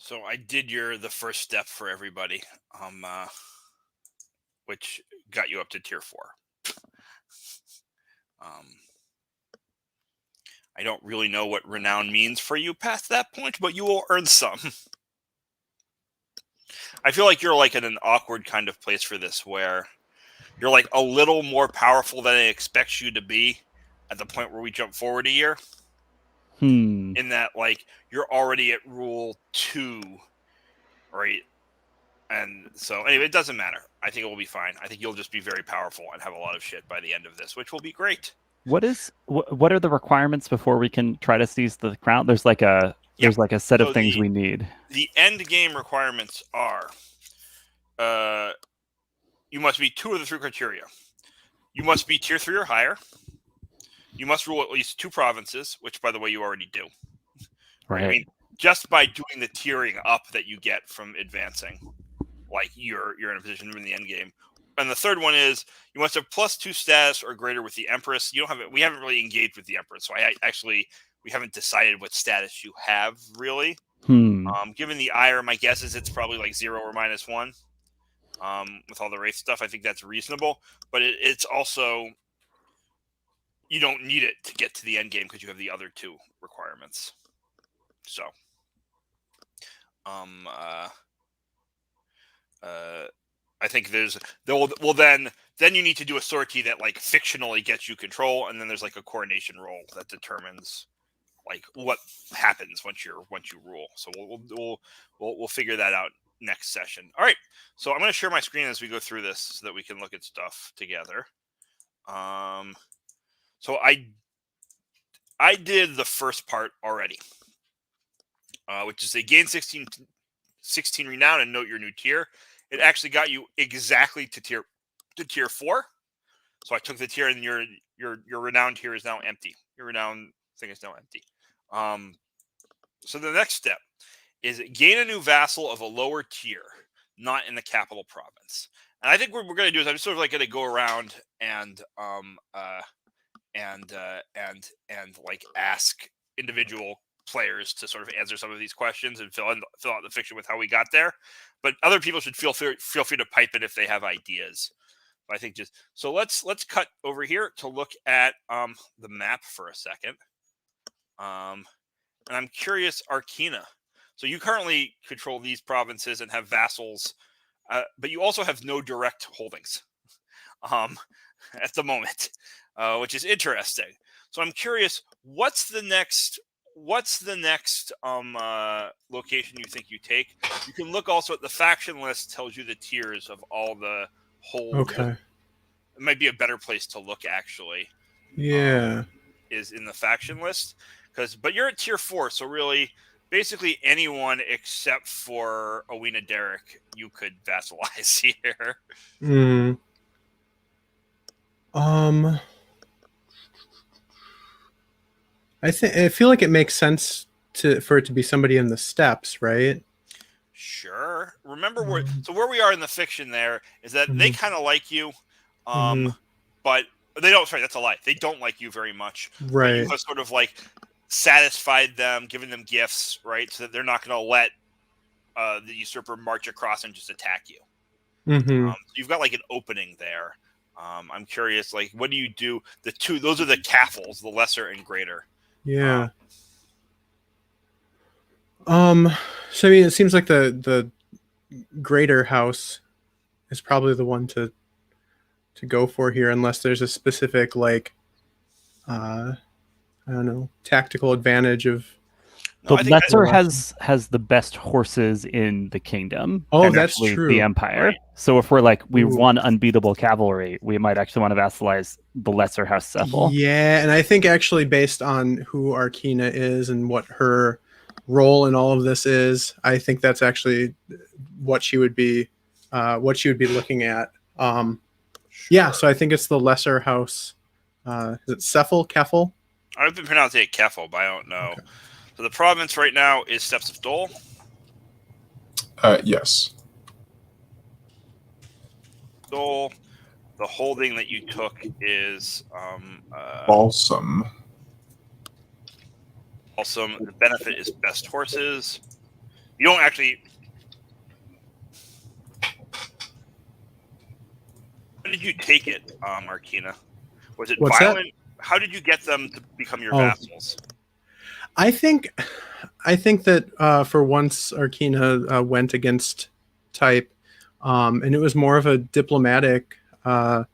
So I did the first step for everybody, which got you up to tier 4. I don't really know what renown means for you past that point, but you will earn some. I feel like you're like in an awkward kind of place for this, where you're like a little more powerful than it expects you to be at the point where we jump forward a year. In that, like, you're already at rule 2, right? And so, anyway, it doesn't matter. I think it will be fine. I think you'll just be very powerful and have a lot of shit by the end of this, which will be great. What are the requirements before we can try to seize the crown? There's like a set of things we need. The end game requirements are you must meet 2 of the 3 criteria. You must be tier 3 or higher. You must rule at least 2 provinces, which, by the way, you already do. Right. I mean, just by doing the tiering up that you get from advancing, like you're in a position to win the end game. And the third one is you must have +2 status or greater with the Empress. You don't have it. We haven't really engaged with the Empress, so we haven't decided what status you have really. Given the ire, my guess is it's probably like 0 or -1. With all the wraith stuff, I think that's reasonable. But it's also, you don't need it to get to the end game because you have the other 2 requirements. So, I think then you need to do a sortie that like fictionally gets you control, and then there's like a coronation roll that determines like what happens once you rule. So we'll figure that out next session. All right. So I'm going to share my screen as we go through this so that we can look at stuff together. So I did the first part already, which is they gain 16 renown and note your new tier. It actually got you exactly to tier 4. So I took the tier, and your renown tier is now empty. Your renown thing is now empty. So the next step is gain a new vassal of a lower tier, not in the capital province. And I think what we're going to do is I'm sort of like going to go around and like ask individual players to sort of answer some of these questions and fill out the fiction with how we got there. But other people should feel free to pipe in if they have ideas. But I think so let's cut over here to look at the map for a second. And I'm curious, Arcana. So you currently control these provinces and have vassals, but you also have no direct holdings at the moment, which is interesting. So I'm curious, what's the next location you think you take? You can look also at the faction list, tells you the tiers of all the holds. Okay. It might be a better place to look, actually. Yeah. Is in the faction list, but you're at tier 4, so really basically anyone except for Owena Derek you could vassalize here. I feel like it makes sense for it to be somebody in the steppes, right? Sure. Remember where we are in the fiction there is that they kind of like you. But they don't. Sorry, that's a lie. They don't like you very much. But Right. you have sort of like satisfied them, given them gifts, right? So that they're not going to let the usurper march across and just attack you. Mm-hmm. You've got like an opening there. I'm curious, like, what do you do? Those are the Caffels, the lesser and greater. Yeah. So I mean, it seems like the greater house is probably the one to go for here, unless there's a specific like I don't know, tactical advantage of. The I think lesser has the best horses in the kingdom. Oh, and that's actually true. The empire. Right. So if we're like we Ooh. won unbeatable cavalry, we might actually want to vassalize the lesser house Cephal. Yeah, and I think actually based on who Arkina is and what her role in all of this is, I think that's actually what she would be looking at. Yeah, so I think it's the lesser house. Is it Cephal? Keffel? I've been pronouncing it Keffel, but I don't know. Okay. So the province right now is Steps of Dole. Yes. Dole. The holding that you took is Balsam. also the benefit is best horses. You don't actually. How did you take it, Arkina? Was it What's that? violent? How did you get them to become your Oh. vassals? I think that for once Arkina went against type, and it was more of a diplomatic. I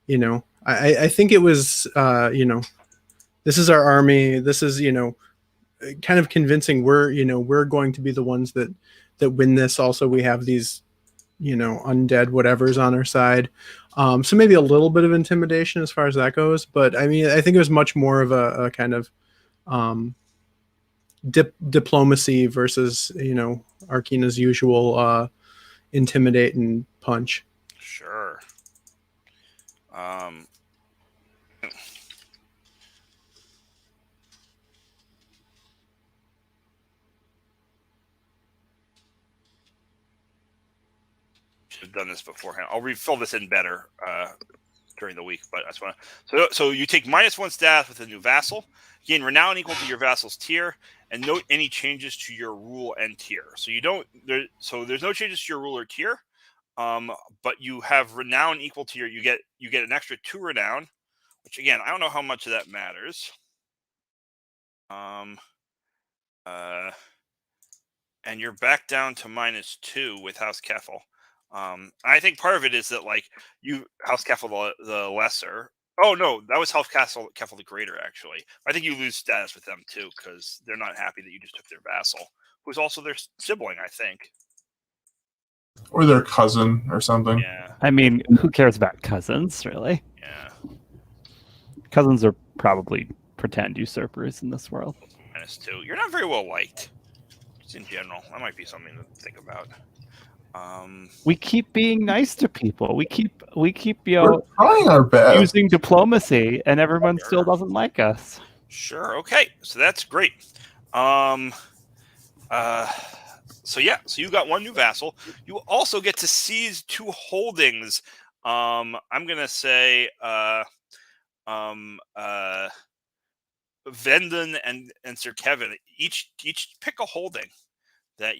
think it was this is our army. This is kind of convincing. We're going to be the ones that win this. Also, we have these undead whatevers on our side. So maybe a little bit of intimidation as far as that goes. But I mean, I think it was much more of a kind of diplomacy versus Arkina's usual intimidate and punch. Sure. Should have done this beforehand. I'll refill this in better during the week, but I just want to. So you take -1 staff with a new vassal, gain renown equal to your vassal's tier, and note any changes to your rule and tier. So there's no changes to your rule or tier, but you have renown equal to you get an extra 2 renown, which again I don't know how much of that matters. And you're back down to -2 with House Keffel. I think part of it is that like you House Keffel the lesser. Oh no, that was House Keffel the greater actually. I think you lose status with them too because they're not happy that you just took their vassal, who's also their sibling, I think. Or their cousin or something. Yeah, I mean, who cares about cousins, really? yeah. Cousins are probably pretend usurpers in this world. -2. You're not very well liked. Just in general, that might be something to think about. We keep being nice to people. We keep We're trying our best. using diplomacy, and everyone still doesn't like us. Sure. Okay. So that's great. So you got 1 new vassal. You also get to seize 2 holdings. I'm gonna say Vendon and Sir Kevin. Each pick a holding that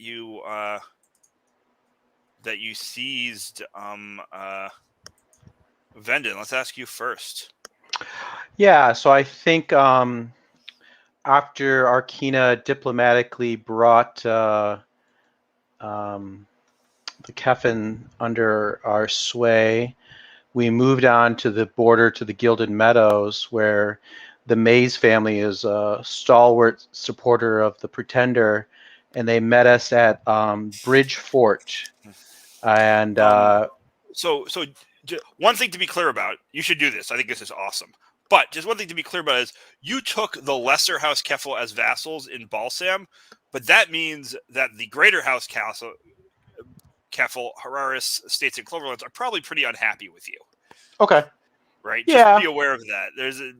you seized. Vendon, let's ask you first. Yeah, so I think after Arkina diplomatically brought the Keffin under our sway, we moved on to the border to the Gilded Meadows, where the Mays family is a stalwart supporter of the Pretender, and they met us at Bridge Fort. And So one thing to be clear about, you should do this. I think this is awesome. But just one thing to be clear about is you took the lesser House Keffel as vassals in Balsam, but that means that the greater House Keffel, Hararis, States, and Cloverlands are probably pretty unhappy with you. okay. right? Yeah. Just be aware of that.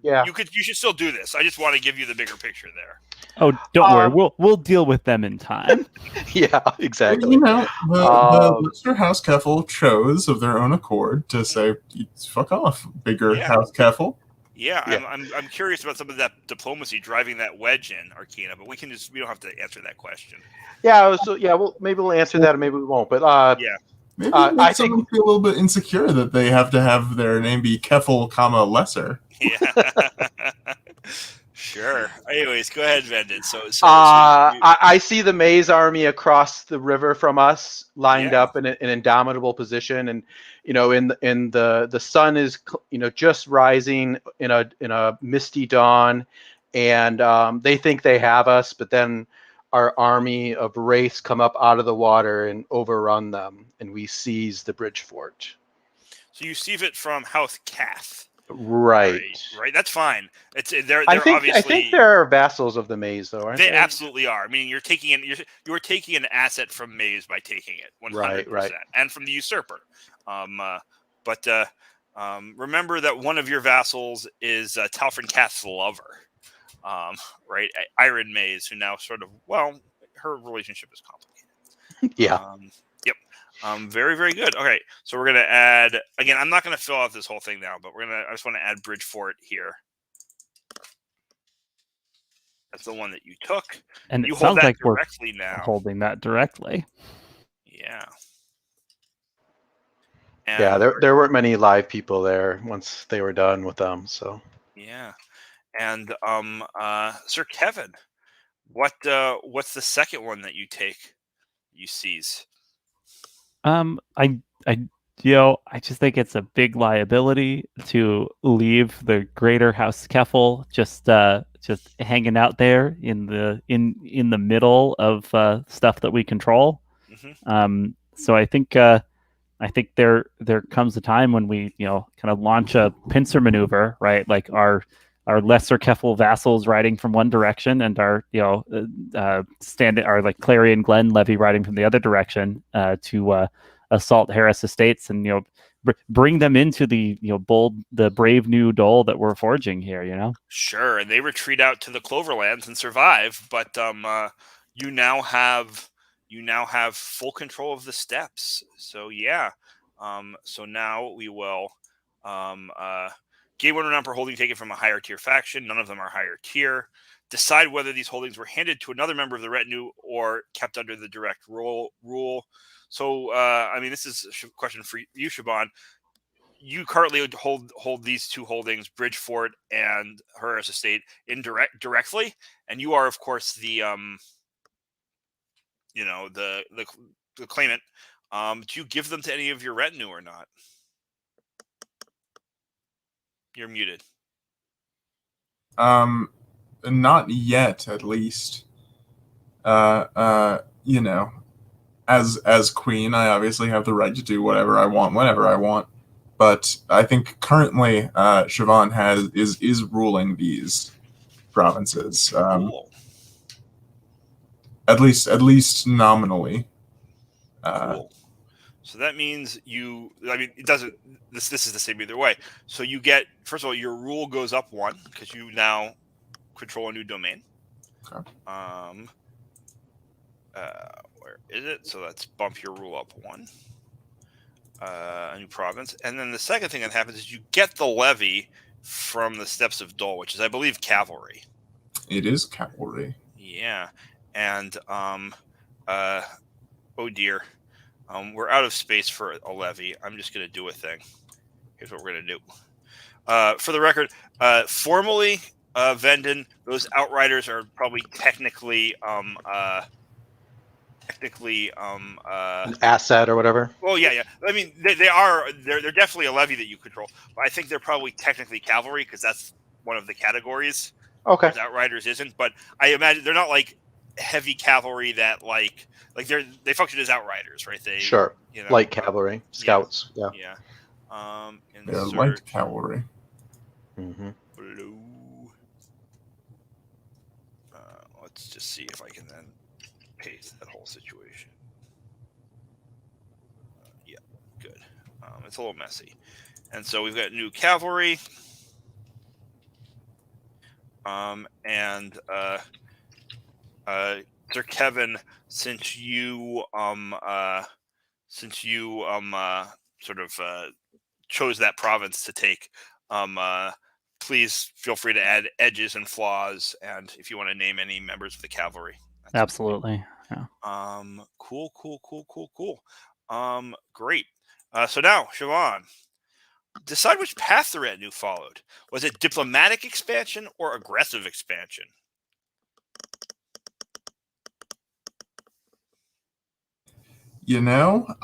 Yeah. You should still do this. I just want to give you the bigger picture there. Oh, don't worry. Um, We'll deal with them in time. Yeah, exactly. You know, the Um, Lister House Keffel chose of their own accord to say, "Fuck off, bigger Yeah. House Keffel." Yeah, Yeah. I'm curious about some of that diplomacy driving that wedge in Arcana, but we don't have to answer that question. yeah. So yeah, maybe we'll answer that, or maybe we won't. But Yeah. Maybe I it makes think- someone feel a little bit insecure that they have to have their name be Keffel, Lesser. Yeah. Sure. Anyways, go ahead, Vendon. So I see the Maze army across the river from us, lined Yeah. up in an indomitable position, and in the sun is just rising in a misty dawn, and they think they have us, but then our army of wraiths come up out of the water and overrun them, and we seize the bridge fort. So you see it from House Cath. Right. Right. That's fine. They're I think obviously they're vassals of the Maze, though, aren't they? they absolutely are. I mean, you're taking an asset from Maze by taking it 100%, Right. and from the usurper. But remember that one of your vassals is Talfrin Cath's lover, right? Iron Maze, who now her relationship is complicated. Yeah. Yep. Very, very good. Okay, so we're gonna add again. I'm not gonna fill out this whole thing now, but I just want to add Bridgefort here. That's the one that you took. And You it hold sounds that like we're directly now. holding that directly. Yeah. Yeah, there weren't many live people there once they were done with them. So Yeah, and Sir Kevin, what's the second one that you take? You seize. I just think it's a big liability to leave the Greater House Keffel just hanging out there in the middle of stuff that we control. Mm-hmm. So I think there comes a time when we kind of launch a pincer maneuver, right? Like our lesser Keffel vassals riding from one direction, and our like Clarion Glen levy riding from the other direction to assault Harris Estates, and bring them into the the brave new Dole that we're forging here. Sure, and they retreat out to the Cloverlands and survive, but you now have full control of the steppes. So yeah, so now we will gain 1 renown per holding taken from a higher tier faction. None of them are higher tier. Decide whether these holdings were handed to another member of the retinue or kept under the direct rule. So, I mean, this is a question for you, Siobhan. You currently hold these two holdings, Bridgefort and Harris Estate, directly, and you are, of course, the claimant. Do you give them to any of your retinue or not? You're muted. Not yet, at least. As queen, I obviously have the right to do whatever I want, whenever I want. But I think currently, Siobhan is ruling these provinces. Cool. At least nominally. Cool. So that means it doesn't. This is the same either way. So you get, first of all, your rule goes up 1 because you now control a new domain. Okay. Where is it? So let's bump your rule up 1. A new province, and then the second thing that happens is you get the levy from the Steppes of Dole, which is, I believe, cavalry. It is cavalry. Yeah, and oh dear. We're out of space for a levy. I'm just going to do a thing. Here's what we're going to do. For the record, formally, Vendon, those outriders are probably technically an asset or whatever. Well, yeah. I mean, they're definitely a levy that you control, but I think they're probably technically cavalry because that's one of the categories. Okay. Outriders isn't, but I imagine they're not like heavy cavalry that like they function as outriders, right? They Sure. Light cavalry, scouts. Yeah. They're light cavalry. Mm-hmm. Blue. Let's just see if I can then paste that whole situation. Yeah, good. It's a little messy, And so we've got new cavalry. Sir Kevin, since you sort of chose that province to take, please feel free to add edges and flaws, and if you want to name any members of the cavalry. Absolutely. Yeah. Cool. Great. So now, Siobhan, decide which path the retinue followed. Was it diplomatic expansion or aggressive expansion?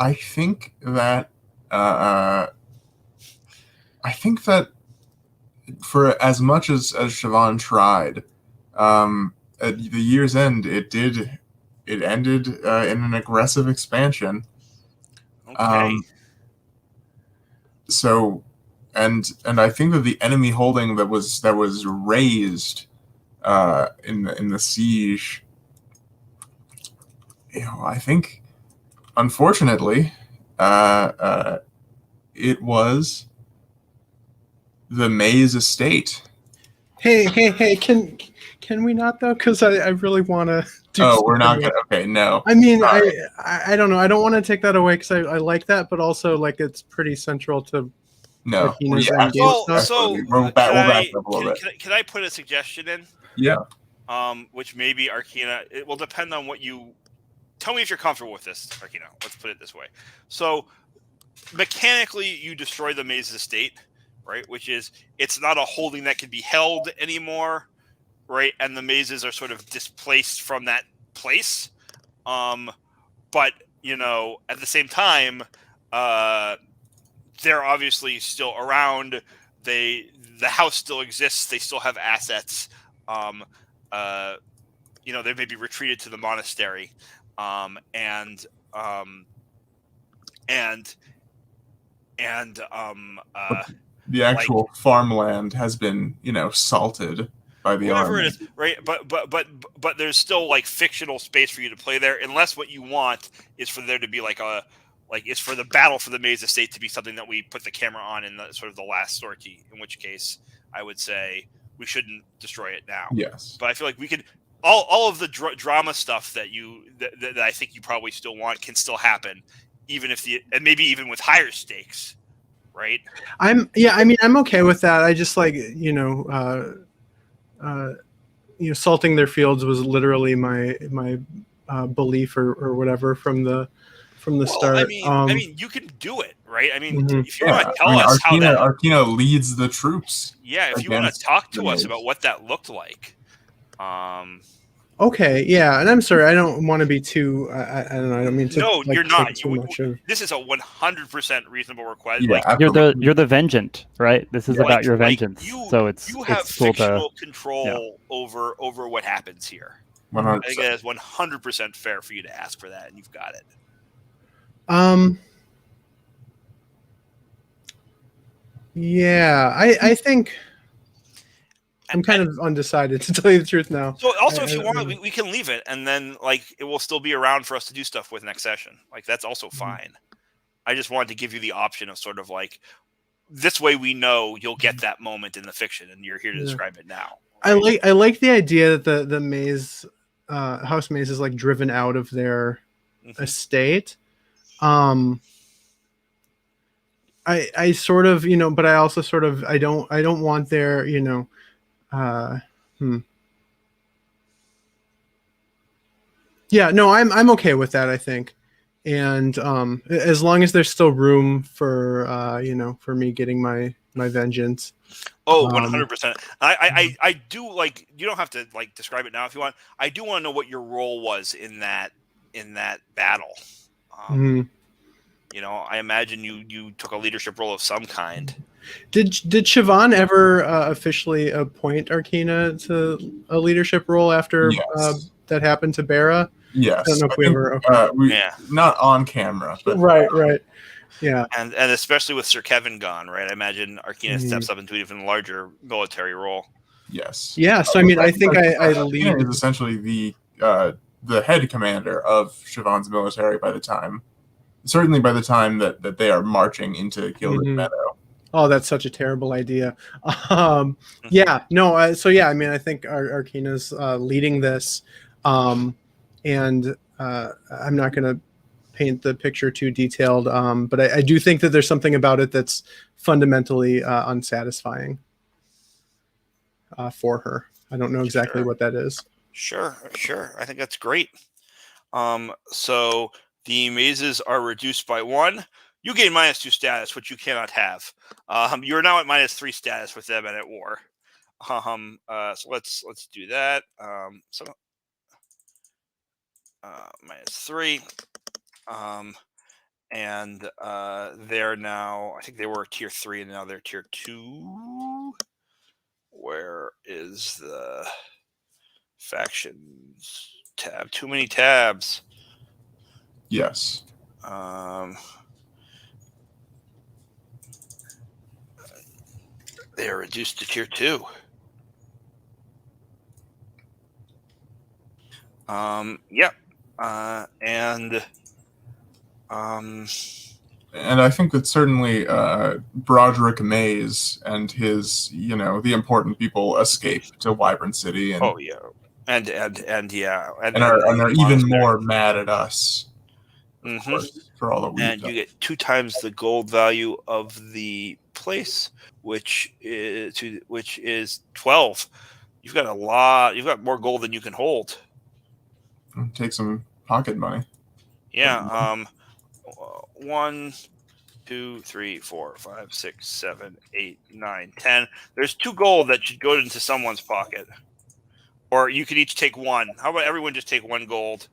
I think that for as much as Siobhan tried, at the year's end, it ended in an aggressive expansion. Okay. So, and I think that the enemy holding that was raised in the siege, I think, unfortunately, it was the Mays estate. Hey! Can we not though? Because I really want to. Oh, we're not gonna. Okay, no. I mean, Sorry. I don't know. I don't want to take that away because I like that, but also like it's pretty central to. No. Martina's Yeah, endgame Well, stuff. so we'll back up a little bit. can I put a suggestion in? Yeah. Which maybe Arcana. It will depend on what you. Tell me if you're comfortable with this, Arcana. Let's put it this way. So, mechanically, you destroy the Maze estate, right? Which is, it's not a holding that can be held anymore, right? And the mazes are sort of displaced from that place. But, at the same time, they're obviously still around. The house still exists. They still have assets. They may be retreated to the monastery. The actual farmland has been, salted by the whatever army. it is, right? But there's still like fictional space for you to play there, unless what you want is for there to be it's for the battle for the Maze estate to be something that we put the camera on in the sort of the last sortie. In which case, I would say we shouldn't destroy it now. Yes. But I feel like we could. All of the drama stuff that I think you probably still want can still happen, even if and maybe even with higher stakes, right? I'm okay with that. I just like salting their fields was literally my belief or whatever from the start. I mean, you can do it, right? I mean, Mhm. if you want to tell us how that, Arcana leads the troops. yeah, if you want to talk to the us Maze. about what that looked like. Okay, yeah, and I'm sorry, I don't want to be too. I don't know. I don't mean to. No, you're take not. too much of. This is a 100% reasonable request. Yeah, You're the vengeant, right? This is about your vengeance. So it's you have cool fictional control over what happens here. I 100%. think it is 100% fair for you to ask for that, and you've got it. Yeah, I think I'm kind of undecided to tell you the truth now. So also, if I you want, don't- we can leave it, and then it will still be around for us to do stuff with next session. That's also fine. I just wanted to give you the option of sort of this way we know you'll get that moment in the fiction, and you're here to describe it now. I like the idea that the maze, house maze is driven out of their estate. I sort of, but I also sort of, I don't want their, Yeah, no, I'm okay with that, I think. And as long as there's still room for, for me getting my vengeance. Oh, 100%. I do you don't have to describe it now if you want. I do want to know what your role was in that battle. I imagine you took a leadership role of some kind. Did Siobhan ever officially appoint Arcana to a leadership role after that happened to Bera? Yes. I don't know if we ever. Not on camera. But, right. Yeah. And especially with Sir Kevin gone, right? I imagine Arcana steps up into an even larger military role. Yes. Yeah. So I mean, I think I lead. Arcana is essentially the head commander of Siobhan's military by the time. Certainly by the time that they are marching into Gilded Meadow. Oh, that's such a terrible idea. Yeah, no. So yeah, I mean, I think Arcana's leading this, and I'm not going to paint the picture too detailed, but I do think that there's something about it that's fundamentally unsatisfying for her. I don't know exactly Sure. what that is. Sure. I think that's great. So the mazes are reduced by 1. You gain -2 status, which you cannot have. You're now at -3 status with them and at war. So let's do that. -3. And they're now, I think they were tier 3 and now they're tier 2. Where is the factions tab? Too many tabs. Yes. They are reduced to tier 2. Yep. And I think that certainly Broderick Mays and his, the important people escape to Wyvern City and Oh yeah, and yeah, are even more mad at us, of Mhm. course, for all that we've And done. you get 2 times the gold value of the place, which is 12. You've got a lot. You've got more gold than you can hold. Take some pocket money. Yeah. 1, 2, 3, 4, 5, 6, 7, 8, 9, 10. There's 2 gold that should go into someone's pocket, or you could each take 1. How about everyone just take 1 gold?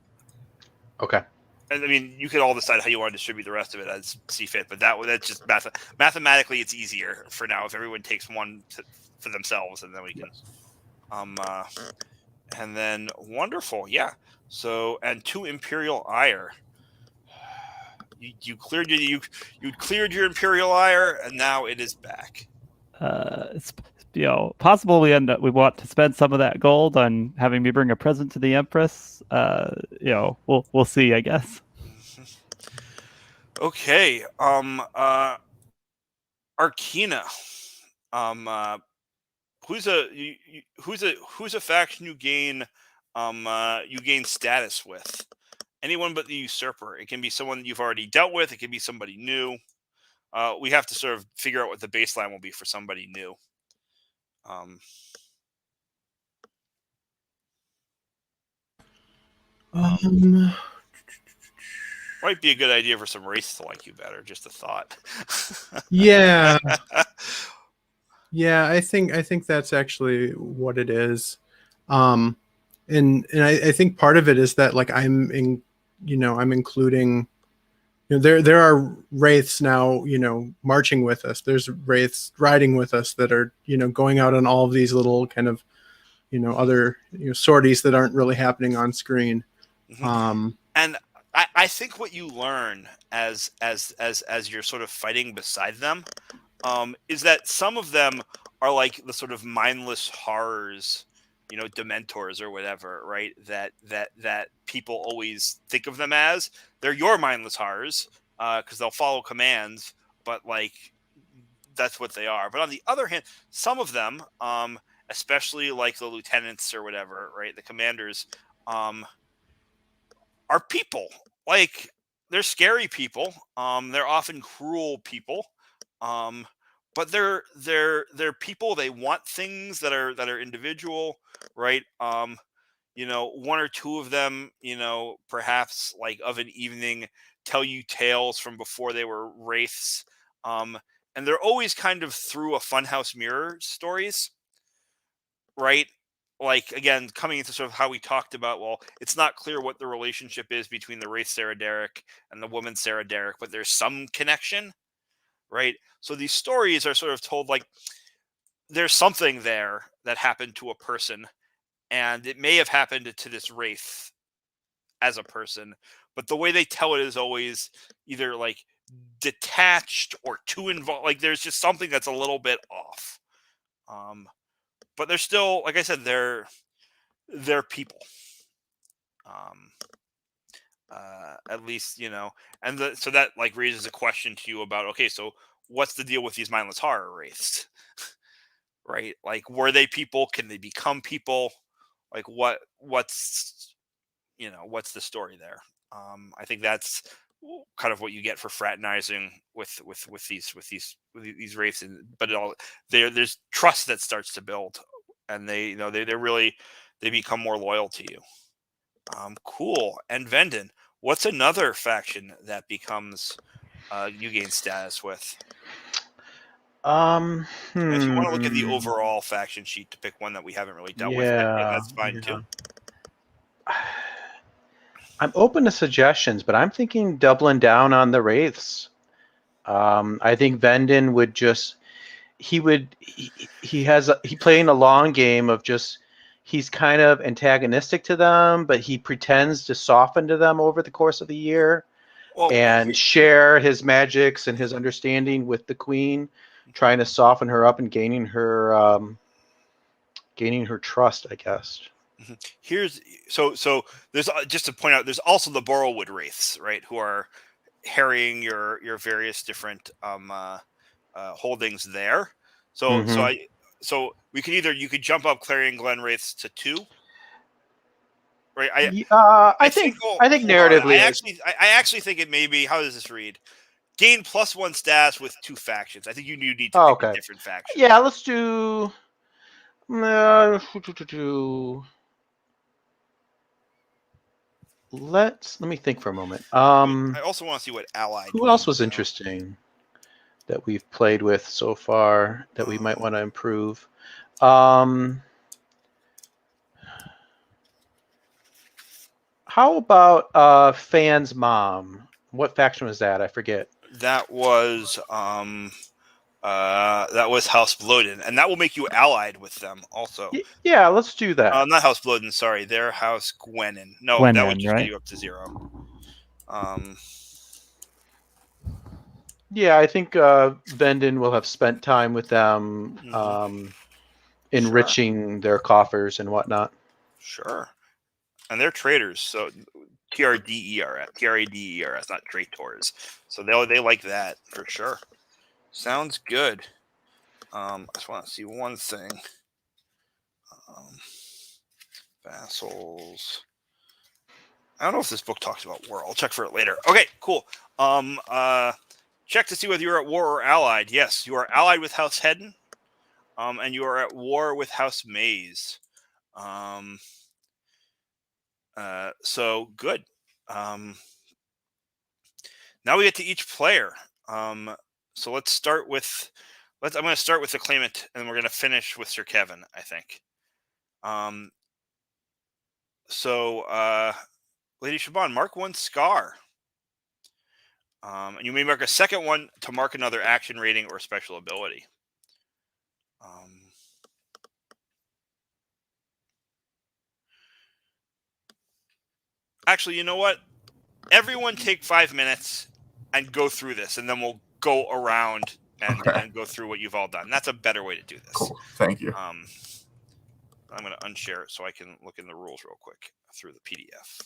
Okay. And I mean, you could all decide how you want to distribute the rest of it as see fit, but that's just mathematically it's easier for now if everyone takes 1 for themselves, and then we can. And then wonderful, yeah. So and 2 Imperial Ire. You cleared you cleared your Imperial Ire, and now it is back. It's possible we want to spend some of that gold on having me bring a present to the Empress. We'll see, I guess. Okay. Arcana. Who's a faction you gain status with? Anyone but the usurper. It can be someone you've already dealt with. It can be somebody new. We have to sort of figure out what the baseline will be for somebody new. Might be a good idea for some race to like you better. Just a thought. Yeah. Yeah, I think that's actually what it is. And I think part of it is that like I'm including, there are wraiths now, marching with us. There's wraiths riding with us that are, going out on all of these little kind of, other sorties that aren't really happening on screen. And I think what you learn as you're sort of fighting beside them is that some of them are like the sort of mindless horrors, dementors or whatever, right? That people always think of them as. They're your mindless horrors because they'll follow commands, but like that's what they are. But on the other hand, some of them, especially like the lieutenants or whatever, right? The commanders, are people. Like they're scary people. They're often cruel people. But they're people. They want things that are individual, right? 1 or 2 of them, perhaps like of an evening, tell you tales from before they were wraiths. And they're always kind of through a funhouse mirror stories, right? Like again, coming into sort of how we talked about, well, it's not clear what the relationship is between the wraith Sarah Derrick and the woman Sarah Derrick, but there's some connection, right? So these stories are sort of told like there's something there that happened to a person, and it may have happened to this wraith as a person, but the way they tell it is always either like detached or too involved. Like there's just something that's a little bit off. But they're still, like I said, they're people. At least, and so that like raises a question to you about, okay, so what's the deal with these mindless horror wraiths? Right? Like, were they people? Can they become people? Like, what's the story there? I think that's kind of what you get for fraternizing with these wraiths, but there's trust that starts to build, and they become more loyal to you. Cool. And Vendon, what's another faction that becomes you gain status with? And if you want to look at the overall faction sheet to pick one that we haven't really dealt with yet, that's fine too. I'm open to suggestions, but I'm thinking doubling down on the wraiths. I think Vendon would he playing a long game of just, he's kind of antagonistic to them, but he pretends to soften to them over the course of the year and share his magics and his understanding with the queen, trying to soften her up and gaining her trust, I guess. So there's, just to point out, there's also the Borrowwood wraiths, right, who are harrying your various different holdings there. So we could you could jump up Clarion Glen wraiths to 2. Right. I think narratively, I actually think it may be, how does this read? Gain +1 status with 2 factions. I think you need to pick a different faction. Yeah, let's do. Let me think for a moment. I also want to see what allied. Who else was interesting that we've played with so far that we might want to improve? How about Fan's mom? What faction was that? I forget. That was House Bloden, and that will make you allied with them also. Yeah, let's do that. Not House Bloden, sorry. They're House Gwenin. No, that would just get you up to 0. Yeah, I think Vendon will have spent time with them, enriching their coffers and whatnot. Sure. And they're traders, so TRADERS, not traitors. So they like that for sure. Sounds good. I just want to see one thing. Vassals. I don't know if this book talks about war. I'll check for it later. Okay, cool. Check to see whether you're at war or allied. Yes, you are allied with House Hedden, and you are at war with House Maze. So good. Now we get to each player. So let's start with. I'm going to start with the claimant, and we're going to finish with Sir Kevin, I think. Lady Siobhan, mark 1 scar. And you may mark a second one to mark another action rating or special ability. Actually, you know what? Everyone take 5 minutes and go through this, and then we'll go around and go through what you've all done. That's a better way to do this. Cool. Thank you. I'm going to unshare it so I can look in the rules real quick through the PDF.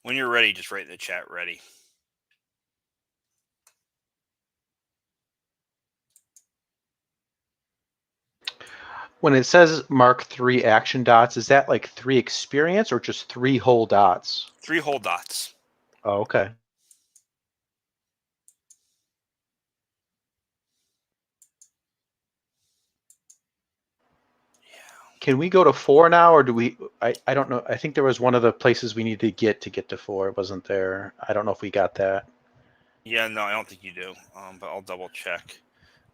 When you're ready, just write in the chat, ready. When it says mark 3 action dots, is that like 3 experience or just 3 whole dots? 3 whole dots. Oh, okay. Can we go to 4 now, or do we? I don't know. I think there was one of the places we needed to get to 4. It wasn't there. I don't know if we got that. Yeah, no, I don't think you do. But I'll double check.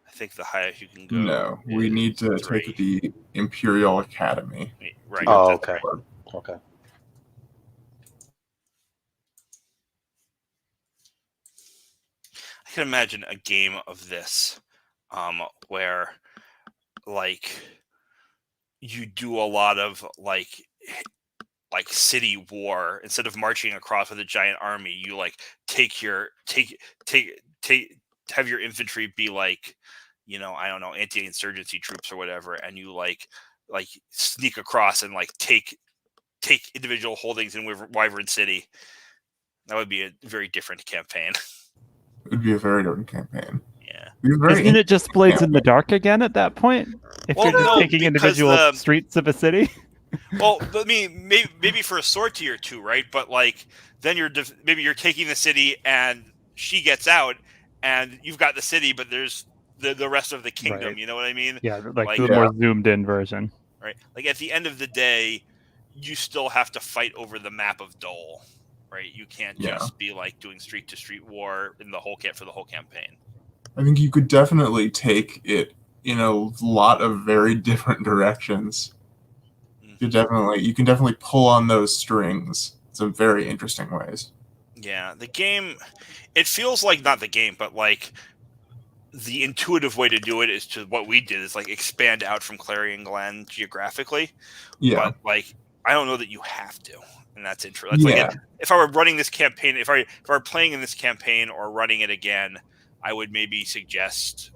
I think the highest you can go. No, we need to is 3. take the Imperial Academy. Right. Oh, that's okay. right. Okay. I can imagine a game of this, where like you do a lot of like city war. Instead of marching across with a giant army, you like take have your infantry be like, I don't know, anti-insurgency troops or whatever, and you like sneak across and like take individual holdings in Wyvern City. That would be a very different campaign. It would be a very different campaign. Yeah. Isn't it just Blades in the Dark again at that point? If Well, you're just no, taking because individual streets of a city? Well, I mean, maybe for a sortie or two, right? But like, then maybe you're taking the city, and she gets out, and you've got the city, but there's the rest of the kingdom. Right. You know what I mean? Yeah, Like- the more zoomed in version. Right. Like at the end of the day, you still have to fight over the map of Dole, right? You can't Yeah. just be like doing street to street war in the whole for the whole campaign. I think you could definitely take it in a lot of very different directions. You can definitely pull on those strings in some very interesting ways. Yeah, the game, it feels like not the game, but like the intuitive way to do it is to what we did is like expand out from Clarion Glen geographically. Yeah. But like, I don't know that you have to, and that's interesting. That's Yeah. like if I were running this campaign, if I were playing in this campaign or running it again, I would maybe suggest,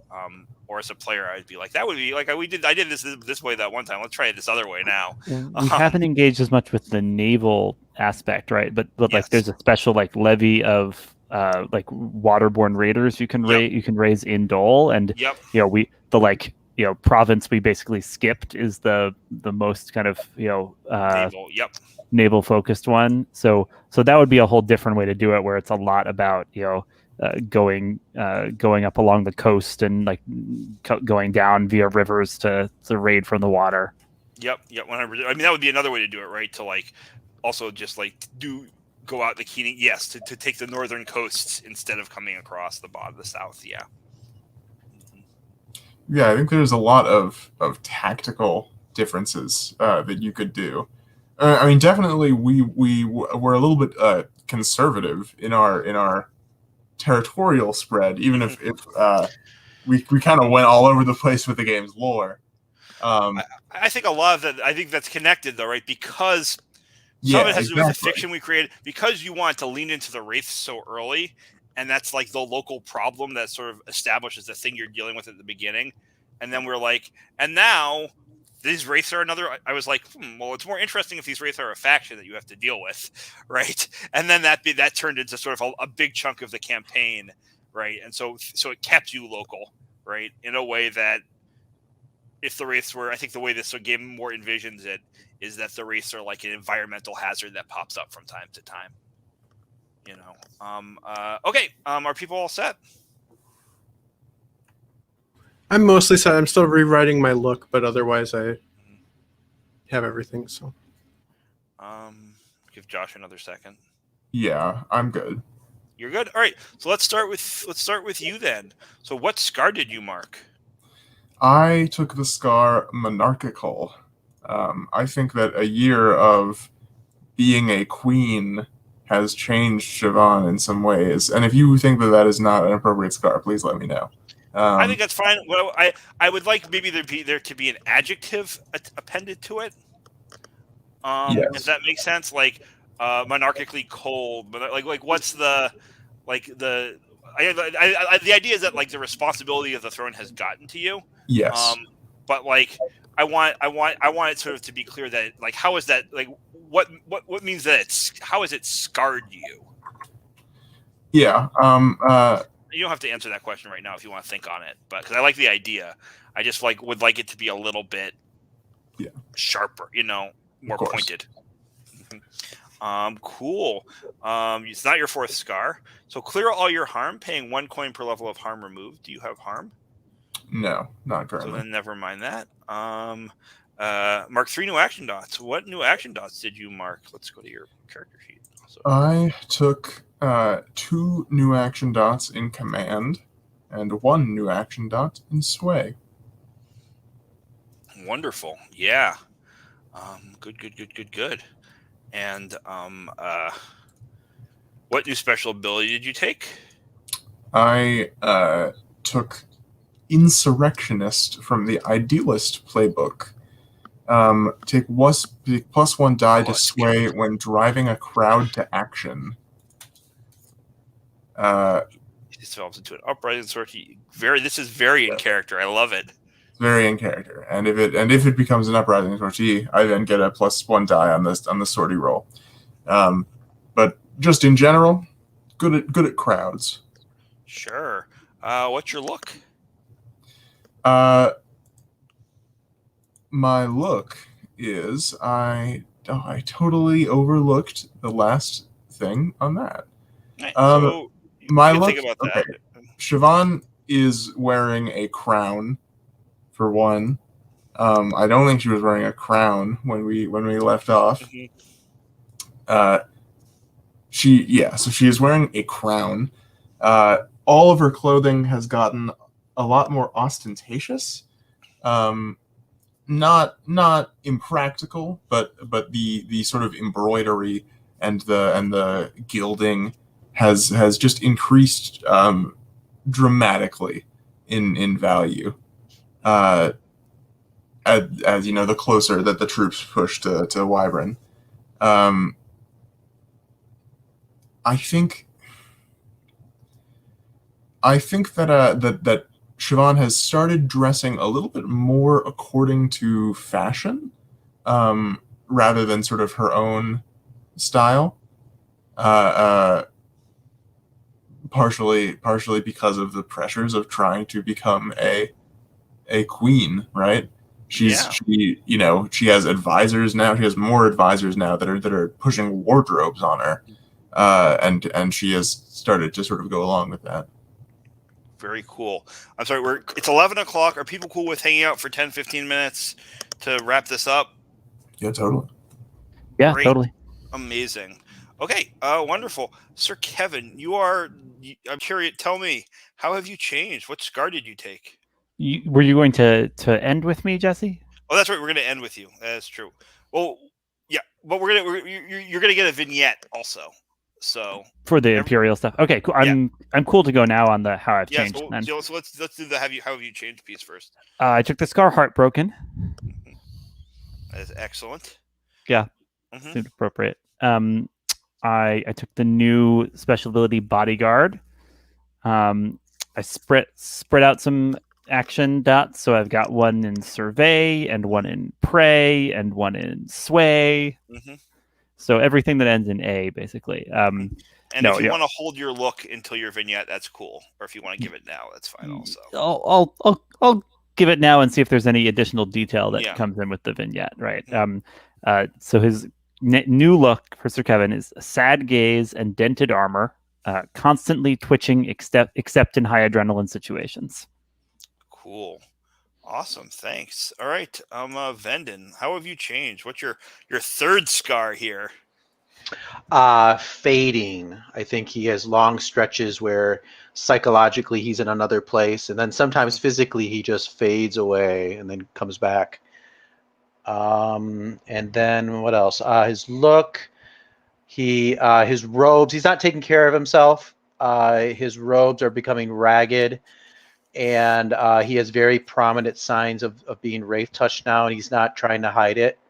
or as a player, I'd be like, that would be like I did this way that one time. Let's try it this other way now. We haven't engaged as much with the naval aspect, right? But Yes. like, there's a special like levy of like waterborne raiders you can Yep. you can raise in Dole, and Yep. province we basically skipped is the most kind of Naval. Yep. naval focused one. So that would be a whole different way to do it, where it's a lot about going up along the coast and like going down via rivers to raid from the water. Yep. 100%. I mean, that would be another way to do it, right? To like also just like go out the Keening. Yes, to take the northern coasts instead of coming across the bottom of the south. Yeah. Yeah, I think there's a lot of tactical differences that you could do. I mean, definitely we're a little bit conservative in our territorial spread, even if we kind of went all over the place with the game's lore. I think a lot of that. I think that's connected though, right? Because Yeah, some of it has to do with the exactly. fiction we created. Because you want to lean into the wraiths so early, and that's like the local problem that sort of establishes the thing you're dealing with at the beginning. And then we're like, and now these wraiths are another. I was like, well, it's more interesting if these wraiths are a faction that you have to deal with, right? And then that turned into sort of a big chunk of the campaign, right? And so it kept you local, right, in a way that if the wraiths were, I think the way this game more envisions it is that the wraiths are like an environmental hazard that pops up from time to time. Okay. Are people all set? I'm mostly set. I'm still rewriting my look, but otherwise I have everything. So Give Josh another second. Yeah, I'm good. You're good. All right. So let's start with you then. So what scar did you mark? I took the scar monarchical. I think that a year of being a queen has changed Siobhan in some ways, and if you think that is not an appropriate scar, please let me know. I think that's fine. Well, I would like maybe there to be an adjective appended to it. Yes. If that makes sense, like monarchically cold, but like what's the the idea is that like the responsibility of the throne has gotten to you. Yes. But like I want it sort of to be clear that like how is that like what means that how has it scarred you? Yeah. You don't have to answer that question right now if you want to think on it, but because I like the idea, I just would like it to be a little bit sharper, more pointed. Cool. It's not your fourth scar, so clear all your harm, paying 1 coin per level of harm removed. Do you have harm? No, not So currently. then never mind that. Mark 3 new action dots. What new action dots did you mark? Let's go to your character sheet. Also. I took 2 new action dots in command and 1 new action dot in sway. Wonderful. Yeah. Good. And what new special ability did you take? I took Insurrectionist from the Idealist playbook. Take +1 die to that's sway when driving a crowd to action. It develops into an uprising sortie. This is very in character. I love it. Very in character, and if it becomes an uprising sortie, I then get a +1 die on the sortie roll. But just in general, good at crowds. Sure. What's your look? My look is I totally overlooked the last thing on that. So my you can look. think about Okay. that. Siobhan is wearing a crown, for one. I don't think she was wearing a crown when we left off. Mhm. So she is wearing a crown. All of her clothing has gotten a lot more ostentatious. Not impractical, but the sort of embroidery and the gilding has just increased dramatically in value. As you know, the closer that the troops push to Wybron. I think that Siobhan has started dressing a little bit more according to fashion, rather than sort of her own style. Partially because of the pressures of trying to become a queen, right? She has advisors now. She has more advisors now that are pushing wardrobes on her, and she has started to sort of go along with that. Very cool. I'm sorry, it's 11 o'clock. Are people cool with hanging out for 10, 15 minutes to wrap this up? Yeah, totally. Yeah, Great. totally. Amazing. Okay, wonderful. Sir Kevin, I'm curious, tell me, how have you changed? What scar did you take? Were you going to end with me, Jesse? Oh, that's right. We're going to end with you. That's true. Well, yeah, but you're going to get a vignette also. So For the Imperial stuff. Okay, cool. I'm cool to go now on the how I've changed. So let's do the how have you changed piece first. I took the scar Heartbroken. That is excellent. Yeah, seemed appropriate. I took the new special ability Bodyguard. I spread out some action dots, so I've got 1 in Survey and 1 in Prey and 1 in Sway. Mm-hmm. So everything that ends in A, basically. And if you want to hold your look until your vignette, that's cool. Or if you want to give it now, that's fine also. I'll give it now and see if there's any additional detail that comes in with the vignette, right? Mm-hmm. So his new look for Sir Kevin is a sad gaze and dented armor, constantly twitching except in high adrenaline situations. Cool. Awesome. Thanks. All right. Vendon, how have you changed? What's your third scar here? Fading. I think he has long stretches where psychologically he's in another place, and then sometimes physically he just fades away and then comes back. And then what else? His look. His robes. He's not taking care of himself. His robes are becoming ragged. And he has very prominent signs of being wraith touched now, and he's not trying to hide it.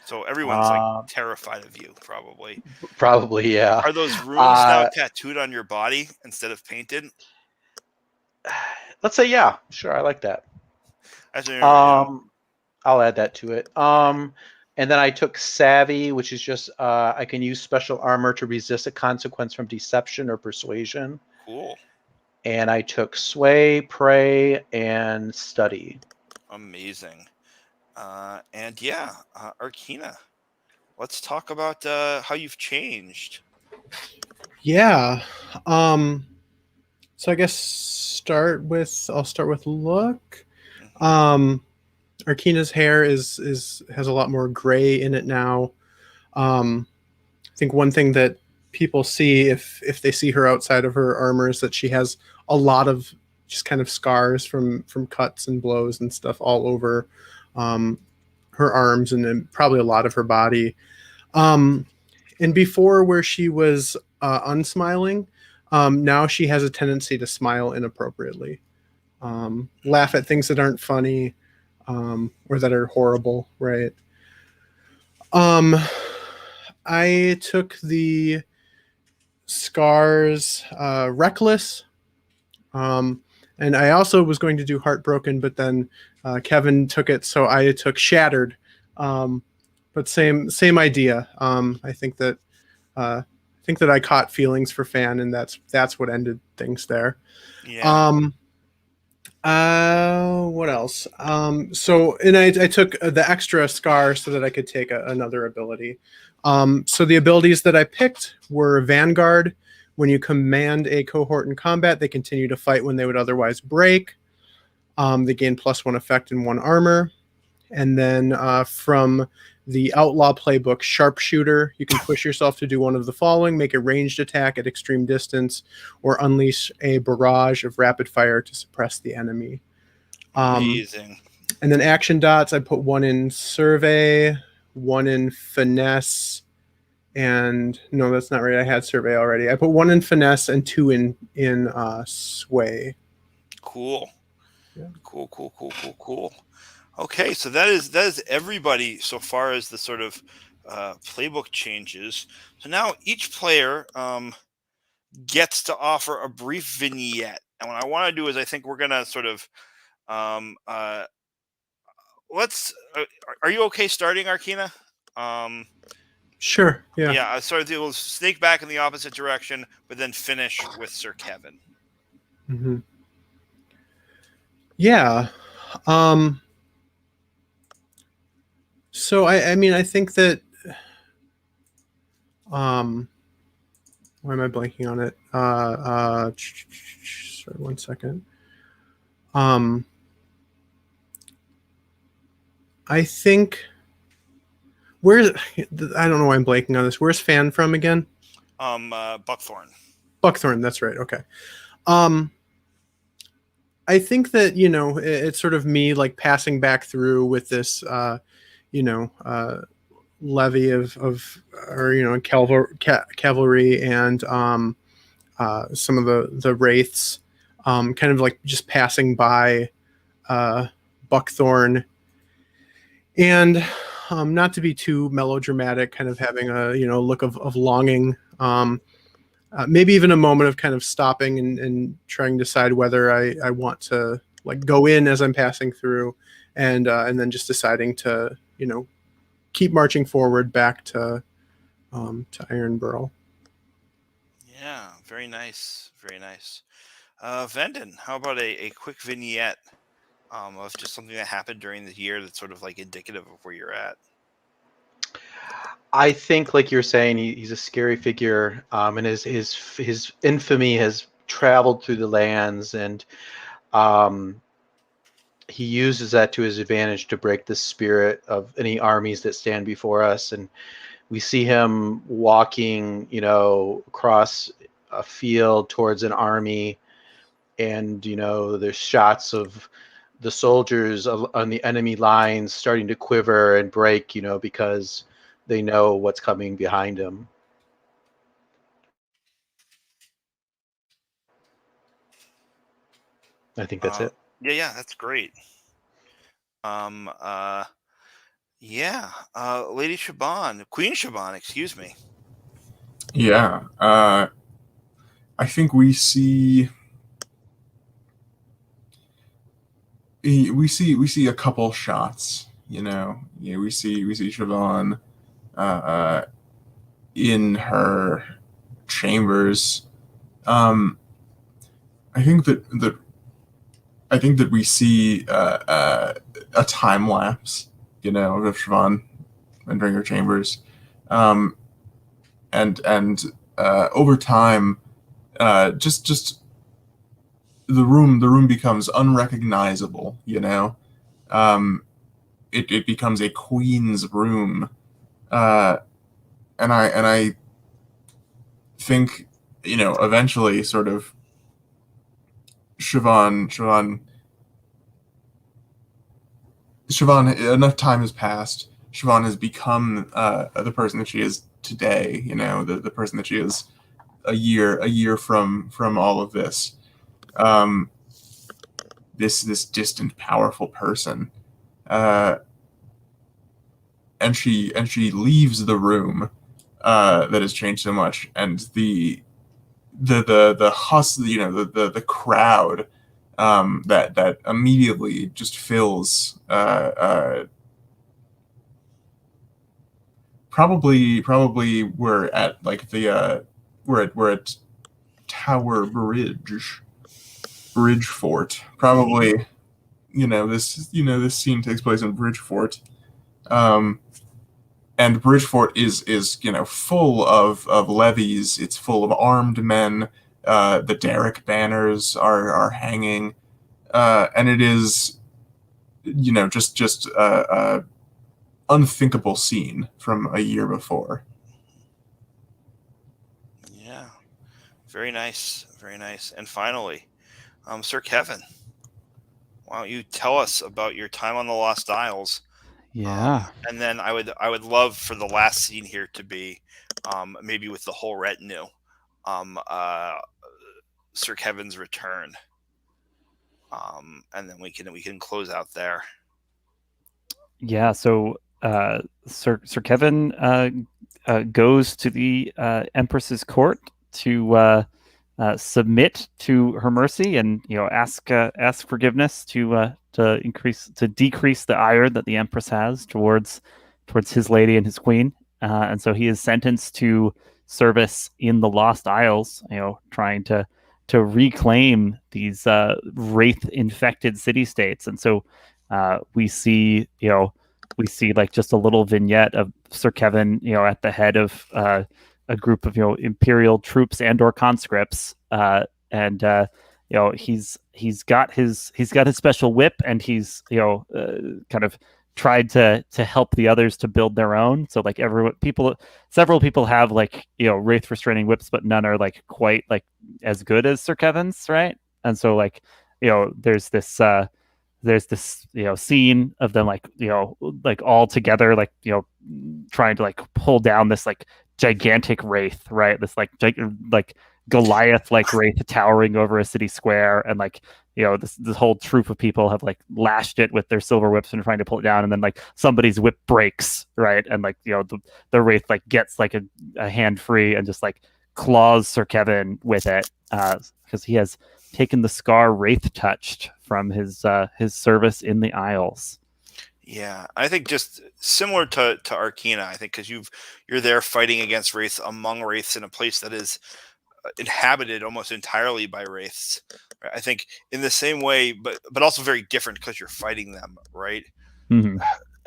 So everyone's like terrified of you, probably. Probably, yeah. Are those runes now tattooed on your body instead of painted? Let's say, yeah. Sure, I like that. I'll add that to it. And then I took Savvy, which is just I can use special armor to resist a consequence from deception or persuasion. Cool. And I took Sway, Prey, and Study. Amazing. And Arkina. Let's talk about how you've changed. Yeah. So I guess I'll start with look. Arkina's hair has a lot more gray in it now. I think one thing that people see if they see her outside of her armor is that she has a lot of just kind of scars from cuts and blows and stuff all over her arms and then probably a lot of her body. And before, where she was unsmiling, now she has a tendency to smile inappropriately, laugh at things that aren't funny, or that are horrible, right? I took the scars reckless, and I also was going to do heartbroken, but then Kevin took it, so I took shattered. But same idea. I think that I caught feelings for Fan, and that's what ended things there. Yeah. What else? And I took the extra scar so that I could take another ability. So the abilities that I picked were Vanguard. When you command a cohort in combat, they continue to fight when they would otherwise break. They gain +1 effect and 1 armor. And then from the Outlaw playbook, Sharpshooter, you can push yourself to do one of the following: make a ranged attack at extreme distance, or unleash a barrage of rapid fire to suppress the enemy. Amazing. And then action dots, I put 1 in Survey, 1 in Finesse, and no, that's not right. I had Survey already. I put 1 in Finesse and 2 in Sway. Cool. Yeah. Cool. Okay, so that is everybody so far as the sort of playbook changes. So now each player gets to offer a brief vignette, and what I want to do is I think we're gonna sort of let's. Are you okay starting, Arkina? Sure. Yeah. Yeah. So we'll snake back in the opposite direction, but then finish with Sir Kevin. Mm-hmm. Yeah. So I mean, I think that why am I blanking on it? Sorry, 1 second. I think I don't know why I'm blanking on this. Where's Fan from again? Buckthorn. Buckthorn, that's right. Okay. I think that, it's sort of me like passing back through with this levy of cavalry and some of the wraiths, kind of like just passing by Buckthorn, and not to be too melodramatic, kind of having a look of longing, maybe even a moment of kind of stopping and trying to decide whether I want to like go in as I'm passing through, and then just deciding to keep marching forward back to Ironburl. Yeah, very nice. Vendon, how about a quick vignette of just something that happened during the year that's sort of like indicative of where you're at? I think, like you're saying, he's a scary figure, and his infamy has traveled through the lands, and he uses that to his advantage to break the spirit of any armies that stand before us. And we see him walking, across a field towards an army, and there's shots of the soldiers on the enemy lines starting to quiver and break, because they know what's coming behind him. I think that's it. Yeah, that's great. Lady Shaban, Queen Shaban, excuse me. Yeah, I think we see a couple shots. We see Siobhan in her chambers. I think that we see a time lapse, of Siobhan entering her chambers, and over time, just the room becomes unrecognizable. It becomes a queen's room, and think, eventually sort of Siobhan, enough time has passed. Siobhan has become the person that she is today. The person that she is a year from all of this. This distant, powerful person, and she leaves the room that has changed so much, and the hustle, the crowd that immediately just fills. Probably we're at like we're at Tower Bridgefort. Probably, this scene takes place in Bridgefort. And Bridgefort is full of levies. It's full of armed men. The Derrick banners are hanging, and it is just a unthinkable scene from a year before. Yeah, very nice, very nice. And finally, Sir Kevin, why don't you tell us about your time on the Lost Isles? Yeah. And then I would love for the last scene here to be maybe with the whole retinue, Sir Kevin's return, and then we can close out there. Yeah. So Sir Kevin goes to the Empress's court to submit to her mercy, and ask forgiveness to decrease the ire that the Empress has towards his lady and his queen. And so he is sentenced to service in the Lost Isles, trying to reclaim these wraith-infected city-states. And so we see like just a little vignette of Sir Kevin, at the head of a group of imperial troops and or conscripts, and he's got his special whip, and he's kind of tried to help the others to build their own. So like several people have like wraith restraining whips, but none are like quite like as good as Sir Kevin's, right? And so like there's this scene of them like all together, like trying to like pull down this like gigantic wraith, right? This like Goliath like wraith towering over a city square, and like this whole troop of people have like lashed it with their silver whips and trying to pull it down, and then like somebody's whip breaks, right? And like the wraith like gets like a hand free and just like claws Sir Kevin with it, because he has taken the scar wraith touched from his service in the Isles. Yeah, I think just similar to Arcana, I think because you're there fighting against wraiths, among wraiths, in a place that is inhabited almost entirely by wraiths. Right? I think in the same way, but also very different because you're fighting them, right? Mm-hmm.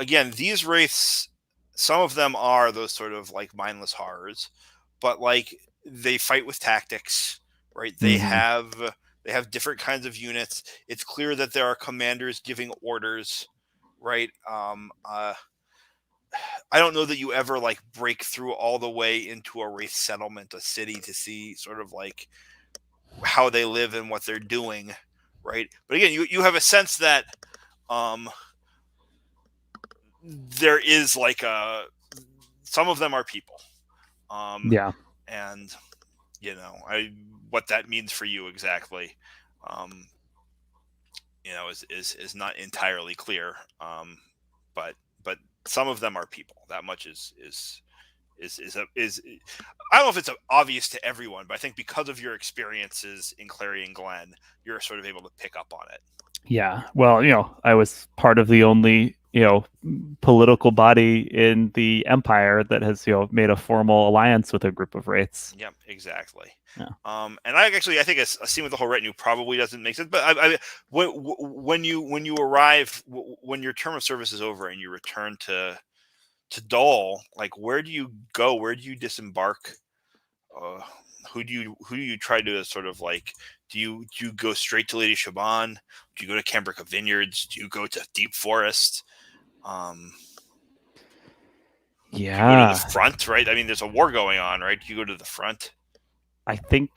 Again, these wraiths, some of them are those sort of like mindless horrors, but like they fight with tactics, right? They have different kinds of units. It's clear that there are commanders giving orders, right? I don't know that you ever like break through all the way into a wraith settlement, a city, to see sort of like how they live and what they're doing, right? But again, you have a sense that there is like some of them are people, and what that means for you exactly, is not entirely clear, but some of them are people. That much is I don't know if it's obvious to everyone, but I think because of your experiences in Clarion Glen, you're sort of able to pick up on it. Yeah. Well, I was part of the only, political body in the Empire that has, made a formal alliance with a group of wraiths. Yep, exactly. Yeah. And I think a scene with the whole retinue probably doesn't make sense. But when you arrive, when your term of service is over and you return to Dole, like where do you go? Where do you disembark? Who do you try to sort of like? Do you go straight to Lady Siobhan? Do you go to Cambrica Vineyards? Do you go to Deep Forest? Yeah. You go to the front, right? I mean, there's a war going on, right? You go to the front. I think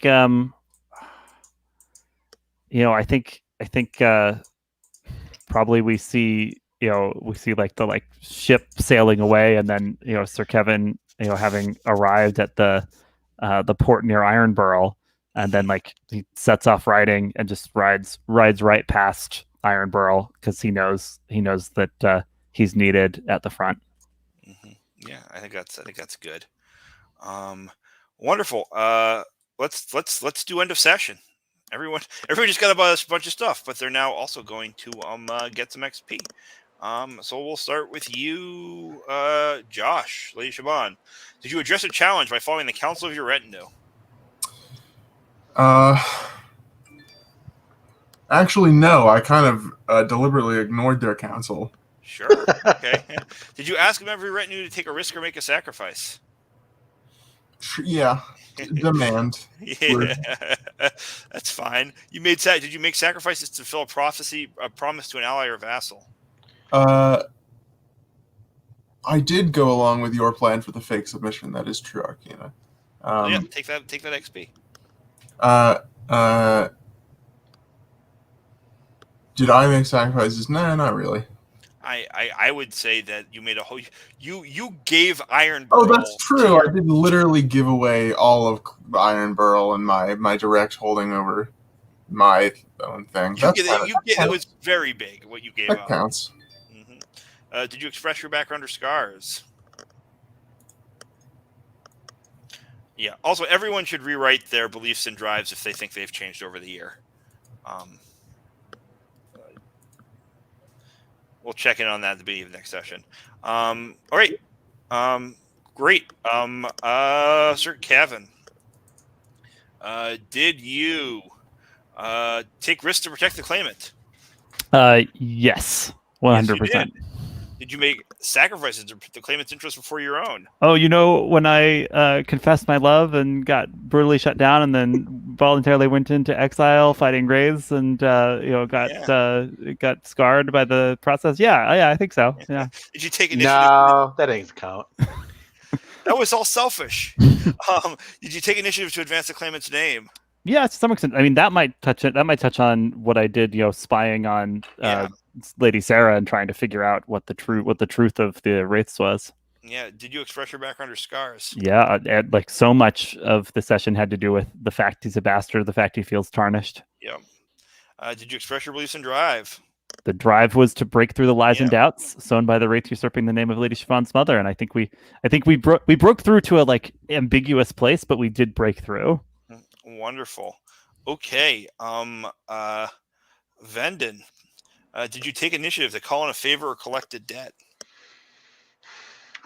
probably we see like the ship sailing away, and then Sir Kevin having arrived at the port near Ironborough, and then he sets off riding and just rides right past Ironborough because he knows that he's needed at the front. Yeah, I think that's good. Wonderful. Let's do end of session. Everyone just got a bunch of stuff, but they're now also going to get some XP. So we'll start with you, Josh, Lady Siobhan. Did you address a challenge by following the counsel of your retinue? Actually, no. I kind of deliberately ignored their counsel. Sure. Okay. Did you ask a member of your retinue to take a risk or make a sacrifice? Yeah. Demand. Yeah, that's fine. Did you make sacrifices to fulfill a promise to an ally or vassal? I did go along with your plan for the fake submission. That is true, Arcana. Yeah, take that XP. Did I make sacrifices? No, not really. I would say that you made a whole. You gave Ironborough. Oh, that's true. I did literally give away all of Ironborough and my direct holding over my own thing. It was very big what you gave that up. Counts. Mm-hmm. Did you express your background or scars? Yeah. Also, everyone should rewrite their beliefs and drives if they think they've changed over the year. We'll check in on that at the beginning of the next session. All right. Great. Sir Kevin, did you take risks to protect the claimant? Yes, 100%. Did you make sacrifices to protect the claimant's interest before your own? Oh, when I confessed my love and got brutally shut down, and then voluntarily went into exile fighting Graves, and got scarred by the process. Yeah, I think so. Yeah. Did you take initiative? No, that ain't count. That was all selfish. Did you take initiative to advance the claimant's name? Yeah, to some extent. I mean, that might touch touch on what I did, spying on Lady Sarah and trying to figure out what the truth of the wraiths was. Yeah. Did you express your background or scars? Yeah, so much of the session had to do with the fact he's a bastard, the fact he feels tarnished. Yeah. Did you express your beliefs and drive? The drive was to break through the lies and doubts sown by the wraith usurping the name of Lady Siobhan's mother, and I think we broke through to a ambiguous place, but we did break through. Wonderful. Okay. Vendon, did you take initiative to call in a favor or collect a debt?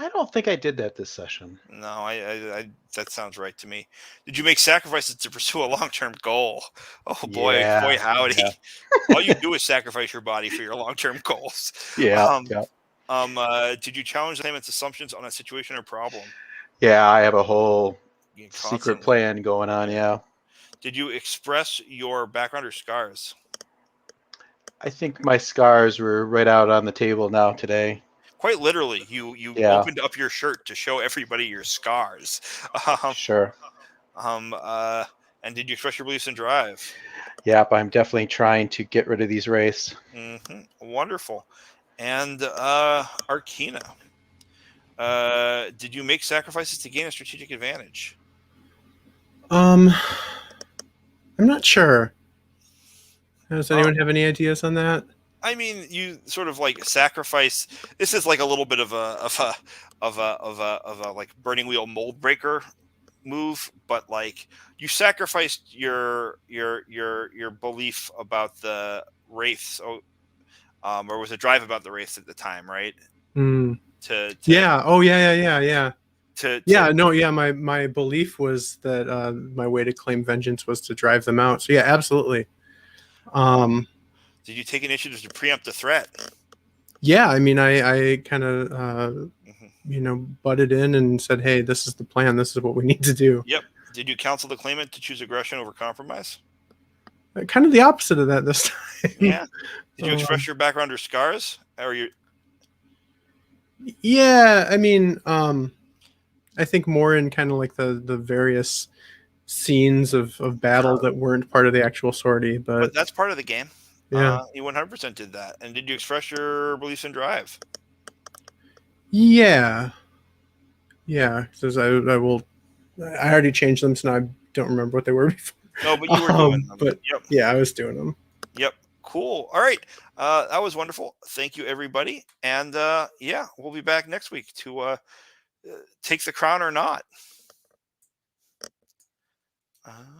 I don't think I did that this session. No, I that sounds right to me. Did you make sacrifices to pursue a long-term goal? Oh boy, Yeah, boy howdy! yeah. All you do is sacrifice your body for your long-term goals. Yeah. Did you challenge the claimant's assumptions on a situation or problem? Yeah, I have a whole Constantly. secret plan going on. Yeah. Did you express your background or scars? I think my scars were right out on the table now today. Quite literally, you opened up your shirt to show everybody your scars. Sure. And did you express your beliefs and drive? Yep, I'm definitely trying to get rid of these wraiths. Mm-hmm. Wonderful. And Arcana, did you make sacrifices to gain a strategic advantage? I'm not sure. Does anyone have any ideas on that? I mean, you sort of sacrifice. This is like a little bit of a burning wheel mold breaker move, but you sacrificed your belief about the wraiths, or was it drive about the wraiths at the time, right? Yeah. Oh yeah. My belief was that my way to claim vengeance was to drive them out. So yeah, absolutely. Did you take initiative to preempt the threat? Yeah, I mean, I kind of butted in and said, "Hey, this is the plan. This is what we need to do." Yep. Did you counsel the claimant to choose aggression over compromise? Kind of the opposite of that this time. Yeah. Did you express your background or scars, or your? Yeah, I mean, I think more in kind of the various scenes of battle that weren't part of the actual sortie. But But that's part of the game. yeah, You 100% did that. And did you express your beliefs and drive? yeah, because I will. I already changed them, so now I don't remember what they were before. No, but you were doing them. But Yep. yeah, I was doing them. Yep. Cool. All right. That was wonderful. Thank you, everybody. And yeah, we'll be back next week to take the crown or not.